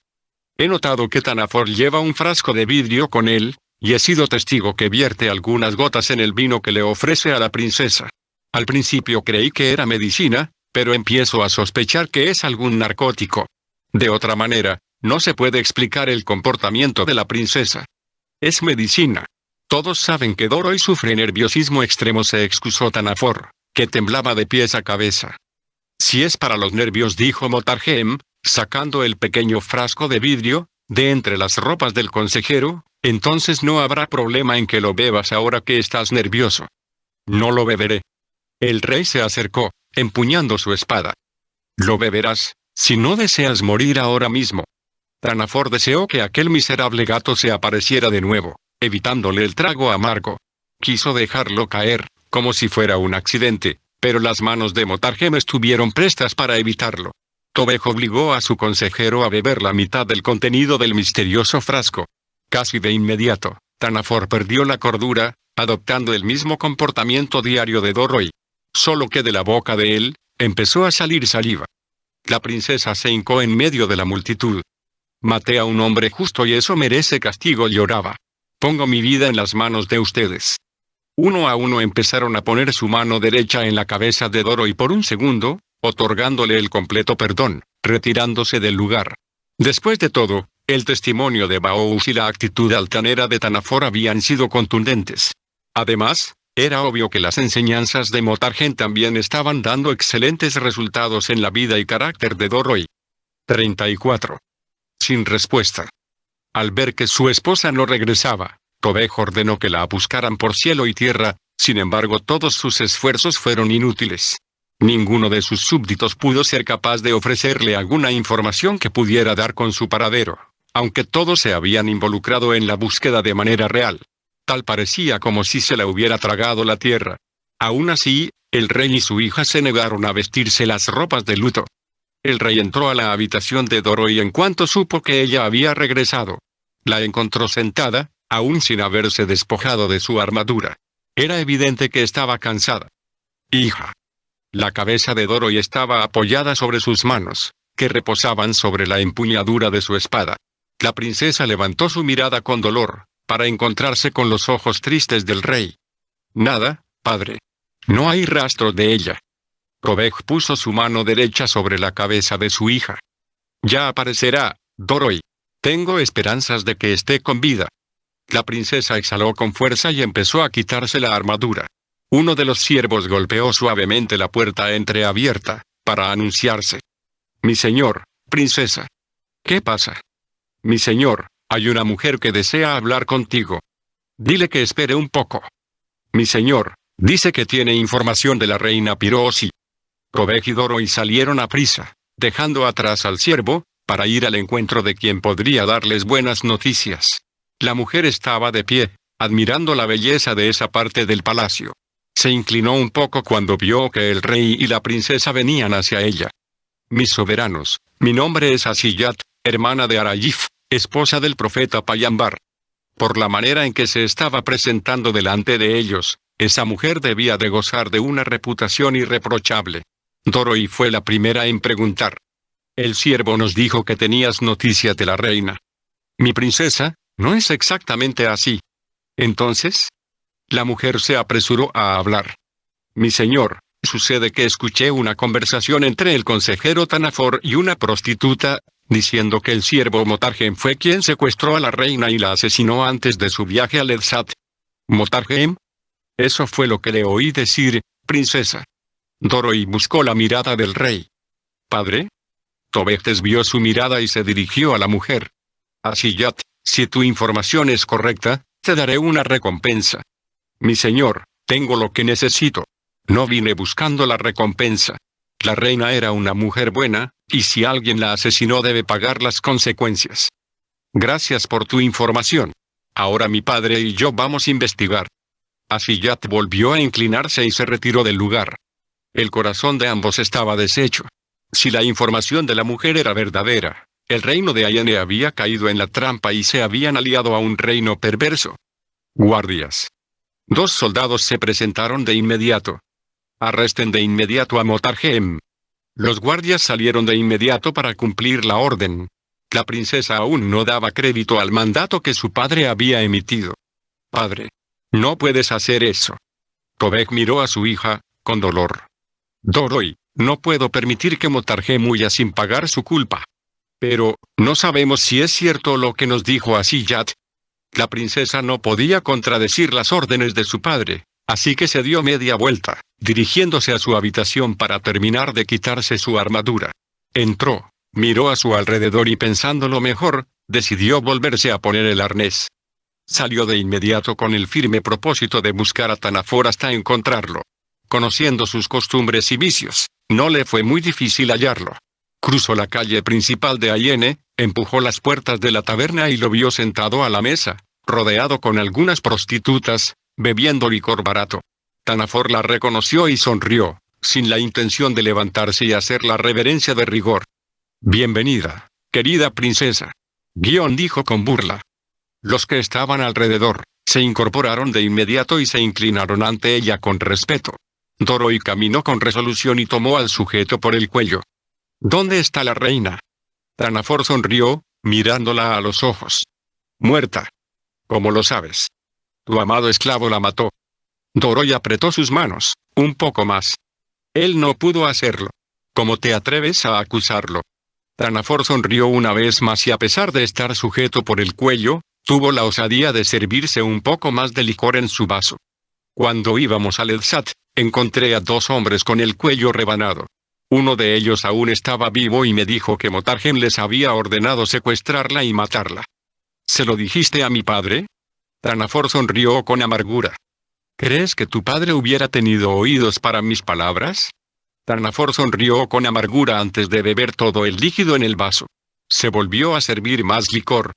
He notado que Tanafor lleva un frasco de vidrio con él, y he sido testigo que vierte algunas gotas en el vino que le ofrece a la princesa. Al principio creí que era medicina, pero empiezo a sospechar que es algún narcótico. De otra manera, no se puede explicar el comportamiento de la princesa. Es medicina. Todos saben que Dorothy sufre nerviosismo extremo, se excusó Tanafor, que temblaba de pies a cabeza. Si es para los nervios, dijo Motarjem, sacando el pequeño frasco de vidrio de entre las ropas del consejero, entonces no habrá problema en que lo bebas ahora que estás nervioso. No lo beberé. El rey se acercó, empuñando su espada. Lo beberás, si no deseas morir ahora mismo. Tanafor deseó que aquel miserable gato se apareciera de nuevo, evitándole el trago amargo. Quiso dejarlo caer, como si fuera un accidente, pero las manos de Motarjem estuvieron prestas para evitarlo. Tobej obligó a su consejero a beber la mitad del contenido del misterioso frasco. Casi de inmediato, Tanafor perdió la cordura, adoptando el mismo comportamiento diario de Dorothy. Solo que de la boca de él, empezó a salir saliva. La princesa se hincó en medio de la multitud. Maté a un hombre justo y eso merece castigo, lloraba. Pongo mi vida en las manos de ustedes. Uno a uno empezaron a poner su mano derecha en la cabeza de Dorothy por un segundo, otorgándole el completo perdón, retirándose del lugar. Después de todo, el testimonio de Baous y la actitud altanera de Tanafor habían sido contundentes. Además, era obvio que las enseñanzas de Motarjem también estaban dando excelentes resultados en la vida y carácter de Dorothy. 34. Sin respuesta. Al ver que su esposa no regresaba, Tobej ordenó que la buscaran por cielo y tierra, sin embargo todos sus esfuerzos fueron inútiles. Ninguno de sus súbditos pudo ser capaz de ofrecerle alguna información que pudiera dar con su paradero, aunque todos se habían involucrado en la búsqueda de manera real. Tal parecía como si se la hubiera tragado la tierra. Aún así, el rey y su hija se negaron a vestirse las ropas de luto. El rey entró a la habitación de Dorothy en cuanto supo que ella había regresado. La encontró sentada, aún sin haberse despojado de su armadura. Era evidente que estaba cansada. Hija. La cabeza de Dorothy estaba apoyada sobre sus manos, que reposaban sobre la empuñadura de su espada. La princesa levantó su mirada con dolor, para encontrarse con los ojos tristes del rey. Nada, padre. No hay rastro de ella. Tobej puso su mano derecha sobre la cabeza de su hija. Ya aparecerá, Dorothy. Tengo esperanzas de que esté con vida. La princesa exhaló con fuerza y empezó a quitarse la armadura. Uno de los siervos golpeó suavemente la puerta entreabierta, para anunciarse. Mi señor, princesa. ¿Qué pasa? Mi señor, hay una mujer que desea hablar contigo. Dile que espere un poco. Mi señor, dice que tiene información de la reina Pirosi. Tobej y Dorothy salieron a prisa, dejando atrás al siervo, para ir al encuentro de quien podría darles buenas noticias. La mujer estaba de pie, admirando la belleza de esa parte del palacio. Se inclinó un poco cuando vio que el rey y la princesa venían hacia ella. Mis soberanos, mi nombre es Asiyat, hermana de Arayif, esposa del profeta Payambar. Por la manera en que se estaba presentando delante de ellos, esa mujer debía de gozar de una reputación irreprochable. Dorothy fue la primera en preguntar. El siervo nos dijo que tenías noticias de la reina. Mi princesa, no es exactamente así. Entonces, la mujer se apresuró a hablar. Mi señor, sucede que escuché una conversación entre el consejero Tanafor y una prostituta, diciendo que el siervo Motarjem fue quien secuestró a la reina y la asesinó antes de su viaje a Ledsat. ¿Motarjem? Eso fue lo que le oí decir, princesa. Dorothy buscó la mirada del rey. ¿Padre? Tobej desvió su mirada y se dirigió a la mujer. Asiyat, si tu información es correcta, te daré una recompensa. Mi señor, tengo lo que necesito. No vine buscando la recompensa. La reina era una mujer buena, y si alguien la asesinó debe pagar las consecuencias. Gracias por tu información. Ahora mi padre y yo vamos a investigar. Asiyat volvió a inclinarse y se retiró del lugar. El corazón de ambos estaba deshecho. Si la información de la mujer era verdadera, el reino de Ayene había caído en la trampa y se habían aliado a un reino perverso. Guardias. 2 soldados se presentaron de inmediato. Arresten de inmediato a Motarjem. Los guardias salieron de inmediato para cumplir la orden. La princesa aún no daba crédito al mandato que su padre había emitido. Padre. No puedes hacer eso. Kobek miró a su hija, con dolor. Doroi, no puedo permitir que Motarjem huya sin pagar su culpa. Pero, no sabemos si es cierto lo que nos dijo Asiyat. La princesa no podía contradecir las órdenes de su padre, así que se dio media vuelta, dirigiéndose a su habitación para terminar de quitarse su armadura. Entró, miró a su alrededor y pensándolo mejor, decidió volverse a poner el arnés. Salió de inmediato con el firme propósito de buscar a Tanafor hasta encontrarlo. Conociendo sus costumbres y vicios, no le fue muy difícil hallarlo. Cruzó la calle principal de Ayene, empujó las puertas de la taberna y lo vio sentado a la mesa, rodeado con algunas prostitutas, bebiendo licor barato. Tanafor la reconoció y sonrió, sin la intención de levantarse y hacer la reverencia de rigor. Bienvenida, querida princesa. Gion dijo con burla. Los que estaban alrededor, se incorporaron de inmediato y se inclinaron ante ella con respeto. Doroi caminó con resolución y tomó al sujeto por el cuello. ¿Dónde está la reina? Tanafor sonrió, mirándola a los ojos. Muerta. ¿Cómo lo sabes? Tu amado esclavo la mató. Doroi apretó sus manos, un poco más. Él no pudo hacerlo. ¿Cómo te atreves a acusarlo? Tanafor sonrió una vez más y a pesar de estar sujeto por el cuello, tuvo la osadía de servirse un poco más de licor en su vaso. Cuando íbamos a Ledsat, encontré a 2 hombres con el cuello rebanado. Uno de ellos aún estaba vivo y me dijo que Motarjem les había ordenado secuestrarla y matarla. ¿Se lo dijiste a mi padre? Tanafor sonrió con amargura. ¿Crees que tu padre hubiera tenido oídos para mis palabras? Tanafor sonrió con amargura antes de beber todo el líquido en el vaso. Se volvió a servir más licor.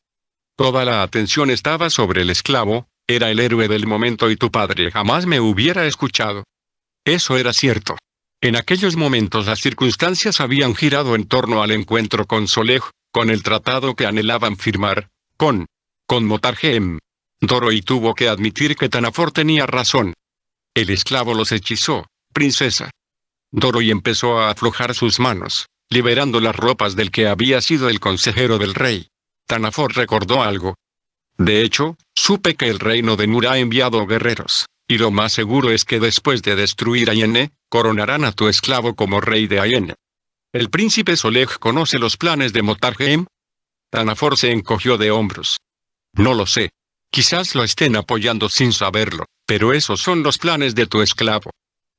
Toda la atención estaba sobre el esclavo, era el héroe del momento y tu padre jamás me hubiera escuchado. Eso era cierto. En aquellos momentos las circunstancias habían girado en torno al encuentro con Solej, con el tratado que anhelaban firmar, con Motarjem. Doroi tuvo que admitir que Tanafor tenía razón. El esclavo los hechizó, princesa. Doroi empezó a aflojar sus manos, liberando las ropas del que había sido el consejero del rey. Tanafor recordó algo. De hecho, supe que el reino de Nur ha enviado guerreros, y lo más seguro es que después de destruir Ayene, coronarán a tu esclavo como rey de Ayene. ¿El príncipe Solej conoce los planes de Motarjem? Tanafor se encogió de hombros. No lo sé. Quizás lo estén apoyando sin saberlo, pero esos son los planes de tu esclavo.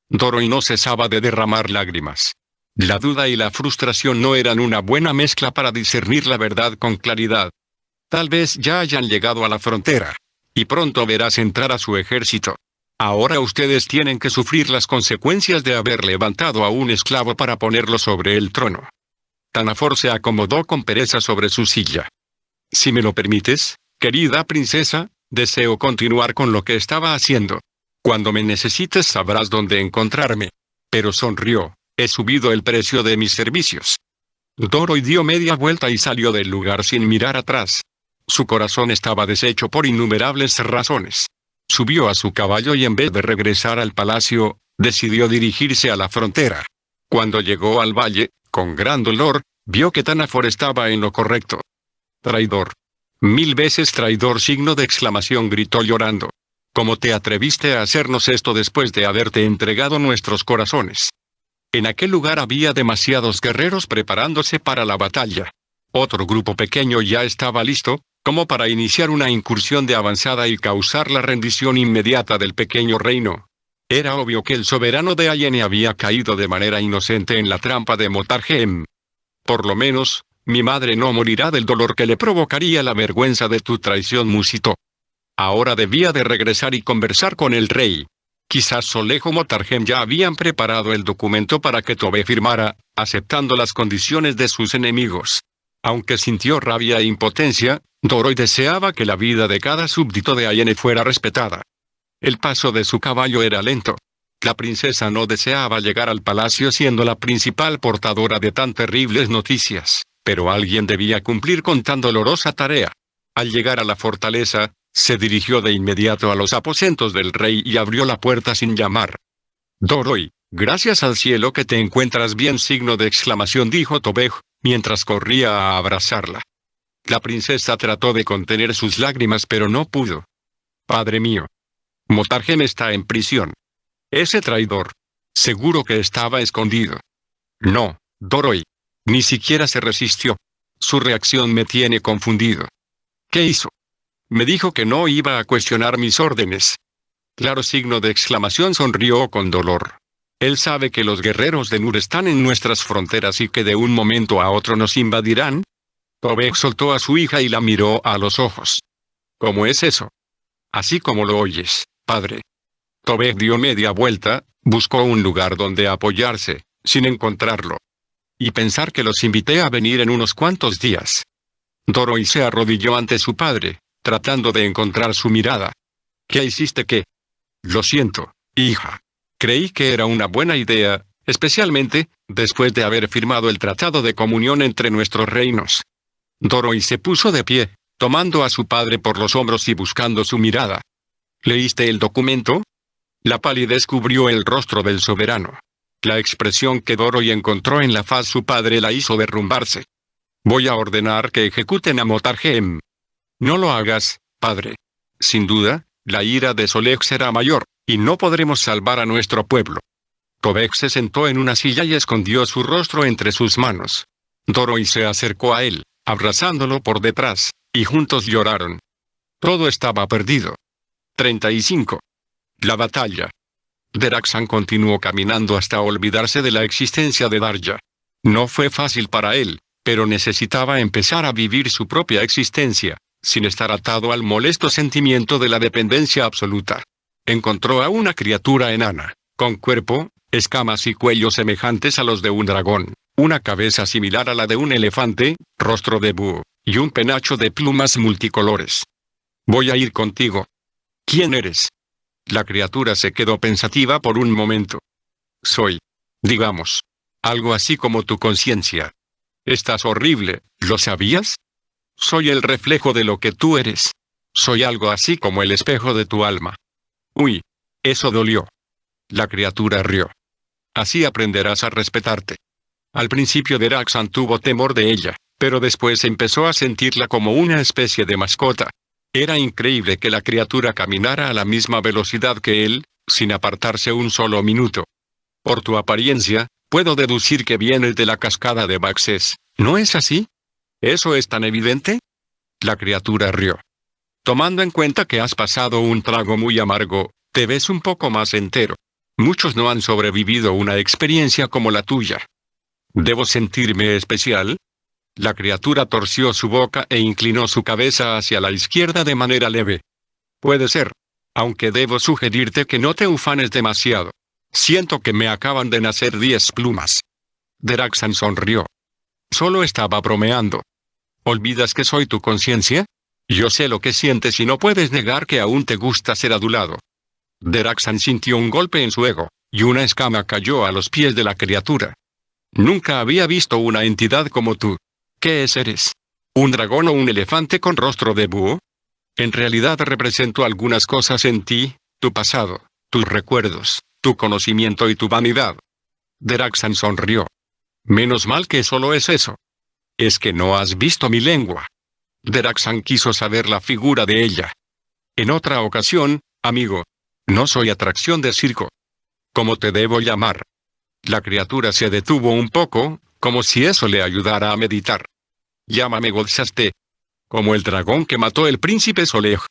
Doroi no cesaba de derramar lágrimas. La duda y la frustración no eran una buena mezcla para discernir la verdad con claridad. Tal vez ya hayan llegado a la frontera. Y pronto verás entrar a su ejército. Ahora ustedes tienen que sufrir las consecuencias de haber levantado a un esclavo para ponerlo sobre el trono. Tanafor se acomodó con pereza sobre su silla. Si me lo permites, querida princesa, deseo continuar con lo que estaba haciendo. Cuando me necesites sabrás dónde encontrarme. Pero sonrió. He subido el precio de mis servicios. Doroi dio media vuelta y salió del lugar sin mirar atrás. Su corazón estaba deshecho por innumerables razones. Subió a su caballo y en vez de regresar al palacio, decidió dirigirse a la frontera. Cuando llegó al valle, con gran dolor, vio que Tanafor estaba en lo correcto. Traidor. 1000 veces traidor, signo de exclamación, gritó llorando. ¿Cómo te atreviste a hacernos esto después de haberte entregado nuestros corazones? En aquel lugar había demasiados guerreros preparándose para la batalla. Otro grupo pequeño ya estaba listo, como para iniciar una incursión de avanzada y causar la rendición inmediata del pequeño reino. Era obvio que el soberano de Ayene había caído de manera inocente en la trampa de Motarjem. Por lo menos, mi madre no morirá del dolor que le provocaría la vergüenza de tu traición, musitó. Ahora debía de regresar y conversar con el rey. Quizás Solej o Motarhem ya habían preparado el documento para que Tobé firmara, aceptando las condiciones de sus enemigos. Aunque sintió rabia e impotencia, Doroi deseaba que la vida de cada súbdito de Ayane fuera respetada. El paso de su caballo era lento. La princesa no deseaba llegar al palacio siendo la principal portadora de tan terribles noticias, pero alguien debía cumplir con tan dolorosa tarea. Al llegar a la fortaleza, se dirigió de inmediato a los aposentos del rey y abrió la puerta sin llamar. Doroi, gracias al cielo que te encuentras bien, ! Dijo Tobej, mientras corría a abrazarla. La princesa trató de contener sus lágrimas pero no pudo. Padre mío. Motarhem está en prisión. Ese traidor. Seguro que estaba escondido. No, Doroi. Ni siquiera se resistió. Su reacción me tiene confundido. ¿Qué hizo? Me dijo que no iba a cuestionar mis órdenes. Claro, ! Sonrió con dolor. Él sabe que los guerreros de Nur están en nuestras fronteras y que de un momento a otro nos invadirán. Tobej soltó a su hija y la miró a los ojos. ¿Cómo es eso? Así como lo oyes, padre. Tobej dio media vuelta, buscó un lugar donde apoyarse, sin encontrarlo. Y pensar que los invité a venir en unos cuantos días. Doroi se arrodilló ante su padre, tratando de encontrar su mirada. ¿Qué hiciste qué? Lo siento, hija. Creí que era una buena idea, especialmente, después de haber firmado el tratado de comunión entre nuestros reinos. Doroi se puso de pie, tomando a su padre por los hombros y buscando su mirada. ¿Leíste el documento? La palidez cubrió el rostro del soberano. La expresión que Doroi encontró en la faz de su padre la hizo derrumbarse. Voy a ordenar que ejecuten a Motarhem. No lo hagas, padre. Sin duda, la ira de Solej será mayor, y no podremos salvar a nuestro pueblo. Tobej se sentó en una silla y escondió su rostro entre sus manos. Doroi se acercó a él, abrazándolo por detrás, y juntos lloraron. Todo estaba perdido. 35. La batalla. Deraxan continuó caminando hasta olvidarse de la existencia de Darya. No fue fácil para él, pero necesitaba empezar a vivir su propia existencia, sin estar atado al molesto sentimiento de la dependencia absoluta. Encontró a una criatura enana, con cuerpo, escamas y cuello semejantes a los de un dragón, una cabeza similar a la de un elefante, rostro de búho, y un penacho de plumas multicolores. Voy a ir contigo. ¿Quién eres? La criatura se quedó pensativa por un momento. Soy, digamos, algo así como tu conciencia. Estás horrible, ¿lo sabías? Soy el reflejo de lo que tú eres. Soy algo así como el espejo de tu alma. Uy, eso dolió. La criatura rió. Así aprenderás a respetarte. Al principio Deraxan tuvo temor de ella, pero después empezó a sentirla como una especie de mascota. Era increíble que la criatura caminara a la misma velocidad que él, sin apartarse un solo minuto. Por tu apariencia, puedo deducir que vienes de la cascada de Baxes, ¿no es así? ¿Eso es tan evidente? La criatura rió. Tomando en cuenta que has pasado un trago muy amargo, te ves un poco más entero. Muchos no han sobrevivido una experiencia como la tuya. ¿Debo sentirme especial? La criatura torció su boca e inclinó su cabeza hacia la izquierda de manera leve. Puede ser. Aunque debo sugerirte que no te ufanes demasiado. Siento que me acaban de nacer 10 plumas. Deraxan sonrió. Solo estaba bromeando. ¿Olvidas que soy tu conciencia? Yo sé lo que sientes y no puedes negar que aún te gusta ser adulado. Deraxan sintió un golpe en su ego, y una escama cayó a los pies de la criatura. Nunca había visto una entidad como tú. ¿Qué eres? ¿Un dragón o un elefante con rostro de búho? En realidad represento algunas cosas en ti, tu pasado, tus recuerdos, tu conocimiento y tu vanidad. Deraxan sonrió. Menos mal que solo es eso. Es que no has visto mi lengua. Deraxan quiso saber la figura de ella. En otra ocasión, amigo. No soy atracción de circo. ¿Cómo te debo llamar? La criatura se detuvo un poco, como si eso le ayudara a meditar. Llámame Godsaste. Como el dragón que mató el príncipe Solej.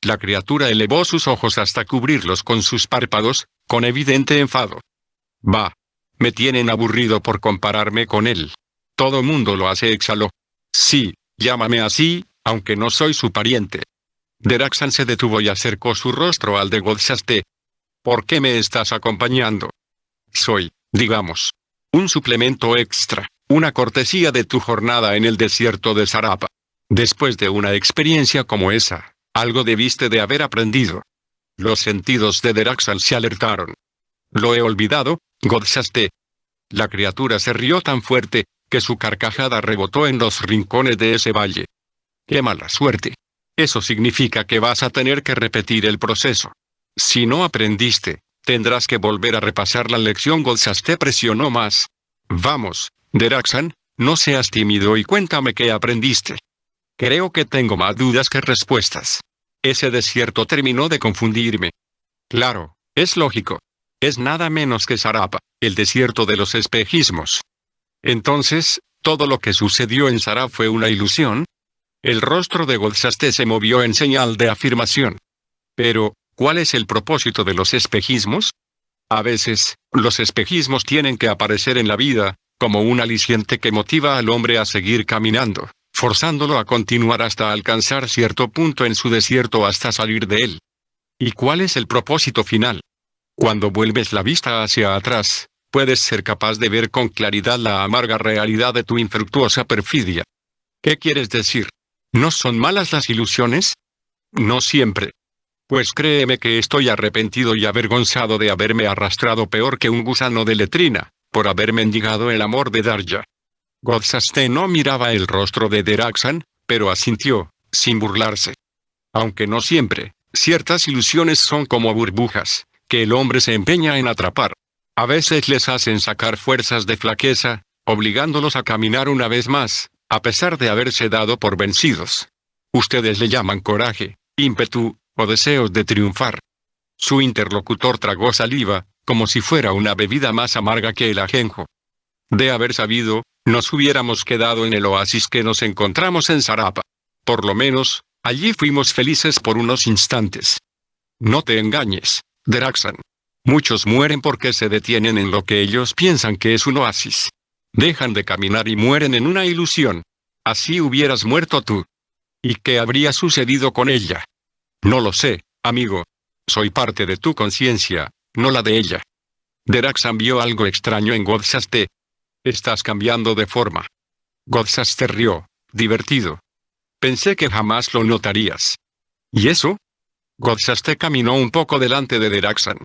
La criatura elevó sus ojos hasta cubrirlos con sus párpados, con evidente enfado. Bah. Me tienen aburrido por compararme con él. Todo mundo lo hace, exhaló. Sí, llámame así, aunque no soy su pariente. Deraxan se detuvo y acercó su rostro al de Godsaste. ¿Por qué me estás acompañando? Soy, digamos, un suplemento extra, una cortesía de tu jornada en el desierto de Sarapa. Después de una experiencia como esa, algo debiste de haber aprendido. Los sentidos de Deraxan se alertaron. Lo he olvidado, Godsaste. La criatura se rió tan fuerte, que su carcajada rebotó en los rincones de ese valle. ¡Qué mala suerte! Eso significa que vas a tener que repetir el proceso. Si no aprendiste, tendrás que volver a repasar la lección. Godsaste presionó más. Vamos, Deraxan, no seas tímido y cuéntame qué aprendiste. Creo que tengo más dudas que respuestas. Ese desierto terminó de confundirme. Claro, es lógico. Es nada menos que Sarapa, el desierto de los espejismos. Entonces, ¿todo lo que sucedió en Sarapa fue una ilusión? El rostro de Godsaste se movió en señal de afirmación. Pero, ¿cuál es el propósito de los espejismos? A veces, los espejismos tienen que aparecer en la vida, como un aliciente que motiva al hombre a seguir caminando, forzándolo a continuar hasta alcanzar cierto punto en su desierto hasta salir de él. ¿Y cuál es el propósito final? Cuando vuelves la vista hacia atrás, puedes ser capaz de ver con claridad la amarga realidad de tu infructuosa perfidia. ¿Qué quieres decir? ¿No son malas las ilusiones? No siempre. Pues créeme que estoy arrepentido y avergonzado de haberme arrastrado peor que un gusano de letrina, por haber mendigado el amor de Darja. Godsaste no miraba el rostro de Deraxan, pero asintió, sin burlarse. Aunque no siempre, ciertas ilusiones son como burbujas, que el hombre se empeña en atrapar. A veces les hacen sacar fuerzas de flaqueza, obligándolos a caminar una vez más, a pesar de haberse dado por vencidos. Ustedes le llaman coraje, ímpetu, o deseos de triunfar. Su interlocutor tragó saliva, como si fuera una bebida más amarga que el ajenjo. De haber sabido, nos hubiéramos quedado en el oasis que nos encontramos en Sarapa. Por lo menos, allí fuimos felices por unos instantes. No te engañes, Deraxan. Muchos mueren porque se detienen en lo que ellos piensan que es un oasis. Dejan de caminar y mueren en una ilusión. Así hubieras muerto tú. ¿Y qué habría sucedido con ella? No lo sé, amigo. Soy parte de tu conciencia, no la de ella. Deraxan vio algo extraño en Godsaste. Estás cambiando de forma. Godsaste rió, divertido. Pensé que jamás lo notarías. ¿Y eso? Godsaste caminó un poco delante de Deraxan.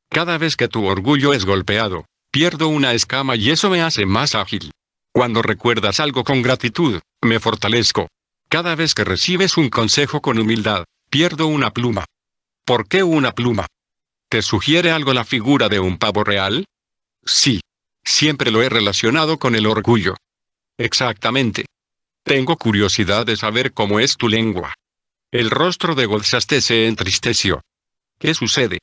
Cada vez que tu orgullo es golpeado, pierdo una escama y eso me hace más ágil. Cuando recuerdas algo con gratitud, me fortalezco. Cada vez que recibes un consejo con humildad, pierdo una pluma. ¿Por qué una pluma? ¿Te sugiere algo la figura de un pavo real? Sí. Siempre lo he relacionado con el orgullo. Exactamente. Tengo curiosidad de saber cómo es tu lengua. El rostro de Godsaste se entristeció. ¿Qué sucede?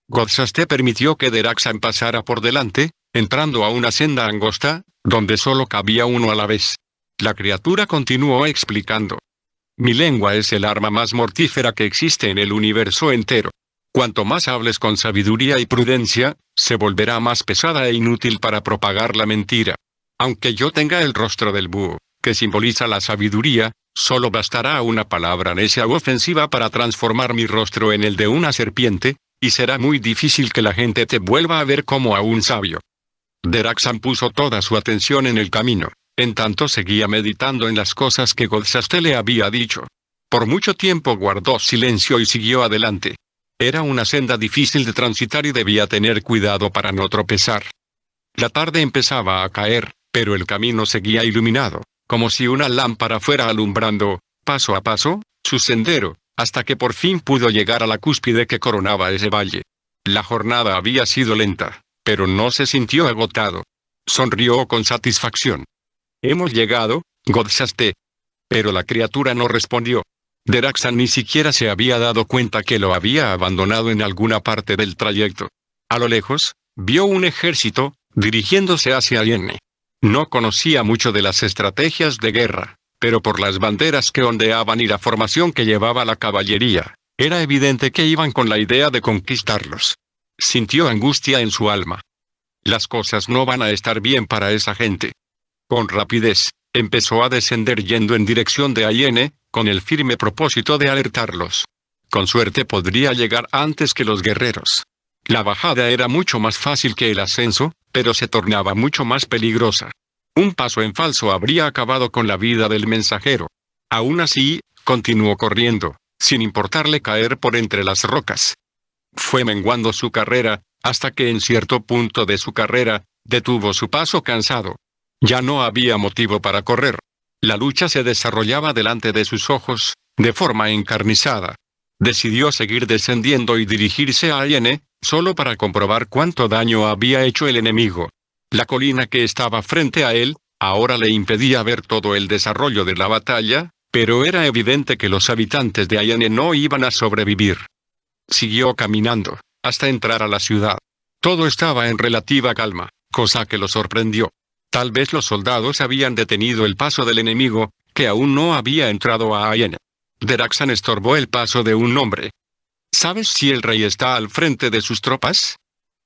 Godsaste permitió que Deraxan pasara por delante, entrando a una senda angosta, donde solo cabía uno a la vez. La criatura continuó explicando. Mi lengua es el arma más mortífera que existe en el universo entero. Cuanto más hables con sabiduría y prudencia, se volverá más pesada e inútil para propagar la mentira. Aunque yo tenga el rostro del búho, que simboliza la sabiduría, solo bastará una palabra necia u ofensiva para transformar mi rostro en el de una serpiente, y será muy difícil que la gente te vuelva a ver como a un sabio. Deraxan puso toda su atención en el camino. En tanto seguía meditando en las cosas que Godsaste le había dicho. Por mucho tiempo guardó silencio y siguió adelante. Era una senda difícil de transitar y debía tener cuidado para no tropezar. La tarde empezaba a caer, pero el camino seguía iluminado, como si una lámpara fuera alumbrando, paso a paso, su sendero, hasta que por fin pudo llegar a la cúspide que coronaba ese valle. La jornada había sido lenta, pero no se sintió agotado. Sonrió con satisfacción. Hemos llegado, Godsaste. Pero la criatura no respondió. Deraxan ni siquiera se había dado cuenta que lo había abandonado en alguna parte del trayecto. A lo lejos, vio un ejército, dirigiéndose hacia Yenne. No conocía mucho de las estrategias de guerra, pero por las banderas que ondeaban y la formación que llevaba la caballería, era evidente que iban con la idea de conquistarlos. Sintió angustia en su alma. Las cosas no van a estar bien para esa gente. Con rapidez, empezó a descender yendo en dirección de Ayene, con el firme propósito de alertarlos. Con suerte podría llegar antes que los guerreros. La bajada era mucho más fácil que el ascenso, pero se tornaba mucho más peligrosa. Un paso en falso habría acabado con la vida del mensajero. Aún así, continuó corriendo, sin importarle caer por entre las rocas. Fue menguando su carrera, hasta que en cierto punto de su carrera, detuvo su paso cansado. Ya no había motivo para correr. La lucha se desarrollaba delante de sus ojos, de forma encarnizada. Decidió seguir descendiendo y dirigirse a Ayene, solo para comprobar cuánto daño había hecho el enemigo. La colina que estaba frente a él, ahora le impedía ver todo el desarrollo de la batalla, pero era evidente que los habitantes de Ayene no iban a sobrevivir. Siguió caminando, hasta entrar a la ciudad. Todo estaba en relativa calma, cosa que lo sorprendió. Tal vez los soldados habían detenido el paso del enemigo, que aún no había entrado a Ayene. Deraxan estorbó el paso de un hombre. ¿Sabes si el rey está al frente de sus tropas?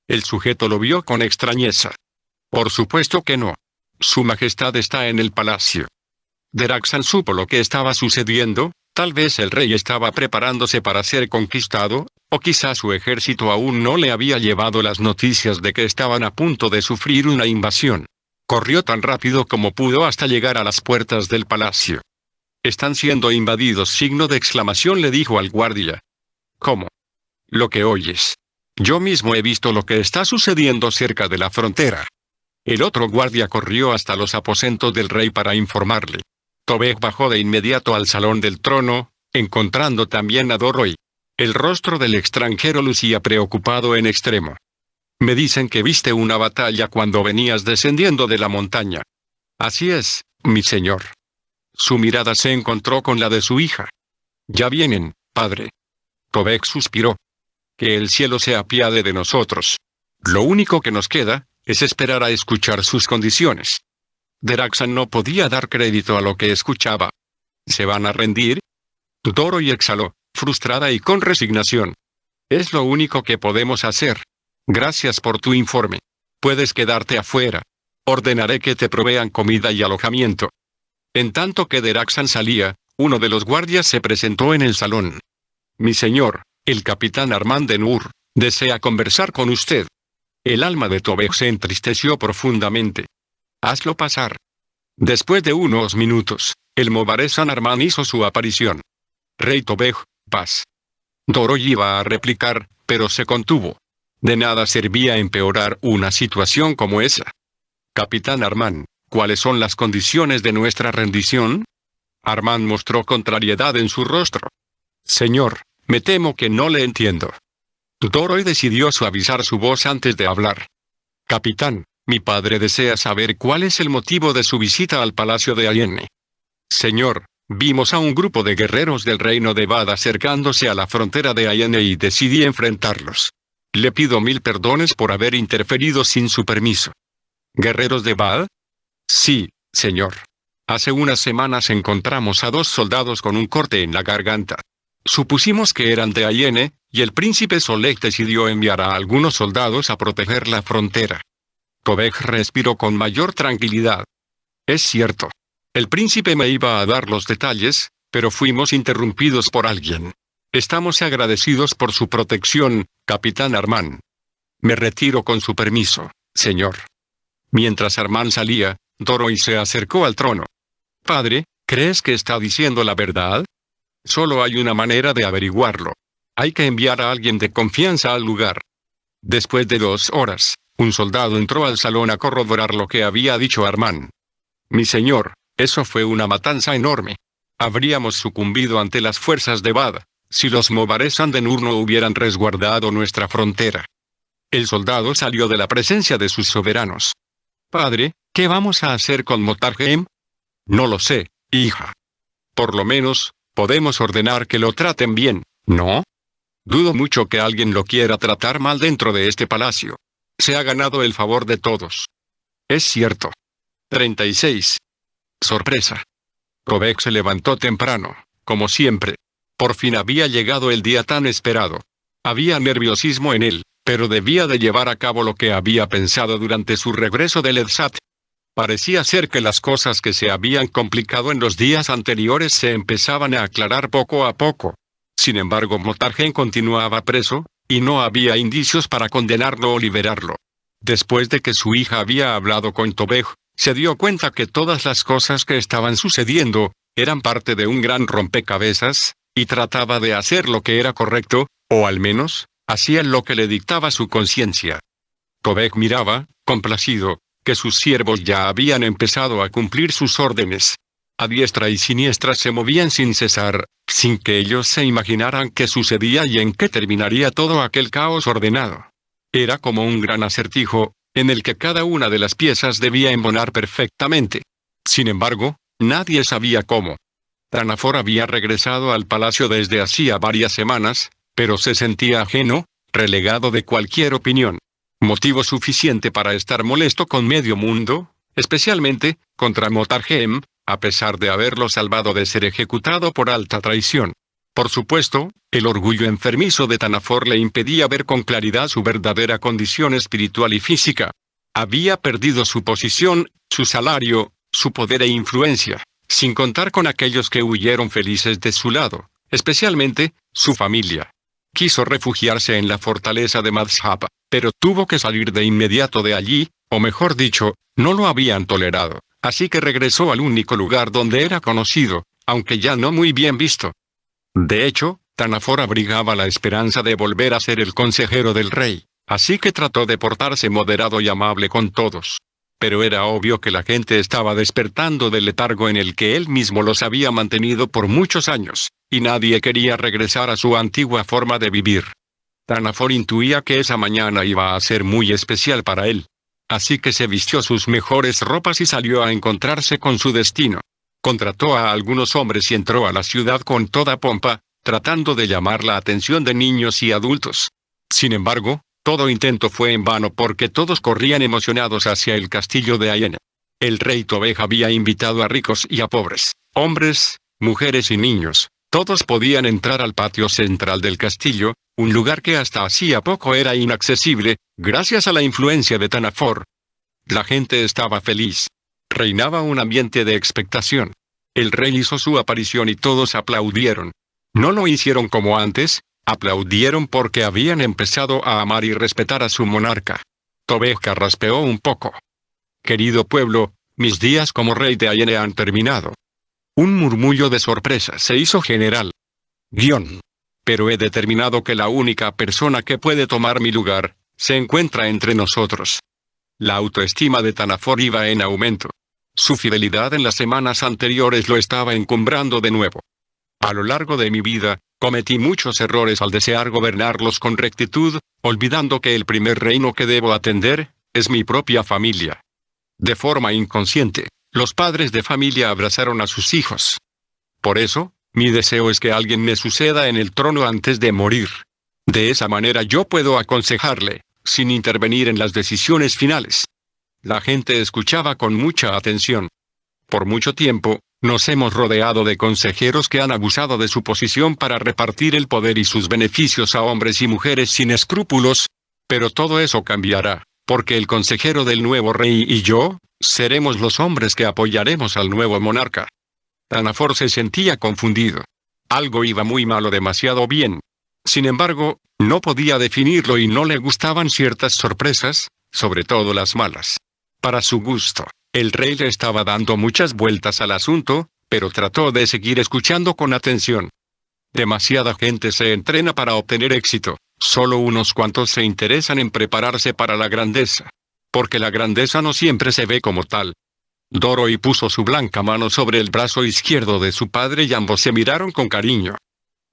El sujeto lo vio con extrañeza. Por supuesto que no. Su majestad está en el palacio. Deraxan supo lo que estaba sucediendo. Tal vez el rey estaba preparándose para ser conquistado, o quizá su ejército aún no le había llevado las noticias de que estaban a punto de sufrir una invasión. Corrió tan rápido como pudo hasta llegar a las puertas del palacio. «Están siendo invadidos», signo de exclamación le dijo al guardia. «¿Cómo?» «Lo que oyes. Yo mismo he visto lo que está sucediendo cerca de la frontera». El otro guardia corrió hasta los aposentos del rey para informarle. Tobek bajó de inmediato al salón del trono, encontrando también a Doroi. El rostro del extranjero lucía preocupado en extremo. «Me dicen que viste una batalla cuando venías descendiendo de la montaña». «Así es, mi señor». Su mirada se encontró con la de su hija. «Ya vienen, padre». Tobek suspiró. «Que el cielo se apiade de nosotros. Lo único que nos queda es esperar a escuchar sus condiciones». Deraxan no podía dar crédito a lo que escuchaba. ¿Se van a rendir? Doroi exhaló, frustrada y con resignación. «Es lo único que podemos hacer. Gracias por tu informe. Puedes quedarte afuera. Ordenaré que te provean comida y alojamiento». En tanto que Deraxan salía, uno de los guardias se presentó en el salón. «Mi señor, el capitán Armand de Nur, desea conversar con usted». El alma de Tobek se entristeció profundamente. «Hazlo pasar». Después de unos minutos, el Mobaresan Armand hizo su aparición. «Rey Tobek, paz». Doroi iba a replicar, pero se contuvo. De nada servía empeorar una situación como esa. «Capitán Armand, ¿cuáles son las condiciones de nuestra rendición?» Armand mostró contrariedad en su rostro. «Señor, me temo que no le entiendo». Doroi decidió suavizar su voz antes de hablar. «Capitán, mi padre desea saber cuál es el motivo de su visita al palacio de Ayene». «Señor, vimos a un grupo de guerreros del reino de Bad acercándose a la frontera de Ayene y decidí enfrentarlos. Le pido 1000 perdones por haber interferido sin su permiso». «¿Guerreros de Bad?» «Sí, señor. Hace unas semanas encontramos a 2 soldados con un corte en la garganta. Supusimos que eran de Ayene, y el príncipe Solek decidió enviar a algunos soldados a proteger la frontera». Tobek respiró con mayor tranquilidad. «Es cierto. El príncipe me iba a dar los detalles, pero fuimos interrumpidos por alguien. Estamos agradecidos por su protección, capitán Armand. Me retiro con su permiso, señor». Mientras Armand salía, Doroi se acercó al trono. «Padre, ¿crees que está diciendo la verdad?» «Solo hay una manera de averiguarlo. Hay que enviar a alguien de confianza al lugar». Después de 2 horas, un soldado entró al salón a corroborar lo que había dicho Armand. «Mi señor, eso fue una matanza enorme. Habríamos sucumbido ante las fuerzas de Bad, si los Mobaresan de Nur no hubieran resguardado nuestra frontera». El soldado salió de la presencia de sus soberanos. «Padre, ¿qué vamos a hacer con Motarhem?» «No lo sé, hija. Por lo menos, podemos ordenar que lo traten bien, ¿no? Dudo mucho que alguien lo quiera tratar mal dentro de este palacio. Se ha ganado el favor de todos». «Es cierto». 36. Sorpresa. Tobek se levantó temprano, como siempre. Por fin había llegado el día tan esperado. Había nerviosismo en él, pero debía de llevar a cabo lo que había pensado durante su regreso del Edsat. Parecía ser que las cosas que se habían complicado en los días anteriores se empezaban a aclarar poco a poco. Sin embargo, Motargen continuaba preso, y no había indicios para condenarlo o liberarlo. Después de que su hija había hablado con Tobej, se dio cuenta que todas las cosas que estaban sucediendo eran parte de un gran rompecabezas, y trataba de hacer lo que era correcto, o al menos, hacía lo que le dictaba su conciencia. Tobej miraba, complacido, que sus siervos ya habían empezado a cumplir sus órdenes. A diestra y siniestra se movían sin cesar, sin que ellos se imaginaran qué sucedía y en qué terminaría todo aquel caos ordenado. Era como un gran acertijo, en el que cada una de las piezas debía embonar perfectamente. Sin embargo, nadie sabía cómo. Thanafor había regresado al palacio desde hacía varias semanas, pero se sentía ajeno, relegado de cualquier opinión. Motivo suficiente para estar molesto con medio mundo, especialmente contra Motargen, a pesar de haberlo salvado de ser ejecutado por alta traición. Por supuesto, el orgullo enfermizo de Thanafor le impedía ver con claridad su verdadera condición espiritual y física. Había perdido su posición, su salario, su poder e influencia, sin contar con aquellos que huyeron felices de su lado, especialmente, su familia. Quiso refugiarse en la fortaleza de Madhshapa, pero tuvo que salir de inmediato de allí, o mejor dicho, no lo habían tolerado, así que regresó al único lugar donde era conocido, aunque ya no muy bien visto. De hecho, Thanafor abrigaba la esperanza de volver a ser el consejero del rey, así que trató de portarse moderado y amable con todos. Pero era obvio que la gente estaba despertando del letargo en el que él mismo los había mantenido por muchos años, y nadie quería regresar a su antigua forma de vivir. Thanafor intuía que esa mañana iba a ser muy especial para él. Así que se vistió sus mejores ropas y salió a encontrarse con su destino. Contrató a algunos hombres y entró a la ciudad con toda pompa, tratando de llamar la atención de niños y adultos. Sin embargo, todo intento fue en vano porque todos corrían emocionados hacia el castillo de Ayene. El rey Tobej había invitado a ricos y a pobres, hombres, mujeres y niños. Todos podían entrar al patio central del castillo, un lugar que hasta hacía poco era inaccesible, gracias a la influencia de Thanafor. La gente estaba feliz. Reinaba un ambiente de expectación. El rey hizo su aparición y todos aplaudieron. No lo hicieron como antes, aplaudieron porque habían empezado a amar y respetar a su monarca. Tobej carraspeó un poco. Querido pueblo, mis días como rey de Ayene han terminado. Un murmullo de sorpresa se hizo general. Pero he determinado que la única persona que puede tomar mi lugar, se encuentra entre nosotros. La autoestima de Thanafor iba en aumento. Su fidelidad en las semanas anteriores lo estaba encumbrando de nuevo. A lo largo de mi vida, cometí muchos errores al desear gobernarlos con rectitud, olvidando que el primer reino que debo atender, es mi propia familia. De forma inconsciente, los padres de familia abrazaron a sus hijos. Por eso, mi deseo es que alguien me suceda en el trono antes de morir. De esa manera yo puedo aconsejarle, sin intervenir en las decisiones finales. La gente escuchaba con mucha atención. Por mucho tiempo, nos hemos rodeado de consejeros que han abusado de su posición para repartir el poder y sus beneficios a hombres y mujeres sin escrúpulos, pero todo eso cambiará, porque el consejero del nuevo rey y yo, seremos los hombres que apoyaremos al nuevo monarca. Thanafor se sentía confundido. Algo iba muy mal o demasiado bien. Sin embargo, no podía definirlo y no le gustaban ciertas sorpresas, sobre todo las malas. Para su gusto, el rey le estaba dando muchas vueltas al asunto, pero trató de seguir escuchando con atención. Demasiada gente se entrena para obtener éxito, solo unos cuantos se interesan en prepararse para la grandeza. Porque la grandeza no siempre se ve como tal. Doroi puso su blanca mano sobre el brazo izquierdo de su padre y ambos se miraron con cariño.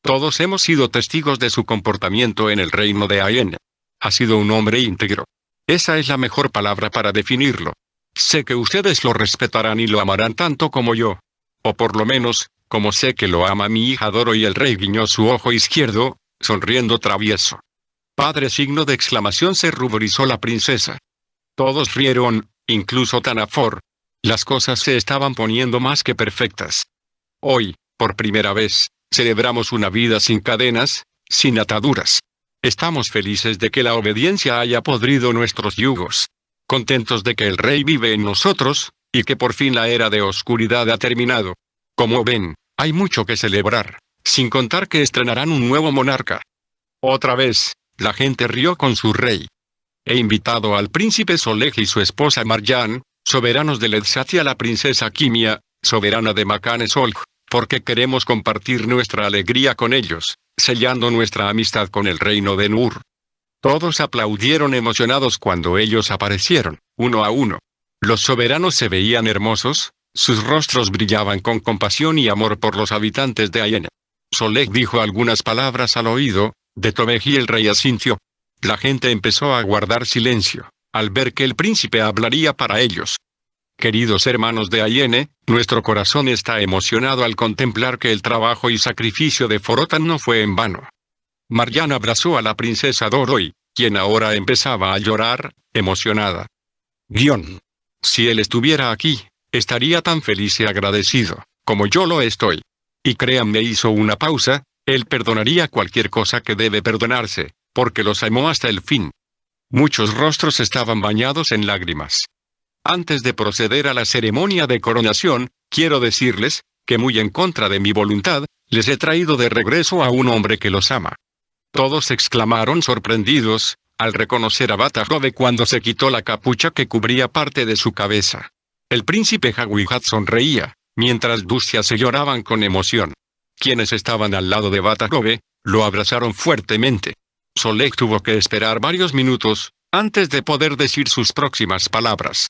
Todos hemos sido testigos de su comportamiento en el reino de Ayene. Ha sido un hombre íntegro. Esa es la mejor palabra para definirlo. Sé que ustedes lo respetarán y lo amarán tanto como yo. O por lo menos, como sé que lo ama mi hija Doro. Y el rey guiñó su ojo izquierdo, sonriendo travieso. Padre, signo de exclamación, se ruborizó la princesa. Todos rieron, incluso Thanafor. Las cosas se estaban poniendo más que perfectas. Hoy, por primera vez, celebramos una vida sin cadenas, sin ataduras. Estamos felices de que la obediencia haya podrido nuestros yugos. contentos de que el rey vive en nosotros, y que por fin la era de oscuridad ha terminado. Como ven, hay mucho que celebrar, sin contar que estrenarán un nuevo monarca. Otra vez, la gente rió con su rey. He invitado al príncipe Solej y su esposa Marjan, soberanos de Ledzat, y a la princesa Kimia, soberana de Makane Solj, porque queremos compartir nuestra alegría con ellos, sellando nuestra amistad con el reino de Nur. Todos aplaudieron emocionados cuando ellos aparecieron, uno a uno. Los soberanos se veían hermosos, sus rostros brillaban con compasión y amor por los habitantes de Ayene. Solej dijo algunas palabras al oído de Tobej y el rey asintió. La gente empezó a guardar silencio, al ver que el príncipe hablaría para ellos. Queridos hermanos de Ayene, nuestro corazón está emocionado al contemplar que el trabajo y sacrificio de Forotan no fue en vano. Marjan abrazó a la princesa Doroi, quien ahora empezaba a llorar, emocionada. Si él estuviera aquí, estaría tan feliz y agradecido, como yo lo estoy. Y créanme, hizo una pausa, él perdonaría cualquier cosa que debe perdonarse, porque los amó hasta el fin. Muchos rostros estaban bañados en lágrimas. Antes de proceder a la ceremonia de coronación, quiero decirles, que muy en contra de mi voluntad, les he traído de regreso a un hombre que los ama. Todos exclamaron sorprendidos, al reconocer a Batajove cuando se quitó la capucha que cubría parte de su cabeza. El príncipe Hawihat sonreía, mientras Dustia se lloraban con emoción. Quienes estaban al lado de Batajove, lo abrazaron fuertemente. Solej tuvo que esperar varios minutos, antes de poder decir sus próximas palabras.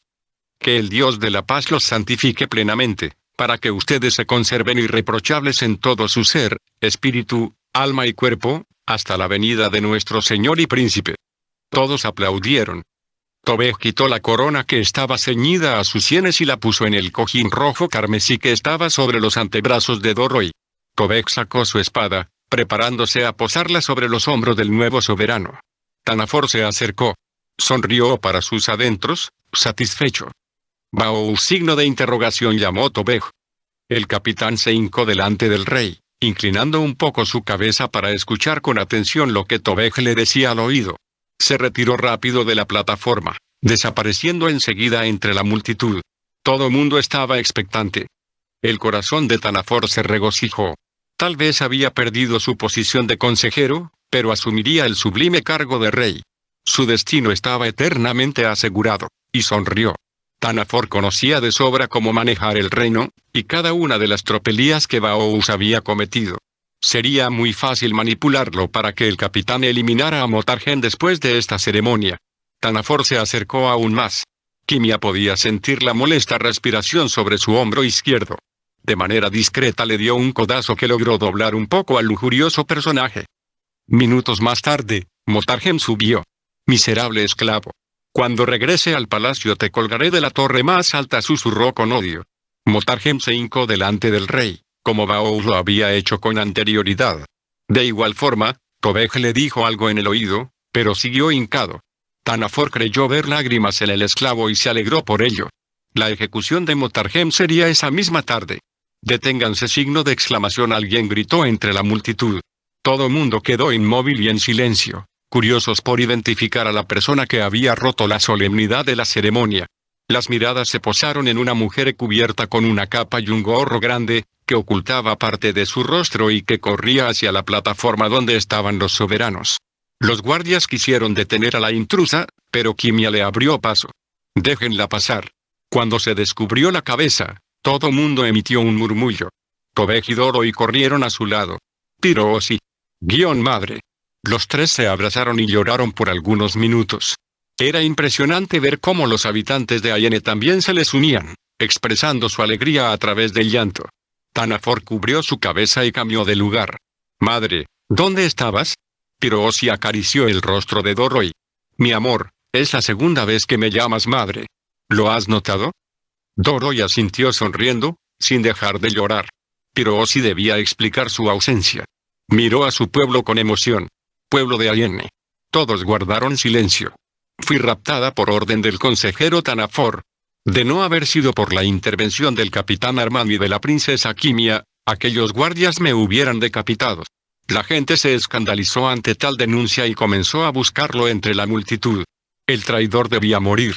Que el Dios de la paz los santifique plenamente, para que ustedes se conserven irreprochables en todo su ser, espíritu, alma y cuerpo, hasta la venida de nuestro Señor y Príncipe. Todos aplaudieron. Tobej quitó la corona que estaba ceñida a sus sienes y la puso en el cojín rojo carmesí que estaba sobre los antebrazos de Doroi. Tobej sacó su espada, preparándose a posarla sobre los hombros del nuevo soberano. Tanafor se acercó. Sonrió para sus adentros, satisfecho. Bao, signo de interrogación, llamó Tobej. El capitán se hincó delante del rey, inclinando un poco su cabeza para escuchar con atención lo que Tobej le decía al oído. Se retiró rápido de la plataforma, desapareciendo enseguida entre la multitud. Todo mundo estaba expectante. El corazón de Tanafor se regocijó. Tal vez había perdido su posición de consejero, pero asumiría el sublime cargo de rey. Su destino estaba eternamente asegurado, y sonrió. Tanafor conocía de sobra cómo manejar el reino, y cada una de las tropelías que Baous había cometido. Sería muy fácil manipularlo para que el capitán eliminara a Motargen después de esta ceremonia. Tanafor se acercó aún más. Kimia podía sentir la molesta respiración sobre su hombro izquierdo. De manera discreta le dio un codazo que logró doblar un poco al lujurioso personaje. Minutos más tarde, Motargen subió. Miserable esclavo. Cuando regrese al palacio te colgaré de la torre más alta, susurró con odio. Motargen se hincó delante del rey, como Baous lo había hecho con anterioridad. De igual forma, Tobej le dijo algo en el oído, pero siguió hincado. Tanafor creyó ver lágrimas en el esclavo y se alegró por ello. La ejecución de Motargen sería esa misma tarde. Deténganse, signo de exclamación, alguien gritó entre la multitud. Todo mundo quedó inmóvil y en silencio, curiosos por identificar a la persona que había roto la solemnidad de la ceremonia. Las miradas se posaron en una mujer cubierta con una capa y un gorro grande, que ocultaba parte de su rostro y que corría hacia la plataforma donde estaban los soberanos. Los guardias quisieron detener a la intrusa, pero Kimia le abrió paso. Déjenla pasar. Cuando se descubrió la cabeza, todo mundo emitió un murmullo. Tobej y Doroi corrieron a su lado. Piroosi. Madre. Los tres se abrazaron y lloraron por algunos minutos. Era impresionante ver cómo los habitantes de Ayene también se les unían, expresando su alegría a través del llanto. Tanafor cubrió su cabeza y cambió de lugar. Madre, ¿dónde estabas? Piroosi acarició el rostro de Doroi. Mi amor, es la segunda vez que me llamas madre. ¿Lo has notado? Doroi asintió sonriendo, sin dejar de llorar. Piroosi debía explicar su ausencia. Miró a su pueblo con emoción. Pueblo de Ayene. Todos guardaron silencio. Fui raptada por orden del consejero Tanafor. De no haber sido por la intervención del capitán Armand y de la princesa Kimia, aquellos guardias me hubieran decapitado. La gente se escandalizó ante tal denuncia y comenzó a buscarlo entre la multitud. El traidor debía morir.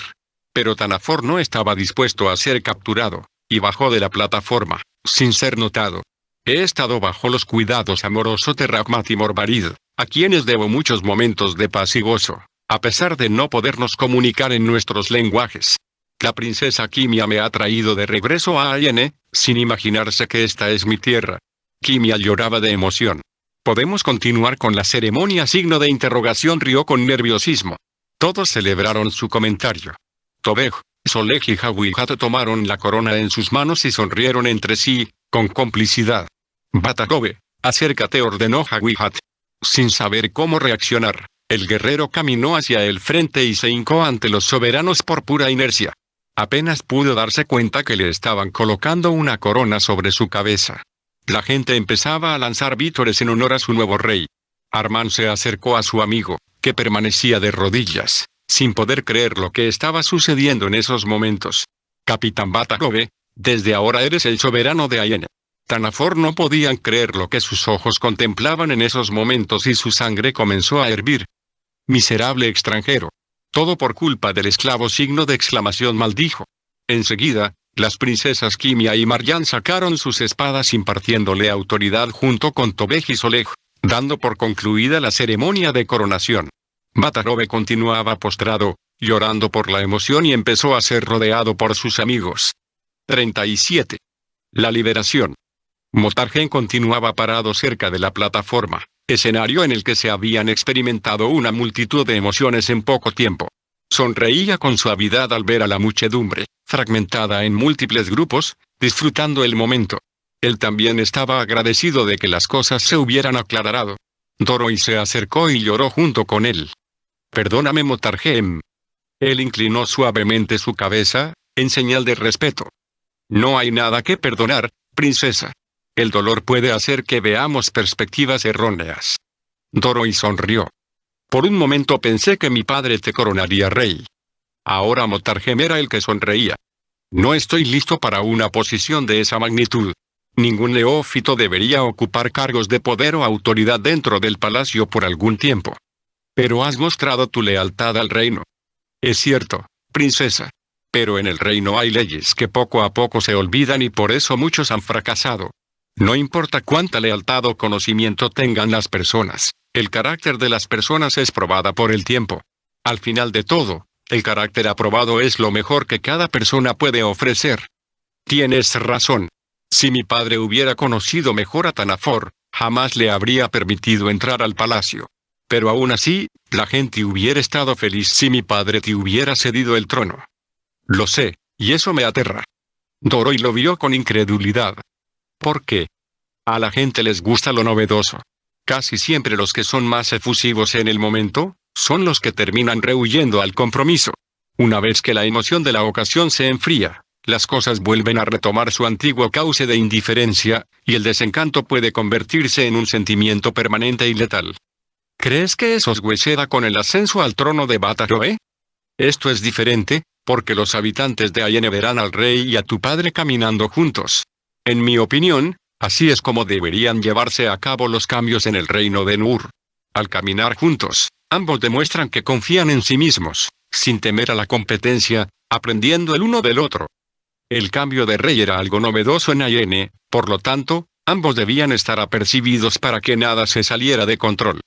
Pero Tanafor no estaba dispuesto a ser capturado, y bajó de la plataforma, sin ser notado. He estado bajo los cuidados amorosos de Rahmat y Morbarid, a quienes debo muchos momentos de paz y gozo, a pesar de no podernos comunicar en nuestros lenguajes. La princesa Kimia me ha traído de regreso a Ayene, sin imaginarse que esta es mi tierra. Kimia lloraba de emoción. ¿Podemos continuar con la ceremonia? Signo de interrogación. Rió con nerviosismo. Todos celebraron su comentario. Tobej, Solej y Hawihat tomaron la corona en sus manos y sonrieron entre sí, con complicidad. Batagobe, acércate, ordenó Hawihat. Sin saber cómo reaccionar, el guerrero caminó hacia el frente y se hincó ante los soberanos por pura inercia. Apenas pudo darse cuenta que le estaban colocando una corona sobre su cabeza. La gente empezaba a lanzar vítores en honor a su nuevo rey. Armand se acercó a su amigo, que permanecía de rodillas, sin poder creer lo que estaba sucediendo en esos momentos. Capitán Batagobe, desde ahora eres el soberano de Ayene. Tanafor no podían creer lo que sus ojos contemplaban en esos momentos y su sangre comenzó a hervir. Miserable extranjero. Todo por culpa del esclavo. Signo de exclamación, maldijo. Enseguida, las princesas Kimia y Marjan sacaron sus espadas impartiéndole autoridad junto con Tobej y Solej, dando por concluida la ceremonia de coronación. Batagobe continuaba postrado, llorando por la emoción y empezó a ser rodeado por sus amigos. 37. La liberación. Motargen continuaba parado cerca de la plataforma, escenario en el que se habían experimentado una multitud de emociones en poco tiempo. Sonreía con suavidad al ver a la muchedumbre, fragmentada en múltiples grupos, disfrutando el momento. Él también estaba agradecido de que las cosas se hubieran aclarado. Doroi se acercó y lloró junto con él. Perdóname, Motargen. Él inclinó suavemente su cabeza, en señal de respeto. No hay nada que perdonar, princesa. El dolor puede hacer que veamos perspectivas erróneas. Doroi sonrió. Por un momento pensé que mi padre te coronaría rey. Ahora Motargen era el que sonreía. No estoy listo para una posición de esa magnitud. Ningún neófito debería ocupar cargos de poder o autoridad dentro del palacio por algún tiempo. Pero has mostrado tu lealtad al reino. Es cierto, princesa. Pero en el reino hay leyes que poco a poco se olvidan y por eso muchos han fracasado. No importa cuánta lealtad o conocimiento tengan las personas, el carácter de las personas es probada por el tiempo. Al final de todo, el carácter aprobado es lo mejor que cada persona puede ofrecer. Tienes razón. Si mi padre hubiera conocido mejor a Tanafor, jamás le habría permitido entrar al palacio. Pero aún así, la gente hubiera estado feliz si mi padre te hubiera cedido el trono. Lo sé, y eso me aterra. Doroi lo vio con incredulidad. ¿Por qué? A la gente les gusta lo novedoso. Casi siempre los que son más efusivos en el momento, son los que terminan rehuyendo al compromiso. Una vez que la emoción de la ocasión se enfría, las cosas vuelven a retomar su antiguo cauce de indiferencia, y el desencanto puede convertirse en un sentimiento permanente y letal. ¿Crees que eso suceda con el ascenso al trono de Batagobe? Esto es diferente, porque los habitantes de Ayene verán al rey y a tu padre caminando juntos. En mi opinión, así es como deberían llevarse a cabo los cambios en el reino de Nur. Al caminar juntos, ambos demuestran que confían en sí mismos, sin temer a la competencia, aprendiendo el uno del otro. El cambio de rey era algo novedoso en Ayene, por lo tanto, ambos debían estar apercibidos para que nada se saliera de control.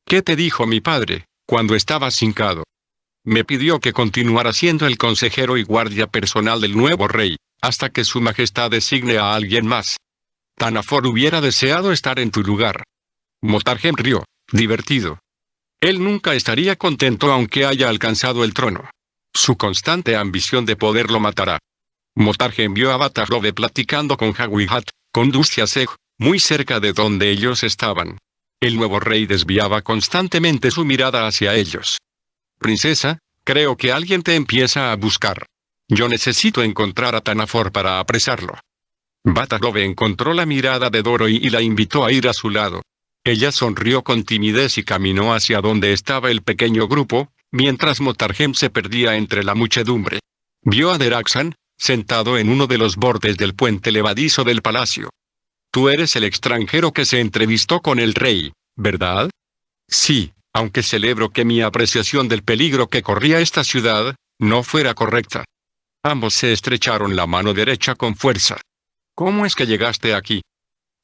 ¿Qué te dijo mi padre, cuando estabas hincado? Me pidió que continuara siendo el consejero y guardia personal del nuevo rey, hasta que su majestad designe a alguien más. Tanafor hubiera deseado estar en tu lugar. Motargen rió, divertido. Él nunca estaría contento aunque haya alcanzado el trono. Su constante ambición de poder lo matará. Motargen vio a Batagobe platicando con Hawihat, con Dustiaseg, muy cerca de donde ellos estaban. El nuevo rey desviaba constantemente su mirada hacia ellos. Princesa, creo que alguien te empieza a buscar. Yo necesito encontrar a Tanafor para apresarlo. Batagobe encontró la mirada de Doroi y la invitó a ir a su lado. Ella sonrió con timidez y caminó hacia donde estaba el pequeño grupo, mientras Motargen se perdía entre la muchedumbre. Vio a Deraxan, sentado en uno de los bordes del puente levadizo del palacio. Tú eres el extranjero que se entrevistó con el rey, ¿verdad? Sí, aunque celebro que mi apreciación del peligro que corría esta ciudad, no fuera correcta. Ambos se estrecharon la mano derecha con fuerza. ¿Cómo es que llegaste aquí?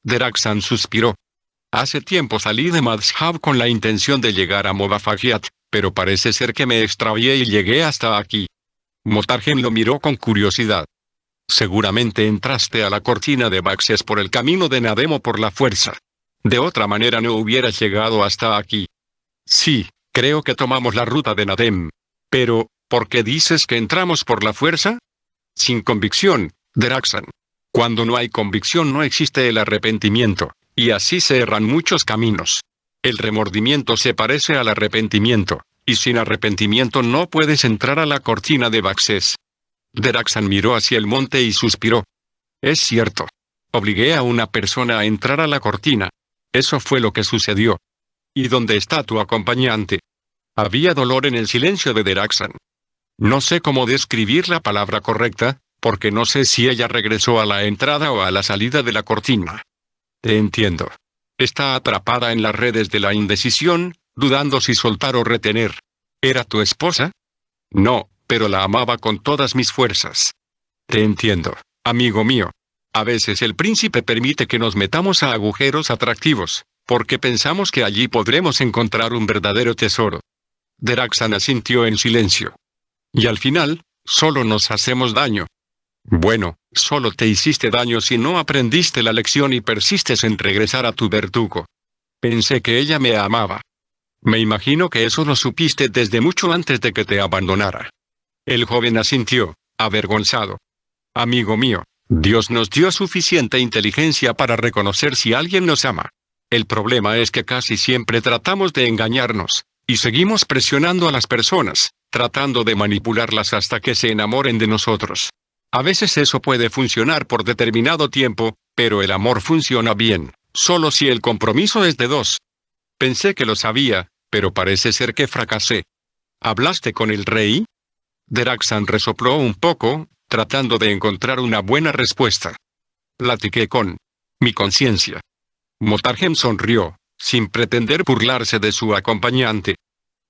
Deraxan suspiró. Hace tiempo salí de Madshab con la intención de llegar a Movafagiat, pero parece ser que me extravié y llegué hasta aquí. Motarhem lo miró con curiosidad. Seguramente entraste a la cortina de Baxes por el camino de Nadem o por la fuerza. De otra manera no hubieras llegado hasta aquí. Sí, creo que tomamos la ruta de Nadem. Pero, ¿por qué dices que entramos por la fuerza? Sin convicción, Deraxan. Cuando no hay convicción no existe el arrepentimiento, y así se erran muchos caminos. El remordimiento se parece al arrepentimiento, y sin arrepentimiento no puedes entrar a la cortina de Baxes. Deraxan miró hacia el monte y suspiró. Es cierto. Obligué a una persona a entrar a la cortina. Eso fue lo que sucedió. ¿Y dónde está tu acompañante? Había dolor en el silencio de Deraxan. No sé cómo describir la palabra correcta, porque no sé si ella regresó a la entrada o a la salida de la cortina. Te entiendo. Está atrapada en las redes de la indecisión, dudando si soltar o retener. ¿Era tu esposa? No, pero la amaba con todas mis fuerzas. Te entiendo, amigo mío. A veces el príncipe permite que nos metamos a agujeros atractivos, porque pensamos que allí podremos encontrar un verdadero tesoro. Deraxan asintió en silencio. Y al final, solo nos hacemos daño. Bueno, solo te hiciste daño si no aprendiste la lección y persistes en regresar a tu verdugo. Pensé que ella me amaba. Me imagino que eso lo supiste desde mucho antes de que te abandonara. El joven asintió, avergonzado. Amigo mío, Dios nos dio suficiente inteligencia para reconocer si alguien nos ama. El problema es que casi siempre tratamos de engañarnos, y seguimos presionando a las personas, tratando de manipularlas hasta que se enamoren de nosotros. A veces eso puede funcionar por determinado tiempo, pero el amor funciona bien, solo si el compromiso es de dos. Pensé que lo sabía, pero parece ser que fracasé. ¿Hablaste con el rey? Deraxan resopló un poco, tratando de encontrar una buena respuesta. Platiqué con mi conciencia. Motarhem sonrió, sin pretender burlarse de su acompañante.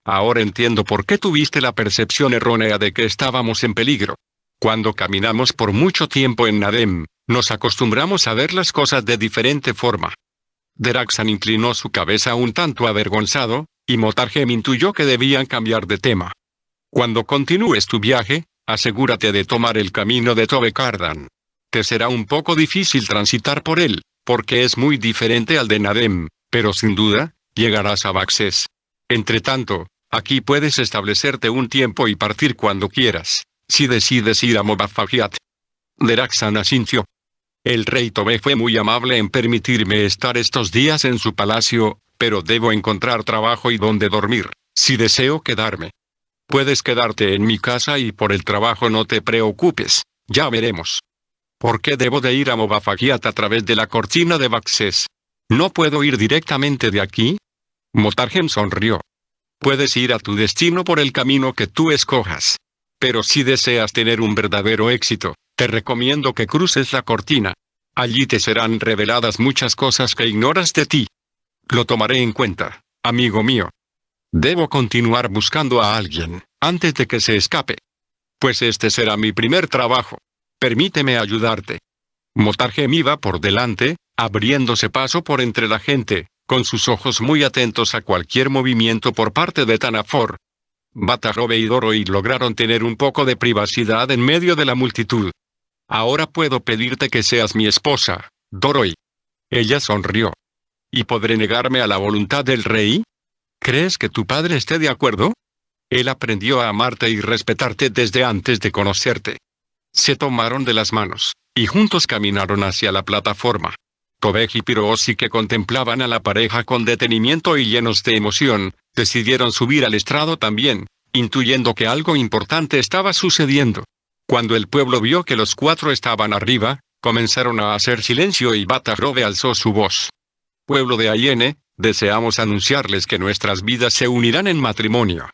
Ahora entiendo por qué tuviste la percepción errónea de que estábamos en peligro. Cuando caminamos por mucho tiempo en Nadem, nos acostumbramos a ver las cosas de diferente forma. Deraxan inclinó su cabeza un tanto avergonzado, y Motarhem intuyó que debían cambiar de tema. Cuando continúes tu viaje, asegúrate de tomar el camino de Tobekardan. Te será un poco difícil transitar por él, porque es muy diferente al de Nadem, pero sin duda, llegarás a Baxes. Entretanto, aquí puedes establecerte un tiempo y partir cuando quieras, si decides ir a Movafagiat. Deraxan asintió. El rey Tobe fue muy amable en permitirme estar estos días en su palacio, pero debo encontrar trabajo y donde dormir, si deseo quedarme. Puedes quedarte en mi casa y por el trabajo no te preocupes, ya veremos. ¿Por qué debo de ir a Movafagiat a través de la cortina de Baxes? ¿No puedo ir directamente de aquí? Motarhem sonrió. Puedes ir a tu destino por el camino que tú escojas. Pero si deseas tener un verdadero éxito, te recomiendo que cruces la cortina. Allí te serán reveladas muchas cosas que ignoras de ti. Lo tomaré en cuenta, amigo mío. Debo continuar buscando a alguien, antes de que se escape. Pues este será mi primer trabajo. Permíteme ayudarte. Motarhem iba por delante, abriéndose paso por entre la gente, con sus ojos muy atentos a cualquier movimiento por parte de Tanafor. Batarobe y Doroi lograron tener un poco de privacidad en medio de la multitud. Ahora puedo pedirte que seas mi esposa, Doroi. Ella sonrió. ¿Y podré negarme a la voluntad del rey? ¿Crees que tu padre esté de acuerdo? Él aprendió a amarte y respetarte desde antes de conocerte. Se tomaron de las manos, y juntos caminaron hacia la plataforma. Tobej y Piroosi, que contemplaban a la pareja con detenimiento y llenos de emoción, decidieron subir al estrado también, intuyendo que algo importante estaba sucediendo. Cuando el pueblo vio que los cuatro estaban arriba, comenzaron a hacer silencio y Batarobe alzó su voz. Pueblo de Ayene, deseamos anunciarles que nuestras vidas se unirán en matrimonio.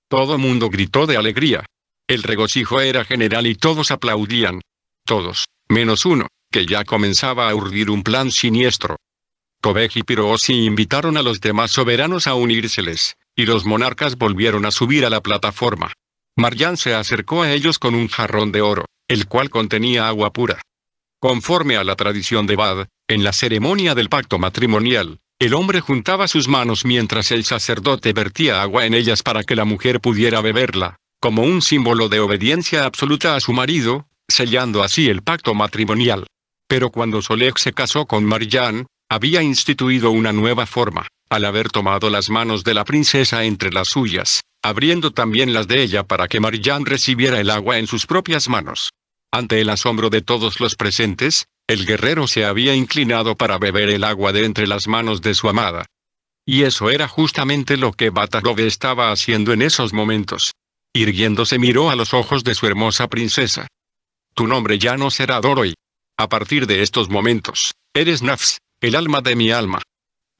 Todo mundo gritó de alegría. El regocijo era general y todos aplaudían. Todos, menos uno, que ya comenzaba a urdir un plan siniestro. Tobej y Piroosi invitaron a los demás soberanos a unírseles, y los monarcas volvieron a subir a la plataforma. Marjan se acercó a ellos con un jarrón de oro, el cual contenía agua pura. Conforme a la tradición de Bad, en la ceremonia del pacto matrimonial, el hombre juntaba sus manos mientras el sacerdote vertía agua en ellas para que la mujer pudiera beberla, como un símbolo de obediencia absoluta a su marido, sellando así el pacto matrimonial. Pero cuando Solej se casó con Marjan, había instituido una nueva forma, al haber tomado las manos de la princesa entre las suyas, abriendo también las de ella para que Marjan recibiera el agua en sus propias manos. Ante el asombro de todos los presentes, el guerrero se había inclinado para beber el agua de entre las manos de su amada. Y eso era justamente lo que Bataglove estaba haciendo en esos momentos. Irguiéndose miró a los ojos de su hermosa princesa. Tu nombre ya no será Doroi. A partir de estos momentos, eres Nafs, el alma de mi alma.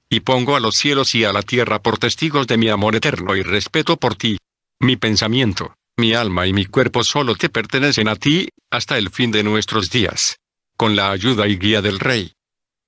Y pongo a los cielos y a la tierra por testigos de mi amor eterno y respeto por ti. Mi pensamiento, mi alma y mi cuerpo solo te pertenecen a ti, hasta el fin de nuestros días. Con la ayuda y guía del rey.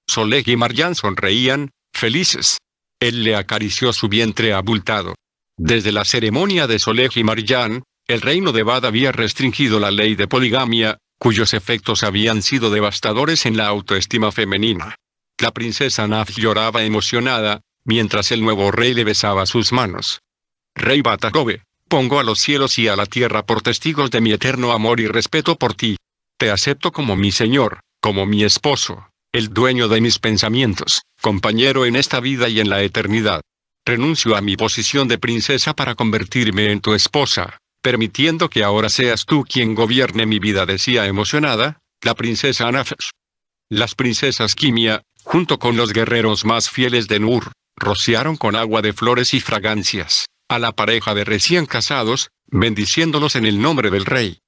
Solej y Marjan sonreían, felices. Él le acarició su vientre abultado. Desde la ceremonia de Solej y Marjan, el reino de Bad había restringido la ley de poligamia, cuyos efectos habían sido devastadores en la autoestima femenina. La princesa Nafs lloraba emocionada, mientras el nuevo rey le besaba sus manos. Rey Bataglove, pongo a los cielos y a la tierra por testigos de mi eterno amor y respeto por ti. Te acepto como mi señor, como mi esposo, el dueño de mis pensamientos, compañero en esta vida y en la eternidad. Renuncio a mi posición de princesa para convertirme en tu esposa, permitiendo que ahora seas tú quien gobierne mi vida, decía emocionada, la princesa Nafs. Las princesas Kimia, junto con los guerreros más fieles de Nur, rociaron con agua de flores y fragancias a la pareja de recién casados, bendiciéndolos en el nombre del rey.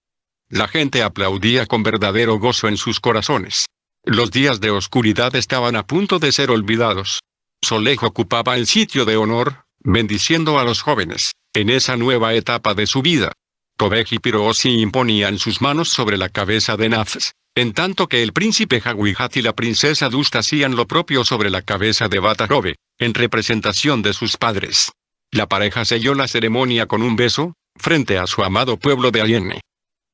La gente aplaudía con verdadero gozo en sus corazones. Los días de oscuridad estaban a punto de ser olvidados. Solej ocupaba el sitio de honor, bendiciendo a los jóvenes, en esa nueva etapa de su vida. Tobej y Pirosi imponían sus manos sobre la cabeza de Nafs, en tanto que el príncipe Hawihat y la princesa Dust hacían lo propio sobre la cabeza de Bataglove, en representación de sus padres. La pareja selló la ceremonia con un beso, frente a su amado pueblo de Ayene.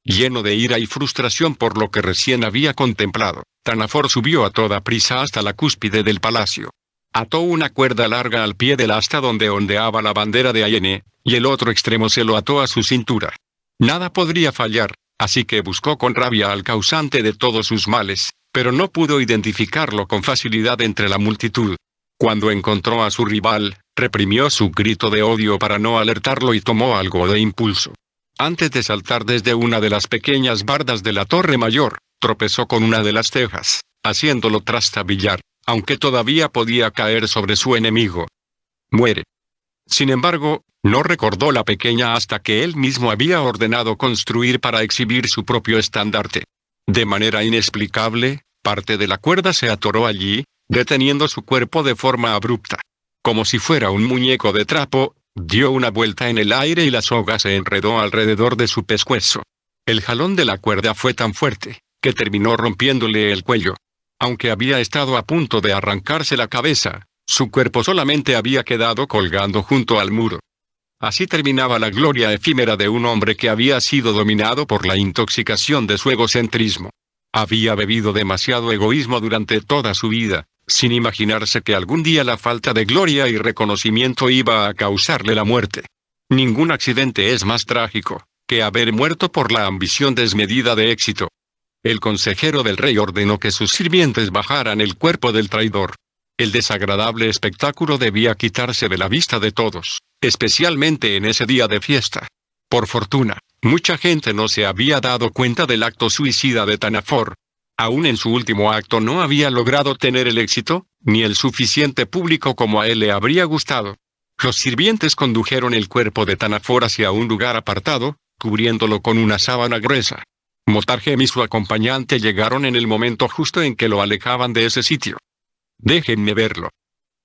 Lleno de ira y frustración por lo que recién había contemplado, Tanafor subió a toda prisa hasta la cúspide del palacio. Ató una cuerda larga al pie del asta donde ondeaba la bandera de Ayene, y el otro extremo se lo ató a su cintura. Nada podría fallar, así que buscó con rabia al causante de todos sus males, pero no pudo identificarlo con facilidad entre la multitud. Cuando encontró a su rival, reprimió su grito de odio para no alertarlo y tomó algo de impulso. Antes de saltar desde una de las pequeñas bardas de la torre mayor, tropezó con una de las tejas, haciéndolo trastabillar, aunque todavía podía caer sobre su enemigo. Muere. Sin embargo, no recordó la pequeña asta que él mismo había ordenado construir para exhibir su propio estandarte. De manera inexplicable, parte de la cuerda se atoró allí, deteniendo su cuerpo de forma abrupta. Como si fuera un muñeco de trapo, dio una vuelta en el aire y la soga se enredó alrededor de su pescuezo. El jalón de la cuerda fue tan fuerte, que terminó rompiéndole el cuello. Aunque había estado a punto de arrancarse la cabeza, su cuerpo solamente había quedado colgando junto al muro. Así terminaba la gloria efímera de un hombre que había sido dominado por la intoxicación de su egocentrismo. Había bebido demasiado egoísmo durante toda su vida, sin imaginarse que algún día la falta de gloria y reconocimiento iba a causarle la muerte. Ningún accidente es más trágico que haber muerto por la ambición desmedida de éxito. El consejero del rey ordenó que sus sirvientes bajaran el cuerpo del traidor. El desagradable espectáculo debía quitarse de la vista de todos, especialmente en ese día de fiesta. Por fortuna, mucha gente no se había dado cuenta del acto suicida de Tanafor. Aún en su último acto no había logrado tener el éxito, ni el suficiente público como a él le habría gustado. Los sirvientes condujeron el cuerpo de Tanafor hacia un lugar apartado, cubriéndolo con una sábana gruesa. Motargem y su acompañante llegaron en el momento justo en que lo alejaban de ese sitio. Déjenme verlo.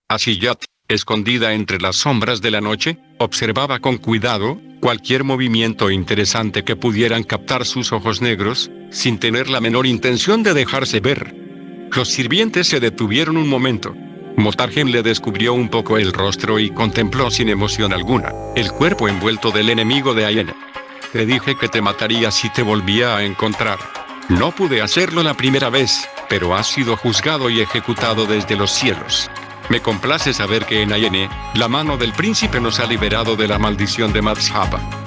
Asiyat, escondida entre las sombras de la noche, observaba con cuidado cualquier movimiento interesante que pudieran captar sus ojos negros, sin tener la menor intención de dejarse ver. Los sirvientes se detuvieron un momento. Motargem le descubrió un poco el rostro y contempló sin emoción alguna el cuerpo envuelto del enemigo de Ayene. Te dije que te mataría si te volvía a encontrar. No pude hacerlo la primera vez, pero has sido juzgado y ejecutado desde los cielos. Me complace saber que en Ayene, la mano del príncipe nos ha liberado de la maldición de Mazhaba.